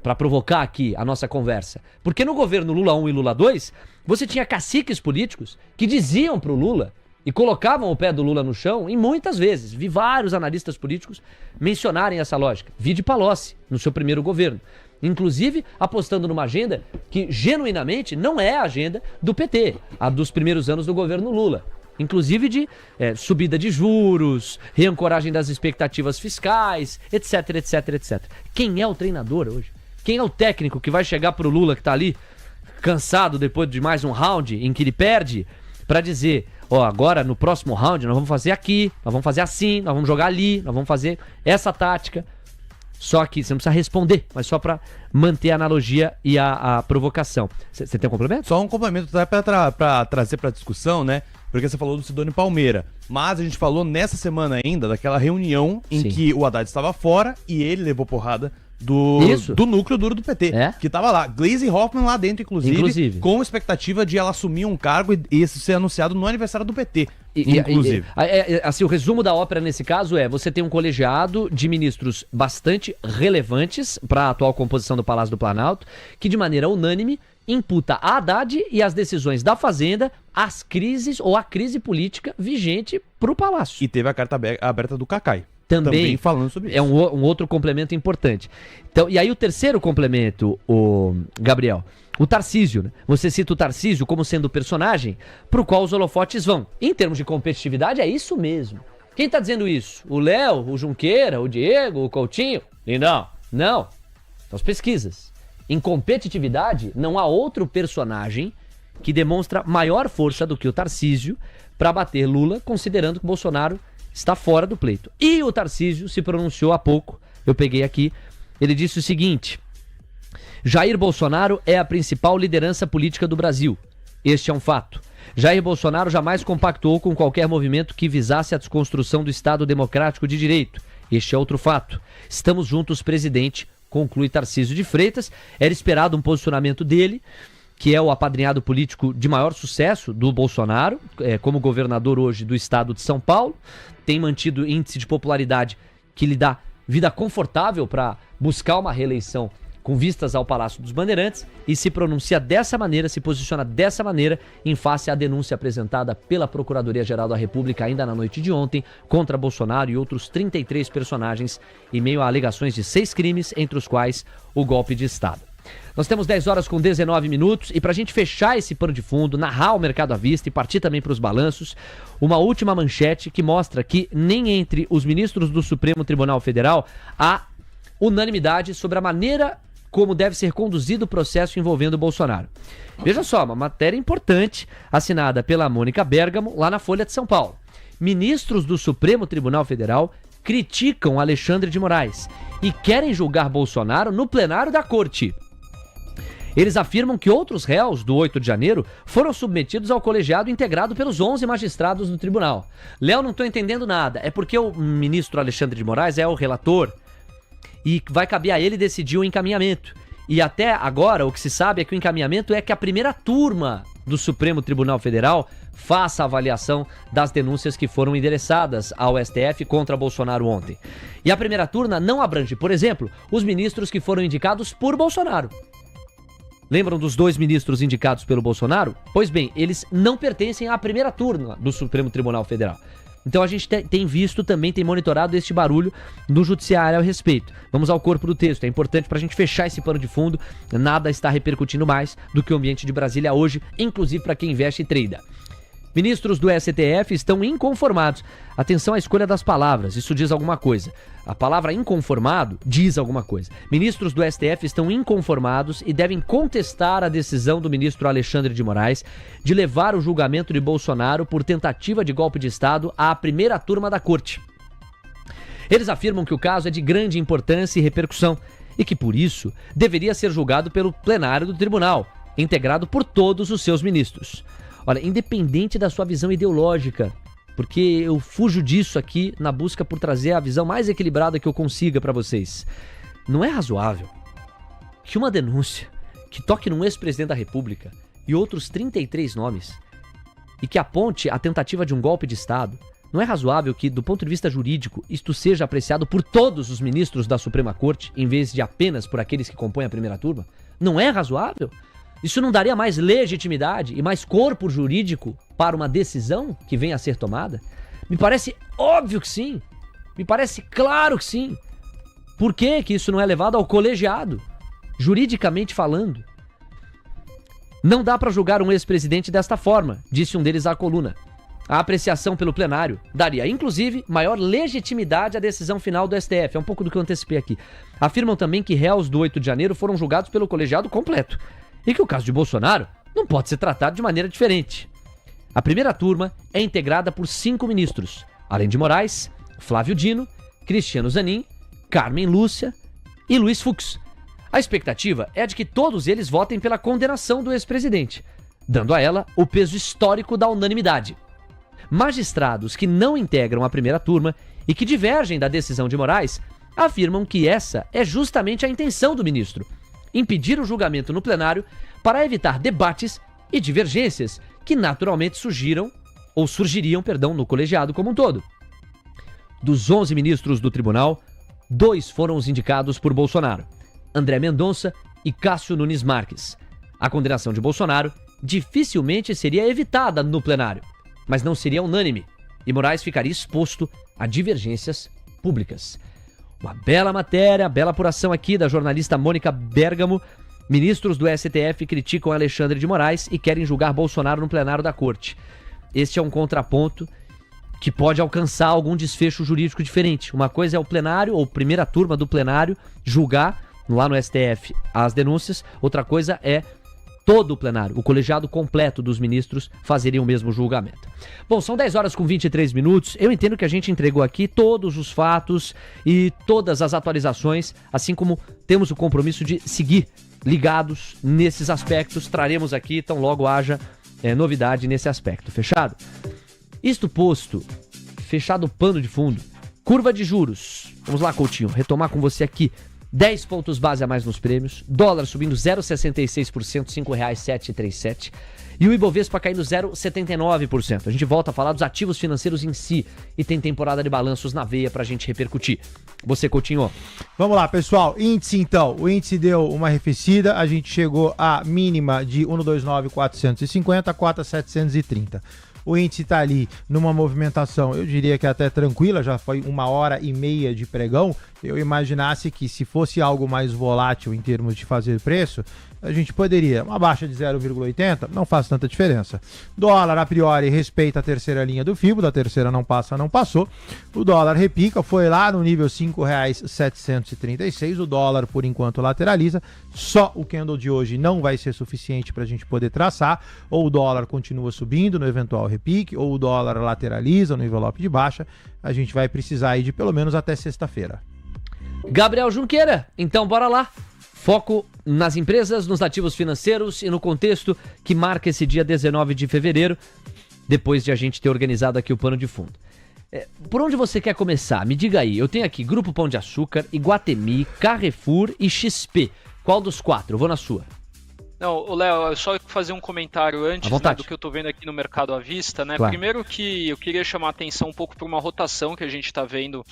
Para provocar aqui a nossa conversa. Porque no governo Lula 1 e Lula 2, você tinha caciques políticos que diziam pro Lula E colocavam o pé do Lula no chão, e muitas vezes, vi vários analistas políticos mencionarem essa lógica. Vi de Palocci, no seu primeiro governo. Inclusive, apostando numa agenda que, genuinamente, não é a agenda do PT, a dos primeiros anos do governo Lula. Inclusive de subida de juros, reancoragem das expectativas fiscais, etc, etc, etc. Quem é o treinador hoje? Quem é o técnico que vai chegar pro Lula que tá ali, cansado depois de mais um round em que ele perde, pra dizer... agora no próximo round nós vamos fazer aqui, nós vamos fazer assim, nós vamos jogar ali, nós vamos fazer essa tática. Só que você não precisa responder, mas só pra manter a analogia e a provocação. Você tem um complemento? Só um complemento pra trazer pra discussão, né? Porque você falou do Sidônio Palmeira. Mas a gente falou nessa semana ainda daquela reunião em que o Haddad estava fora e ele levou porrada do núcleo duro do PT, que tava lá. Gleisi Hoffmann lá dentro, inclusive, com expectativa de ela assumir um cargo e isso ser anunciado no aniversário do PT, inclusive. Assim, o resumo da ópera nesse caso você tem um colegiado de ministros bastante relevantes para a atual composição do Palácio do Planalto, que de maneira unânime imputa a Haddad e as decisões da Fazenda às crises ou à crise política vigente pro Palácio. E teve a carta aberta do Cacai. Também falando sobre isso. É um outro complemento importante. Então, e aí o terceiro complemento, Gabriel, o Tarcísio, né? Você cita o Tarcísio como sendo o personagem pro qual os holofotes vão. Em termos de competitividade, é isso mesmo. Quem tá dizendo isso? O Léo, o Junqueira, o Diego, o Coutinho? E não. São as pesquisas. Em competitividade, não há outro personagem que demonstra maior força do que o Tarcísio para bater Lula, considerando que o Bolsonaro está fora do pleito. E o Tarcísio se pronunciou há pouco, eu peguei aqui, ele disse o seguinte: Jair Bolsonaro é a principal liderança política do Brasil. Este é um fato. Jair Bolsonaro jamais compactuou com qualquer movimento que visasse a desconstrução do Estado Democrático de Direito. Este é outro fato. Estamos juntos, presidente, conclui Tarcísio de Freitas. Era esperado um posicionamento dele, que é o apadrinhado político de maior sucesso do Bolsonaro, como governador hoje do estado de São Paulo, tem mantido índice de popularidade que lhe dá vida confortável para buscar uma reeleição com vistas ao Palácio dos Bandeirantes, e se pronuncia dessa maneira, se posiciona dessa maneira em face à denúncia apresentada pela Procuradoria-Geral da República ainda na noite de ontem contra Bolsonaro e outros 33 personagens, em meio a alegações de 6 crimes, entre os quais o golpe de Estado. Nós temos 10 horas com 19 minutos e para a gente fechar esse pano de fundo, narrar o mercado à vista e partir também para os balanços, uma última manchete que mostra que nem entre os ministros do Supremo Tribunal Federal há unanimidade sobre a maneira como deve ser conduzido o processo envolvendo o Bolsonaro. Veja só, uma matéria importante assinada pela Mônica Bergamo lá na Folha de São Paulo. Ministros do Supremo Tribunal Federal criticam Alexandre de Moraes e querem julgar Bolsonaro no plenário da Corte. Eles afirmam que outros réus do 8 de janeiro foram submetidos ao colegiado integrado pelos 11 magistrados do tribunal. Léo, não estou entendendo nada. É porque o ministro Alexandre de Moraes é o relator e vai caber a ele decidir o encaminhamento. E até agora o que se sabe é que o encaminhamento é que a primeira turma do Supremo Tribunal Federal faça a avaliação das denúncias que foram endereçadas ao STF contra Bolsonaro ontem. E a primeira turma não abrange, por exemplo, os ministros que foram indicados por Bolsonaro. Lembram dos 2 ministros indicados pelo Bolsonaro? Pois bem, eles não pertencem à primeira turma do Supremo Tribunal Federal. Então a gente tem visto também, tem monitorado este barulho no judiciário a respeito. Vamos ao corpo do texto, é importante para a gente fechar esse pano de fundo. Nada está repercutindo mais do que o ambiente de Brasília hoje, inclusive para quem investe e trada. Ministros do STF estão inconformados. Atenção à escolha das palavras, isso diz alguma coisa. A palavra inconformado diz alguma coisa. Ministros do STF estão inconformados e devem contestar a decisão do ministro Alexandre de Moraes de levar o julgamento de Bolsonaro por tentativa de golpe de Estado à primeira turma da Corte. Eles afirmam que o caso é de grande importância e repercussão e que, por isso, deveria ser julgado pelo plenário do tribunal, integrado por todos os seus ministros. Olha, independente da sua visão ideológica, porque eu fujo disso aqui na busca por trazer a visão mais equilibrada que eu consiga para vocês, não é razoável que uma denúncia que toque num ex-presidente da República e outros 33 nomes e que aponte a tentativa de um golpe de Estado, não é razoável que, do ponto de vista jurídico, isto seja apreciado por todos os ministros da Suprema Corte, em vez de apenas por aqueles que compõem a primeira turma? Não é razoável? Isso não daria mais legitimidade e mais corpo jurídico para uma decisão que venha a ser tomada? Me parece óbvio que sim. Me parece claro que sim. Por que que isso não é levado ao colegiado? Juridicamente falando. Não dá para julgar um ex-presidente desta forma, disse um deles à coluna. A apreciação pelo plenário daria, inclusive, maior legitimidade à decisão final do STF. É um pouco do que eu antecipei aqui. Afirmam também que réus do 8 de janeiro foram julgados pelo colegiado completo. E que o caso de Bolsonaro não pode ser tratado de maneira diferente. A primeira turma é integrada por 5 ministros, além de Moraes, Flávio Dino, Cristiano Zanin, Carmen Lúcia e Luiz Fux. A expectativa é a de que todos eles votem pela condenação do ex-presidente, dando a ela o peso histórico da unanimidade. Magistrados que não integram a primeira turma e que divergem da decisão de Moraes afirmam que essa é justamente a intenção do ministro: impedir o julgamento no plenário para evitar debates e divergências que naturalmente surgiriam no colegiado como um todo. Dos 11 ministros do tribunal, 2 foram os indicados por Bolsonaro: André Mendonça e Cássio Nunes Marques. A condenação de Bolsonaro dificilmente seria evitada no plenário, mas não seria unânime, e Moraes ficaria exposto a divergências públicas. Uma bela matéria, bela apuração aqui da jornalista Mônica Bergamo. Ministros do STF criticam Alexandre de Moraes e querem julgar Bolsonaro no plenário da corte. Este é um contraponto que pode alcançar algum desfecho jurídico diferente. Uma coisa é o plenário, ou primeira turma do plenário, julgar lá no STF as denúncias. Outra coisa é todo o plenário, o colegiado completo dos ministros fazeriam o mesmo julgamento. Bom, são 10 horas com 23 minutos. Eu entendo que a gente entregou aqui todos os fatos e todas as atualizações, assim como temos o compromisso de seguir ligados nesses aspectos. Traremos aqui, tão logo haja novidade nesse aspecto. Fechado? Isto posto, fechado o pano de fundo, curva de juros. Vamos lá, Coutinho, retomar com você aqui. 10 pontos base a mais nos prêmios, dólar subindo 0,66%, R$ 5,737, e o Ibovespa caindo 0,79%. A gente volta a falar dos ativos financeiros em si e tem temporada de balanços na veia pra gente repercutir. Você, Coutinho. Vamos lá, pessoal. Índice, então. O índice deu uma arrefecida, a gente chegou à mínima de 129.450 a 4.730. O índice está ali numa movimentação, eu diria que até tranquila, já foi 1h30 de pregão. Eu imaginasse que se fosse algo mais volátil em termos de fazer preço, a gente poderia, uma baixa de 0,80 não faz tanta diferença. Dólar, a priori, respeita a terceira linha do FIBO, da terceira não passa, não passou. O dólar repica, foi lá no nível R$ 5,736, o dólar por enquanto lateraliza, só o candle de hoje não vai ser suficiente para a gente poder traçar, ou o dólar continua subindo no eventual repique, ou o dólar lateraliza no envelope de baixa, a gente vai precisar ir de pelo menos até sexta-feira. Gabriel Junqueira, então bora lá. Foco nas empresas, nos ativos financeiros e no contexto que marca esse dia 19 de fevereiro, depois de a gente ter organizado aqui o pano de fundo. Por onde você quer começar? Me diga aí. Eu tenho aqui Grupo Pão de Açúcar, Iguatemi, Carrefour e XP. Qual dos 4? Eu vou na sua. Não, Léo, só fazer um comentário antes, né, do que eu tô vendo aqui no mercado à vista, né? Claro. Primeiro que eu queria chamar a atenção um pouco para uma rotação que a gente está vendo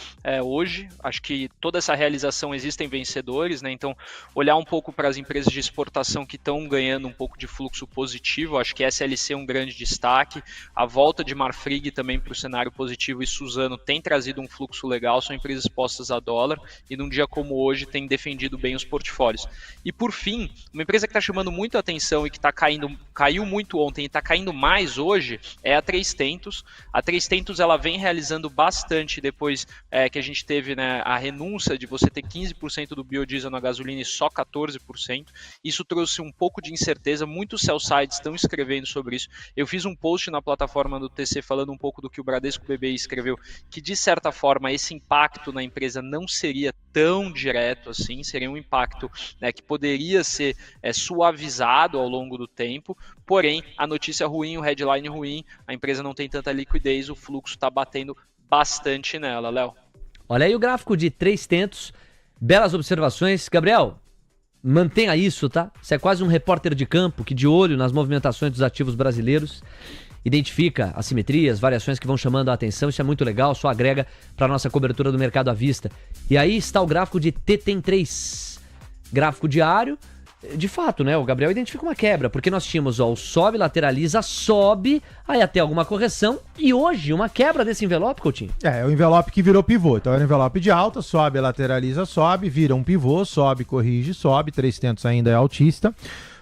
hoje. Acho que toda essa realização existem vencedores, né? Então, olhar um pouco para as empresas de exportação que estão ganhando um pouco de fluxo positivo. Acho que SLC é um grande destaque. A volta de Marfrig também para o cenário positivo e Suzano tem trazido um fluxo legal. São empresas expostas a dólar e num dia como hoje tem defendido bem os portfólios. E por fim, uma empresa que está chamando muita atenção e que caiu muito ontem e está caindo mais hoje é a Três Tentos. A Três Tentos ela vem realizando bastante depois que a gente teve, né, a renúncia de você ter 15% do biodiesel na gasolina e só 14%. Isso trouxe um pouco de incerteza, muitos sell-sides estão escrevendo sobre isso. Eu fiz um post na plataforma do TC falando um pouco do que o Bradesco BBI escreveu, que de certa forma esse impacto na empresa não seria tão direto assim, seria um impacto, né, que poderia ser suavizado ao longo do tempo, porém a notícia ruim, o headline ruim, a empresa não tem tanta liquidez, o fluxo está batendo bastante nela, Léo. Olha aí o gráfico de Três Tentos, belas observações. Gabriel, mantenha isso, tá? Você é quase um repórter de campo que de olho nas movimentações dos ativos brasileiros identifica assimetrias, variações que vão chamando a atenção, isso é muito legal, só agrega para a nossa cobertura do mercado à vista. E aí está o gráfico de T-Tem 3, gráfico diário. de fato, né, o Gabriel identifica uma quebra, porque nós tínhamos, ó, o sobe, lateraliza, sobe, aí até alguma correção, e hoje uma quebra desse envelope, Coutinho. É o envelope que virou pivô. Então era um envelope de alta, sobe, lateraliza, sobe, vira um pivô, sobe, corrige, sobe, 300 ainda é altista.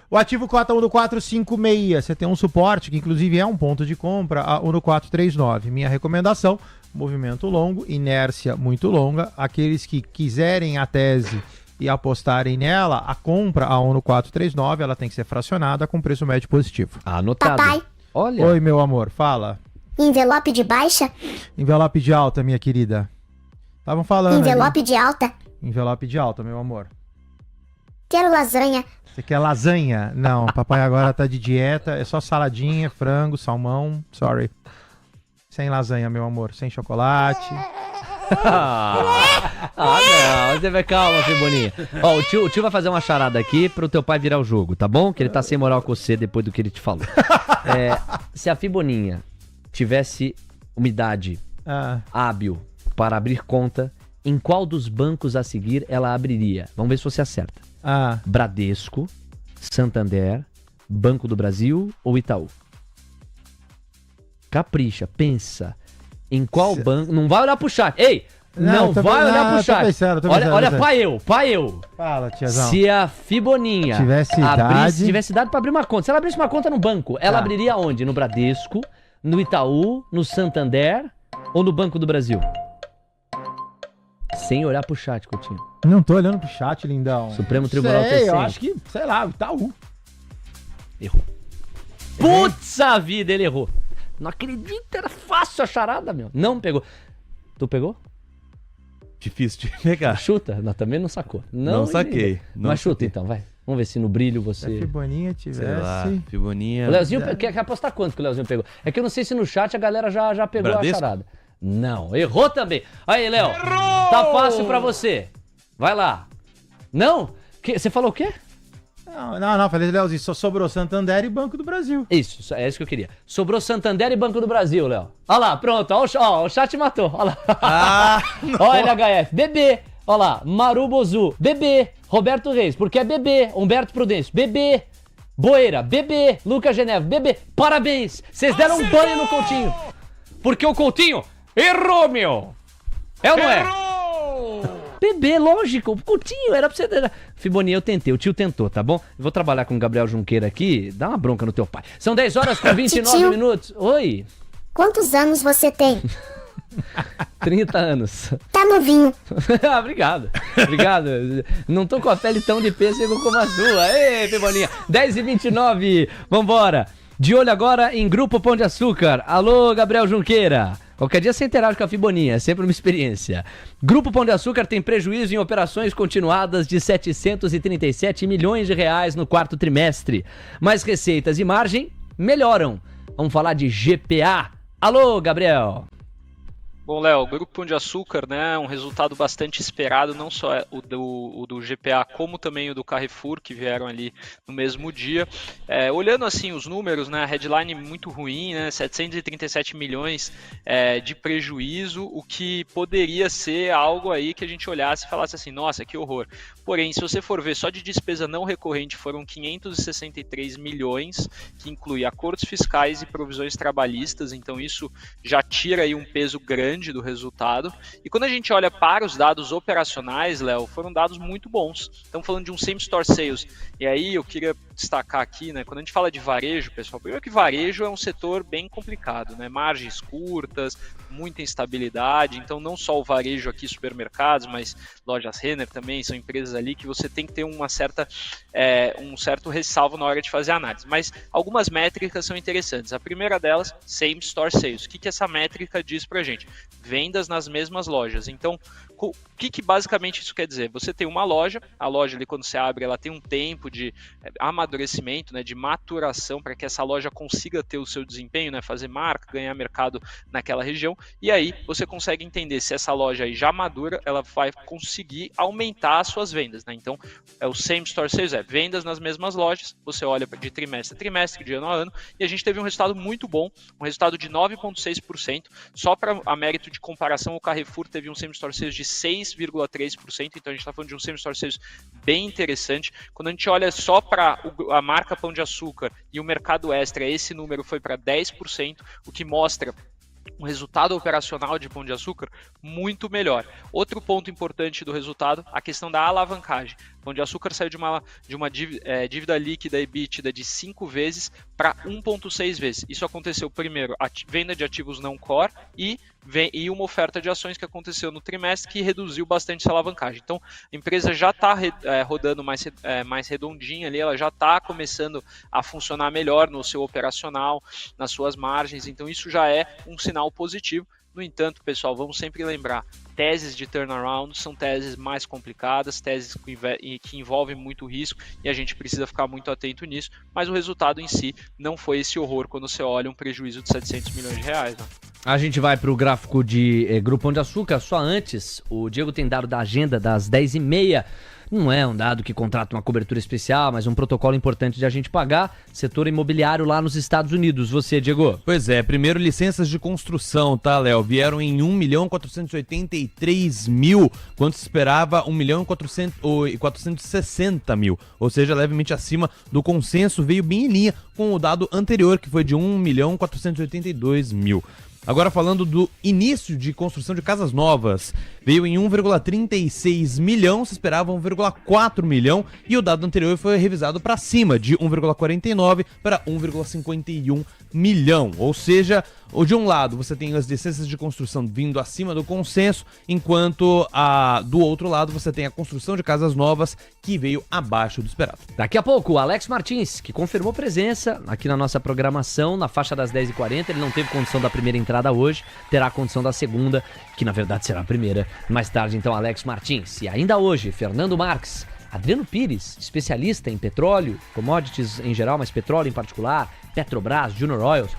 O ativo cota 1,456, você tem um suporte, que inclusive é um ponto de compra, a 1,439. Minha recomendação, movimento longo, inércia muito longa, aqueles que quiserem a tese e apostarem nela, a compra a 1,439, ela tem que ser fracionada com preço médio positivo. Anotado. Papai. Olha. Oi, meu amor, fala. Envelope de baixa? Envelope de alta, minha querida. Estavam falando Envelope ali. de alta? Envelope de alta, meu amor. Quero lasanha. Você quer lasanha? Não, papai agora tá de dieta, é só saladinha, frango, salmão, sorry. Sem lasanha, meu amor, sem chocolate. Não, você vai, calma, Fiboninha. Ó, o tio vai fazer uma charada aqui pro teu pai virar o jogo, tá bom? Que ele tá sem moral com você depois do que ele te falou. Se a Fiboninha tivesse uma idade hábil para abrir conta, em qual dos bancos a seguir ela abriria? Vamos ver se você acerta. Bradesco, Santander, Banco do Brasil ou Itaú? Capricha, pensa. Em qual banco? Não vai olhar pro chat. Ei! Não vai olhar pro chat. Olha, pai eu. Fala, tiazão. Se a Fiboninha tivesse idade pra abrir uma conta, se ela abrisse uma conta no banco, ela abriria onde? No Bradesco, no Itaú, no Santander ou no Banco do Brasil? Sem olhar pro chat, Coutinho. Não tô olhando pro chat, lindão. Supremo Tribunal TCM. Eu acho que, sei lá, Itaú. Errou. Putz a vida, ele errou. Não acredito, era fácil a charada, meu. Não pegou. Tu pegou? Difícil de pegar. Chuta? Não, também não sacou. Não saquei. Mas chuta então, vai. Vamos ver se no brilho você... Se a Fiboninha tivesse... Sei lá, Fiboninha... O Leozinho quer apostar quanto que o Leozinho pegou? É que eu não sei se no chat a galera já pegou Bradesco? a charada. Não, errou também. Aí, Léo. Tá fácil pra você. Vai lá. Não? Você falou o quê? Não, falei, Leozinho, só sobrou Santander e Banco do Brasil. Isso, é isso que eu queria. Sobrou Santander e Banco do Brasil, Léo. Olha lá, pronto, ó, o chat matou. Olha lá. Ó, LHF, bebê. Olha lá, Maru Bozu, bebê. Roberto Reis, porque é bebê. Humberto Prudêncio, bebê. Boeira, bebê. Lucas Geneve, bebê. Parabéns, vocês deram um banho no Coutinho. Porque o Coutinho errou, meu. É ou não é? Bebê, lógico, o Coutinho, era pra você... Fiboninha, eu tentei, o tio tentou, tá bom? Eu vou trabalhar com o Gabriel Junqueira aqui, dá uma bronca no teu pai. São 10 horas com 29 Titio. minutos. Oi. Quantos anos você tem? 30 anos. Tá novinho. Obrigado. Não tô com a pele tão de pêssego como a sua. Ei, Fiboninha. 10h29, vambora. De olho agora em Grupo Pão de Açúcar. Alô, Gabriel Junqueira. Qualquer dia você interage com a Fiboninha, é sempre uma experiência. Grupo Pão de Açúcar tem prejuízo em operações continuadas de 737 milhões de reais no quarto trimestre. Mas receitas e margem melhoram. Vamos falar de GPA. Alô, Gabriel. Bom, Léo, o Grupo Pão de Açúcar, né, um resultado bastante esperado, não só o do GPA, como também o do Carrefour, que vieram ali no mesmo dia. Olhando assim os números, né, a headline muito ruim, né, 737 milhões de prejuízo, o que poderia ser algo aí que a gente olhasse e falasse assim, nossa, que horror. Porém, se você for ver só de despesa não recorrente, foram 563 milhões, que inclui acordos fiscais e provisões trabalhistas, então isso já tira aí um peso grande do resultado. E quando a gente olha para os dados operacionais, Léo, foram dados muito bons. Estamos falando de um same store sales. E aí eu queria destacar aqui, né, quando a gente fala de varejo, pessoal, primeiro que varejo é um setor bem complicado, né, margens curtas, muita instabilidade, então não só o varejo aqui, supermercados, mas lojas Renner também, são empresas ali que você tem que ter um certo ressalvo na hora de fazer a análise. Mas algumas métricas são interessantes. A primeira delas, same store sales. O que essa métrica diz pra gente? Vendas nas mesmas lojas. Então, o que basicamente isso quer dizer? Você tem uma loja, a loja ali quando você abre, ela tem um tempo de amadurecimento, né, de maturação para que essa loja consiga ter o seu desempenho, né, fazer marca, ganhar mercado naquela região, e aí você consegue entender se essa loja aí já madura, ela vai conseguir aumentar as suas vendas, né? Então, o same store sales vendas nas mesmas lojas, você olha de trimestre a trimestre, de ano a ano, e a gente teve um resultado muito bom, um resultado de 9,6%, só para a mérito de comparação, o Carrefour teve um same-store sales de 6,3%, então a gente está falando de um same-store sales bem interessante. Quando a gente olha só para a marca Pão de Açúcar e o mercado extra, esse número foi para 10%, o que mostra um resultado operacional de Pão de Açúcar muito melhor. Outro ponto importante do resultado, a questão da alavancagem. Pão de Açúcar saiu de uma dívida líquida EBITDA de 5 vezes para 1,6 vezes. Isso aconteceu primeiro, a venda de ativos não core e uma oferta de ações que aconteceu no trimestre que reduziu bastante essa alavancagem. Então, a empresa já está rodando mais redondinha ali, ela já está começando a funcionar melhor no seu operacional, nas suas margens, então isso já é um sinal positivo. No entanto, pessoal, vamos sempre lembrar, teses de turnaround são teses mais complicadas, teses que envolvem muito risco e a gente precisa ficar muito atento nisso, mas o resultado em si não foi esse horror quando você olha um prejuízo de 700 milhões de reais. Né? A gente vai para o gráfico de Grupo Pão de Açúcar, só antes, o Diego tem dado da agenda das 10h30, não é um dado que contrata uma cobertura especial, mas um protocolo importante de a gente pagar, setor imobiliário lá nos Estados Unidos. Você, Diego? Pois é, primeiro licenças de construção, tá, Léo? Vieram em 1.483.000, quando se esperava 1.460.000, ou seja, levemente acima do consenso, veio bem em linha com o dado anterior, que foi de 1.482.000. Agora falando do início de construção de casas novas, veio em 1,36 milhão, se esperava 1,4 milhão e o dado anterior foi revisado para cima, de 1,49 para 1,51 milhão, ou seja, de um lado você tem as licenças de construção vindo acima do consenso, enquanto do outro lado você tem a construção de casas novas que veio abaixo do esperado. Daqui a pouco, o Alex Martins, que confirmou presença aqui na nossa programação, na faixa das 10h40, ele não teve condição da primeira entrada hoje, terá a condição da segunda, que na verdade será a primeira. Mais tarde, então, Alex Martins. E ainda hoje, Fernando Marques, Adriano Pires, especialista em petróleo, commodities em geral, mas petróleo em particular, Petrobras, Junior Oils.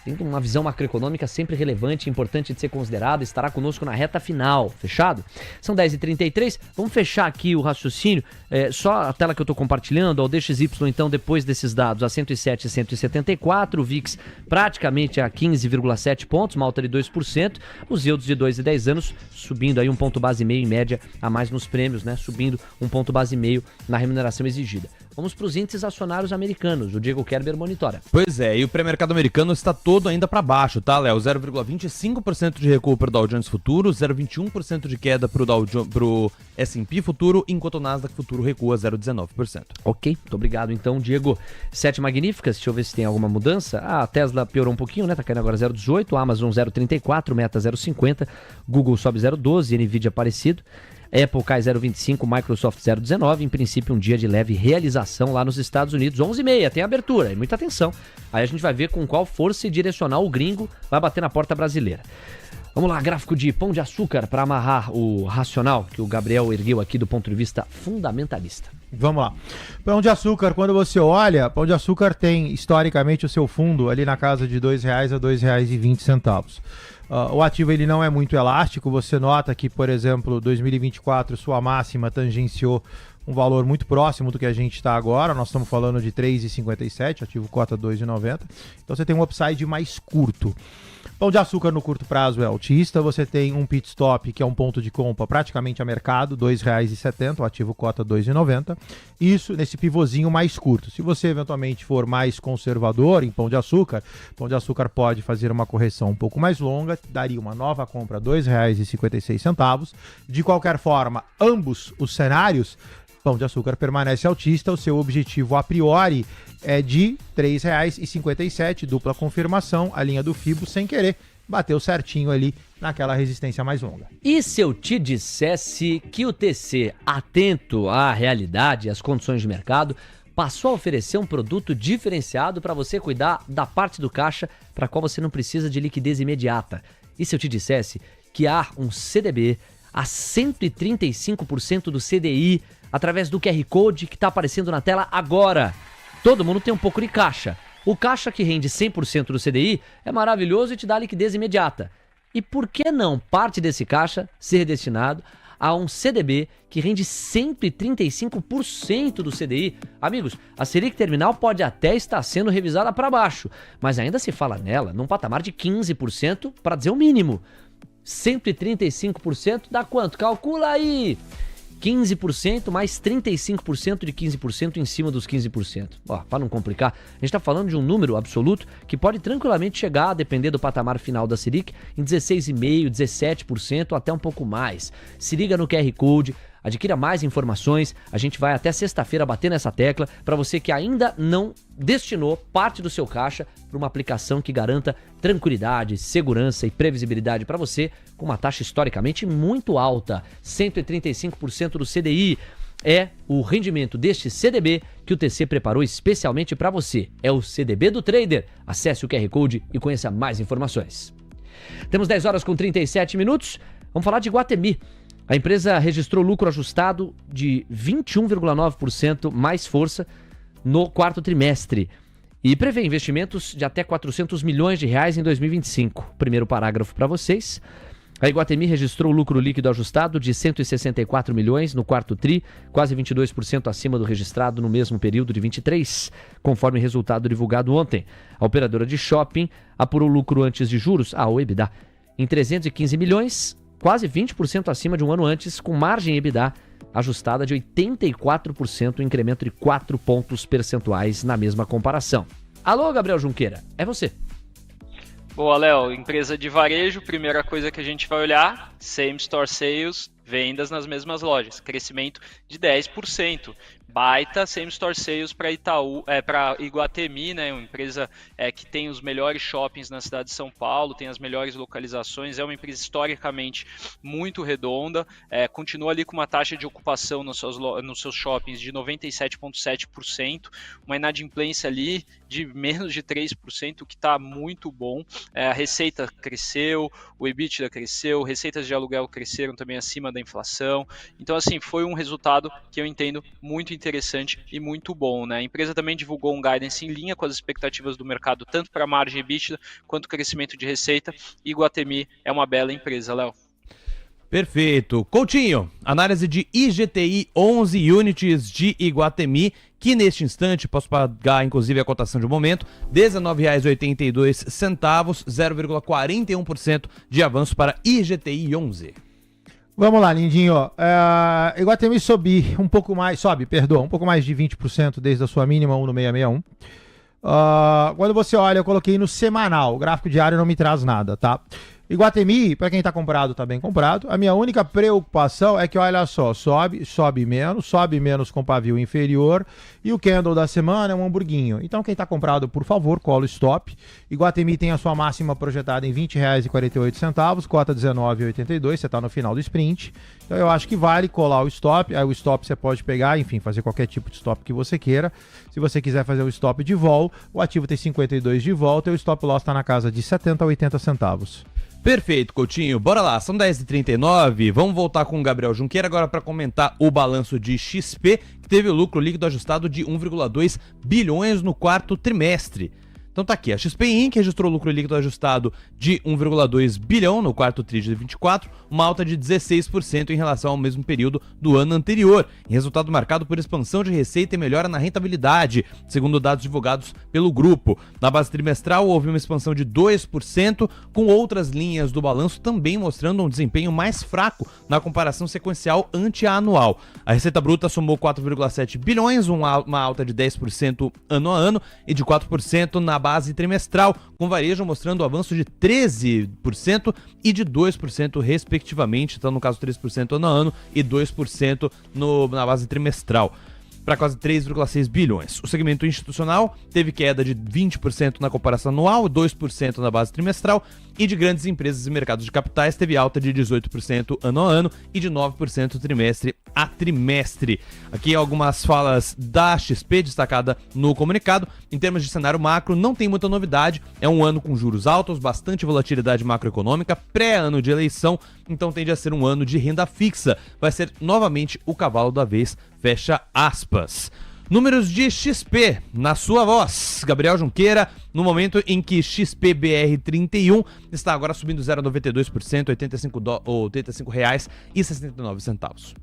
Tem uma visão macroeconômica sempre relevante e importante de ser considerada, estará conosco na reta final, fechado? São 10h33, vamos fechar aqui o raciocínio, só a tela que eu estou compartilhando, o DXY então depois desses dados a 107 e 174, o VIX praticamente a 15,7 pontos, uma alta de 2%, os yields de 2 e 10 anos subindo aí 1,5 ponto base em média a mais nos prêmios, né? Subindo 1,5 ponto base na remuneração exigida. Vamos para os índices acionários americanos, o Diego Kerber monitora. Pois é, e o pré-mercado americano está todo ainda para baixo, tá, Léo? 0,25% de recuo para o Dow Jones Futuro, 0,21% de queda pro S&P Futuro, enquanto o Nasdaq Futuro recua 0,19%. Ok, muito obrigado então, Diego. 7 magníficas, deixa eu ver se tem alguma mudança. A Tesla piorou um pouquinho, né? Tá caindo agora 0,18, Amazon 0,34, Meta 0,50, Google sobe 0,12, Nvidia parecido. Apple cai 0,25, Microsoft 0,19, em princípio um dia de leve realização lá nos Estados Unidos, 11h30, tem abertura, e muita atenção. Aí a gente vai ver com qual força e direcional o gringo vai bater na porta brasileira. Vamos lá, gráfico de Pão de Açúcar para amarrar o racional que o Gabriel ergueu aqui do ponto de vista fundamentalista. Vamos lá. Pão de Açúcar, quando você olha, Pão de Açúcar tem historicamente o seu fundo ali na casa de R$ 2,00 a R$ 2,20. O ativo ele não é muito elástico, você nota que, por exemplo, 2024 sua máxima tangenciou um valor muito próximo do que a gente está agora, nós estamos falando de 3,57, ativo cota 2,90, então você tem um upside mais curto. Pão de Açúcar no curto prazo é altista, você tem um pit stop que é um ponto de compra praticamente a mercado, R$ 2,70, o ativo cota 2,90, isso nesse pivôzinho mais curto. Se você eventualmente for mais conservador em Pão de Açúcar pode fazer uma correção um pouco mais longa, daria uma nova compra R$ 2,56. De qualquer forma, ambos os cenários, Pão de Açúcar permanece altista, o seu objetivo a priori é de R$ 3,57, dupla confirmação, a linha do Fibo sem querer, bateu certinho ali naquela resistência mais longa. E se eu te dissesse que o TC, atento à realidade e às condições de mercado, passou a oferecer um produto diferenciado para você cuidar da parte do caixa para a qual você não precisa de liquidez imediata? E se eu te dissesse que há um CDB a 135% do CDI através do QR Code que está aparecendo na tela agora? Todo mundo tem um pouco de caixa. O caixa que rende 100% do CDI é maravilhoso e te dá liquidez imediata. E por que não parte desse caixa ser destinado a um CDB que rende 135% do CDI? Amigos, a Selic Terminal pode até estar sendo revisada para baixo, mas ainda se fala nela num patamar de 15%, para dizer o mínimo. 135% dá quanto? Calcula aí! 15% mais 35% de 15% em cima dos 15%. Ó, para não complicar, a gente está falando de um número absoluto que pode tranquilamente chegar, a depender do patamar final da Selic, em 16,5%, 17% ou até um pouco mais. Se liga no QR Code, adquira mais informações, a gente vai até sexta-feira bater nessa tecla para você que ainda não destinou parte do seu caixa para uma aplicação que garanta tranquilidade, segurança e previsibilidade para você com uma taxa historicamente muito alta. 135% do CDI é o rendimento deste CDB que o TC preparou especialmente para você. É o CDB do Trader. Acesse o QR Code e conheça mais informações. Temos 10 horas com 37 minutos. Vamos falar de Iguatemi. A empresa registrou lucro ajustado de 21,9% mais força no quarto trimestre e prevê investimentos de até 400 milhões de reais em 2025. Primeiro parágrafo para vocês. A Iguatemi registrou lucro líquido ajustado de 164 milhões no quarto tri, quase 22% acima do registrado no mesmo período de 23, conforme resultado divulgado ontem. A operadora de shopping apurou lucro antes de juros, o EBITDA, em 315 milhões, quase 20% acima de um ano antes, com margem EBITDA ajustada de 84%, um incremento de 4 pontos percentuais na mesma comparação. Alô, Gabriel Junqueira, é você. Boa, Léo. Empresa de varejo, primeira coisa que a gente vai olhar, same store sales, vendas nas mesmas lojas, crescimento de 10%. Baita same store sales para Iguatemi, né? Uma empresa que tem os melhores shoppings na cidade de São Paulo, tem as melhores localizações, é uma empresa historicamente muito redonda, continua ali com uma taxa de ocupação nos seus shoppings de 97,7%, uma inadimplência ali de menos de 3%, o que está muito bom. A receita cresceu, o EBITDA cresceu, receitas de aluguel cresceram também acima da inflação. Então, assim, foi um resultado que eu entendo muito interessante e muito bom, né? A empresa também divulgou um guidance em linha com as expectativas do mercado, tanto para a margem EBITDA quanto crescimento de receita. Iguatemi é uma bela empresa, Léo. Perfeito. Coutinho, análise de IGTI 11 units de Iguatemi, que neste instante posso pagar inclusive a cotação de momento, R$19,82, 0,41% de avanço para IGTI 11. Vamos lá, lindinho. Iguatemi sobe um pouco mais de 20% desde a sua mínima 1,661. Quando você olha, eu coloquei no semanal, o gráfico diário não me traz nada, tá? Iguatemi, para quem tá comprado, tá bem comprado. A minha única preocupação é que, olha só, sobe menos com pavio inferior, e o candle da semana é um hamburguinho. Então, quem tá comprado, por favor, cola o stop. Iguatemi tem a sua máxima projetada em R$20,48, cota 19,82, você tá no final do sprint. Então, eu acho que vale colar o stop. Aí o stop você pode pegar, enfim, fazer qualquer tipo de stop que você queira. Se você quiser fazer o stop de vol, o ativo tem 52 de volta e o stop loss tá na casa de 70 a 80 centavos. Perfeito, Coutinho. Bora lá, são 10h39, vamos voltar com o Gabriel Junqueira agora para comentar o balanço de XP, que teve o lucro líquido ajustado de 1,2 bilhões no quarto trimestre. Então tá aqui, a XP Inc. registrou lucro líquido ajustado de 1,2 bilhão no quarto tri de 24, uma alta de 16% em relação ao mesmo período do ano anterior, em resultado marcado por expansão de receita e melhora na rentabilidade, segundo dados divulgados pelo grupo. Na base trimestral houve uma expansão de 2%, com outras linhas do balanço também mostrando um desempenho mais fraco na comparação sequencial ante-anual. A receita bruta somou 4,7 bilhões, uma alta de 10% ano a ano e de 4% na base trimestral, com varejo mostrando avanço de 13% e de 2% respectivamente, então no caso 3% ano a ano e 2% na base trimestral, para quase 3,6 bilhões. O segmento institucional teve queda de 20% na comparação anual, 2% na base trimestral, e de grandes empresas e mercados de capitais teve alta de 18% ano a ano e de 9% trimestre a trimestre. Aqui algumas falas da XP destacada no comunicado. Em termos de cenário macro, não tem muita novidade, é um ano com juros altos, bastante volatilidade macroeconômica, pré-ano de eleição, então tende a ser um ano de renda fixa, vai ser novamente o cavalo da vez, fecha aspas. Números de XP, na sua voz, Gabriel Junqueira, no momento em que XPBR31 está agora subindo 0,92%, R$85,69.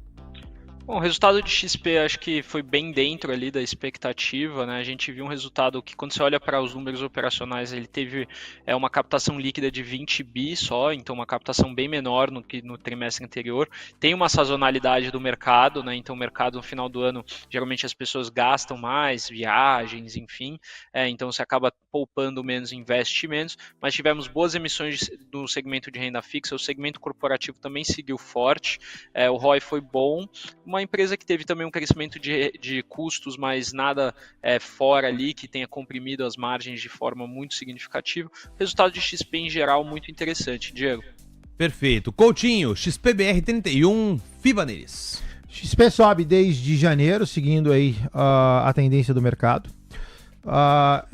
Bom, o resultado de XP acho que foi bem dentro ali da expectativa, né? A gente viu um resultado que, quando você olha para os números operacionais, ele teve uma captação líquida de 20 bi só, então uma captação bem menor no que no trimestre anterior. Tem uma sazonalidade do mercado, né? Então o mercado no final do ano, geralmente as pessoas gastam mais, viagens, enfim, então você acaba poupando menos, investe menos, mas tivemos boas emissões do segmento de renda fixa, o segmento corporativo também seguiu forte, o ROI foi bom, uma empresa que teve também um crescimento de custos, mas nada fora ali, que tenha comprimido as margens de forma muito significativa. Resultado de XP em geral muito interessante. Diego. Perfeito. Coutinho, XPBR31, FIBA neles. XP sobe desde janeiro, seguindo aí a tendência do mercado.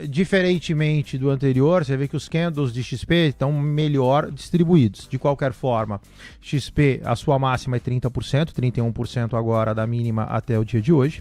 Diferentemente do anterior, você vê que os candles de XP estão melhor distribuídos. De qualquer forma, XP, a sua máxima é 30%, 31% agora da mínima até o dia de hoje.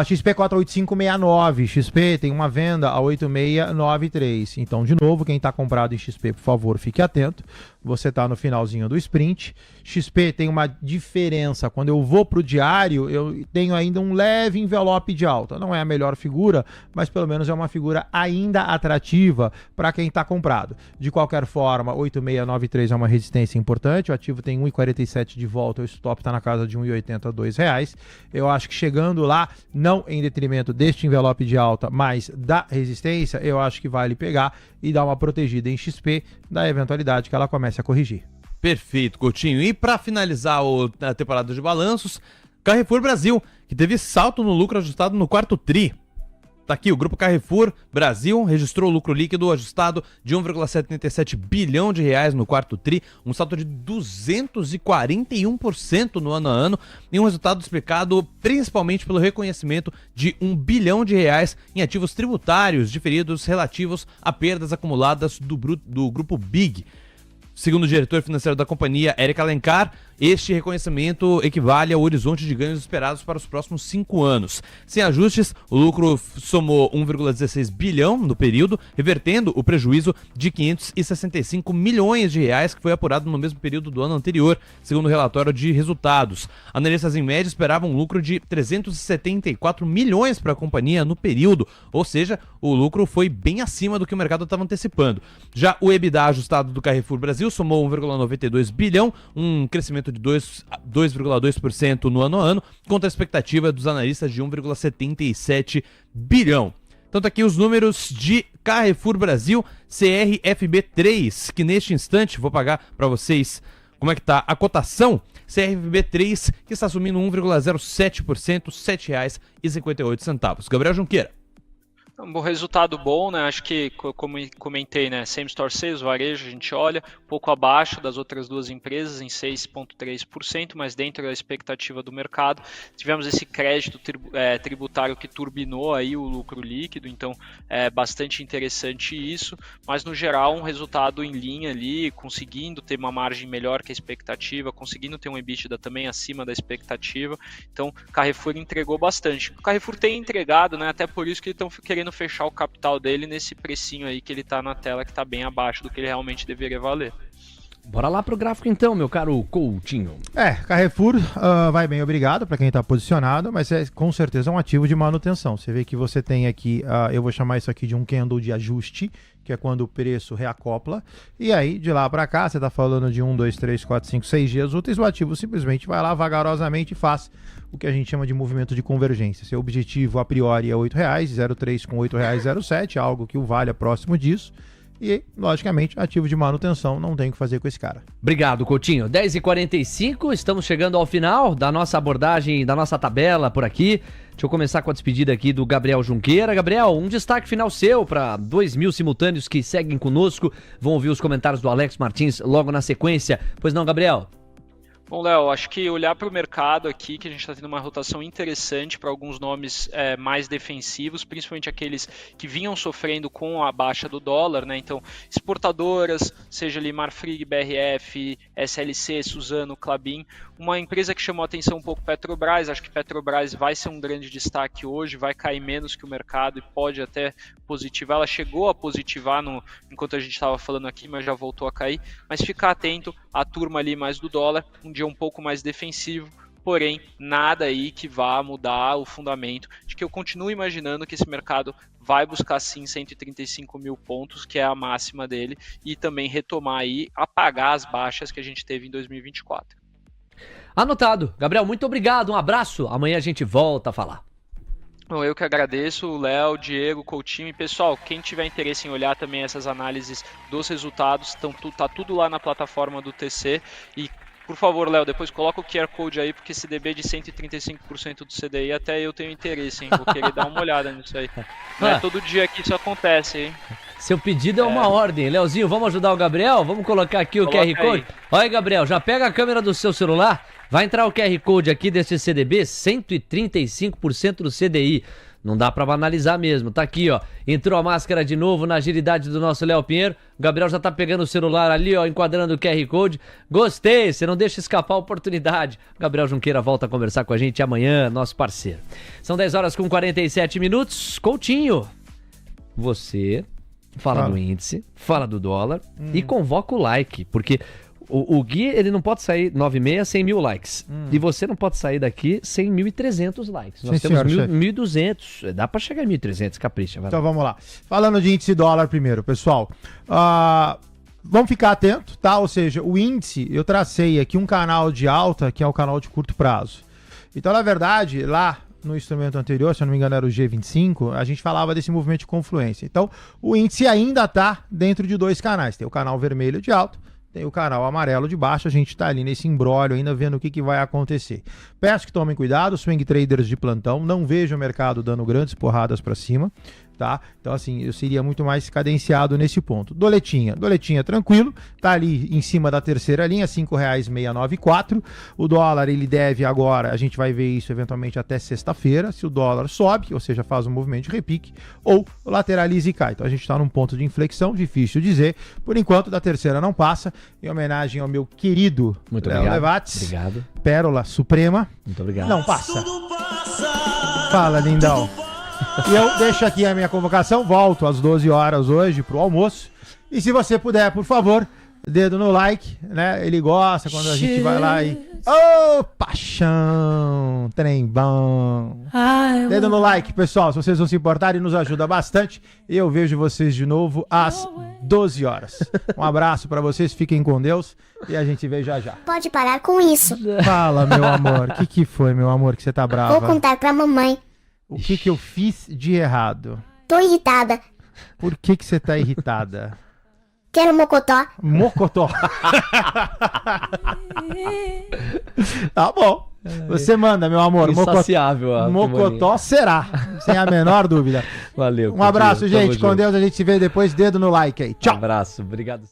XP 48569, XP tem uma venda a 8693. Então, de novo, quem está comprado em XP, por favor, fique atento. Você está no finalzinho do sprint. XP tem uma diferença. Quando eu vou para o diário, eu tenho ainda um leve envelope de alta. Não é a melhor figura, mas pelo menos é uma figura ainda atrativa para quem está comprado. De qualquer forma, 8693 é uma resistência importante. O ativo tem 1,47 de volta. O stop está na casa de R$ 1,80 a R$ 2,00. Eu acho que chegando lá, não em detrimento deste envelope de alta, mas da resistência, eu acho que vale pegar e dar uma protegida em XP da eventualidade que ela comece a corrigir. Perfeito, Coutinho. E para finalizar a temporada de balanços, Carrefour Brasil, que teve salto no lucro ajustado no quarto tri. Tá aqui, o grupo Carrefour Brasil registrou lucro líquido ajustado de 1,77 bilhão de reais no quarto tri, um salto de 241% no ano a ano, e um resultado explicado principalmente pelo reconhecimento de 1 bilhão de reais em ativos tributários diferidos relativos a perdas acumuladas do grupo Big. Segundo o diretor financeiro da companhia, Éric Alencar, este reconhecimento equivale ao horizonte de ganhos esperados para os próximos 5 anos. Sem ajustes, o lucro somou 1,16 bilhão no período, revertendo o prejuízo de 565 milhões de reais que foi apurado no mesmo período do ano anterior, segundo o relatório de resultados. Analistas em média esperavam um lucro de 374 milhões para a companhia no período, ou seja, o lucro foi bem acima do que o mercado estava antecipando. Já o EBITDA ajustado do Carrefour Brasil somou 1,92 bilhão, um crescimento de 2,2% no ano a ano, contra a expectativa dos analistas de 1,77 bilhão. Então tá aqui os números de Carrefour Brasil, CRFB3, que neste instante vou pagar para vocês como é que tá a cotação. CRFB3, que está subindo 1,07%, R$ 7,58. Gabriel Junqueira. Um bom resultado bom, né? Acho que, como comentei, né? Same Store Sales, varejo, a gente olha um pouco abaixo das outras duas empresas, em 6,3%, mas dentro da expectativa do mercado. Tivemos esse crédito tributário que turbinou aí o lucro líquido, então é bastante interessante isso, mas no geral um resultado em linha ali, conseguindo ter uma margem melhor que a expectativa, conseguindo ter um EBITDA também acima da expectativa. Então, Carrefour entregou bastante. O Carrefour tem entregado, né? Até por isso que estão querendo fechar o capital dele nesse precinho aí que ele tá na tela, que tá bem abaixo do que ele realmente deveria valer. Bora lá pro gráfico então, meu caro Coutinho. Carrefour vai bem, obrigado para quem tá posicionado, mas é com certeza um ativo de manutenção. Você vê que você tem aqui, eu vou chamar isso aqui de um candle de ajuste, que é quando o preço reacopla, e aí de lá para cá, você tá falando de 1, 2, 3, 4, 5, 6 dias úteis, o ativo simplesmente vai lá vagarosamente e faz o que a gente chama de movimento de convergência. Seu objetivo a priori é R$ 8,00, 0,3 com R$ 8,07, algo que o vale é próximo disso. E, logicamente, ativo de manutenção, não tem o que fazer com esse cara. Obrigado, Coutinho. 10h45, estamos chegando ao final da nossa abordagem, da nossa tabela por aqui. Deixa eu começar com a despedida aqui do Gabriel Junqueira. Gabriel, um destaque final seu para 2.000 simultâneos que seguem conosco. Vão ouvir os comentários do Alex Martins logo na sequência. Pois não, Gabriel? Bom, Léo, acho que olhar para o mercado aqui, que a gente está tendo uma rotação interessante para alguns nomes mais defensivos, principalmente aqueles que vinham sofrendo com a baixa do dólar, né? Então, exportadoras, seja ali Marfrig, BRF, SLC, Suzano, Klabin, uma empresa que chamou a atenção um pouco, Petrobras. Acho que Petrobras vai ser um grande destaque hoje, vai cair menos que o mercado e pode até positivar. Ela chegou a positivar enquanto a gente estava falando aqui, mas já voltou a cair. Mas ficar atento à turma ali mais do dólar, um dia um pouco mais defensivo. porém nada aí que vá mudar o fundamento de que eu continuo imaginando que esse mercado vai buscar sim 135 mil pontos, que é a máxima dele, e também retomar aí, apagar as baixas que a gente teve em 2024. Anotado. Gabriel, muito obrigado, um abraço. Amanhã a gente volta a falar. Bom, eu que agradeço, o Léo, Diego, Coutinho e pessoal, quem tiver interesse em olhar também essas análises dos resultados, tá tudo lá na plataforma do TC e por favor, Léo, depois coloca o QR Code aí, porque esse DB de 135% do CDI até eu tenho interesse, hein? Vou querer dar uma olhada nisso aí. Não é todo dia que isso acontece, hein? Seu pedido é uma ordem. Leozinho, vamos ajudar o Gabriel? Vamos colocar aqui o QR Code? Olha aí, Gabriel, já pega a câmera do seu celular, vai entrar o QR Code aqui desse CDB, 135% do CDI. Não dá pra banalizar mesmo, tá aqui, ó. Entrou a máscara de novo na agilidade do nosso Léo Pinheiro. O Gabriel já tá pegando o celular ali, ó, enquadrando o QR Code. Gostei, você não deixa escapar a oportunidade. O Gabriel Junqueira volta a conversar com a gente amanhã, nosso parceiro. São 10 horas com 47 minutos. Coutinho, você fala do índice, fala do dólar e convoca o like, porque o Gui, ele não pode sair 9,6 sem 1.000 likes. E você não pode sair daqui sem 1.300 likes. Nós temos 1.200. Dá pra chegar em 1.300, capricha. Vai então lá. vamos lá. Falando de índice dólar primeiro, pessoal. Vamos ficar atento, tá? Ou seja, o índice, eu tracei aqui um canal de alta, que é o canal de curto prazo. Então, na verdade, lá no instrumento anterior, se eu não me engano era o G25, a gente falava desse movimento de confluência. Então, o índice ainda está dentro de dois canais. Tem o canal vermelho de alta, tem o canal amarelo de baixo, a gente está ali nesse imbróglio ainda vendo o que vai acontecer. Peço que tomem cuidado, swing traders de plantão, não vejo o mercado dando grandes porradas para cima, tá? Então assim, eu seria muito mais cadenciado nesse ponto. Doletinha tranquilo, tá ali em cima da terceira linha, R$5,694. O dólar, ele deve agora, a gente vai ver isso eventualmente até sexta-feira, se o dólar sobe, ou seja, faz um movimento de repique, ou lateraliza e cai. Então a gente está num ponto de inflexão, difícil dizer. Por enquanto, da terceira não passa. Em homenagem ao meu querido Léo Levates, obrigado. Pérola Suprema. Muito obrigado. Não passa. Fala, lindão. E eu deixo aqui a minha convocação, volto às 12 horas hoje pro almoço. E se você puder, por favor, dedo no like, né? Ele gosta quando a gente vai lá e... Ô, paixão, trem bom. Dedo no like, pessoal, se vocês não se importarem, nos ajuda bastante. E eu vejo vocês de novo às 12 horas. Um abraço pra vocês, fiquem com Deus e a gente vê já já. Pode parar com isso. Fala, meu amor, o que foi, meu amor, que você tá brava? Vou contar pra mamãe. O que eu fiz de errado? Tô irritada. Por que você tá irritada? Quero mocotó. Mocotó. Tá bom. Você manda, meu amor. Insaciável. Mocotó será, sem a menor dúvida. Valeu. Um abraço, Coutinho. gente. Com Deus, a gente se vê depois. Dedo no like aí. Tchau. Um abraço. Obrigado.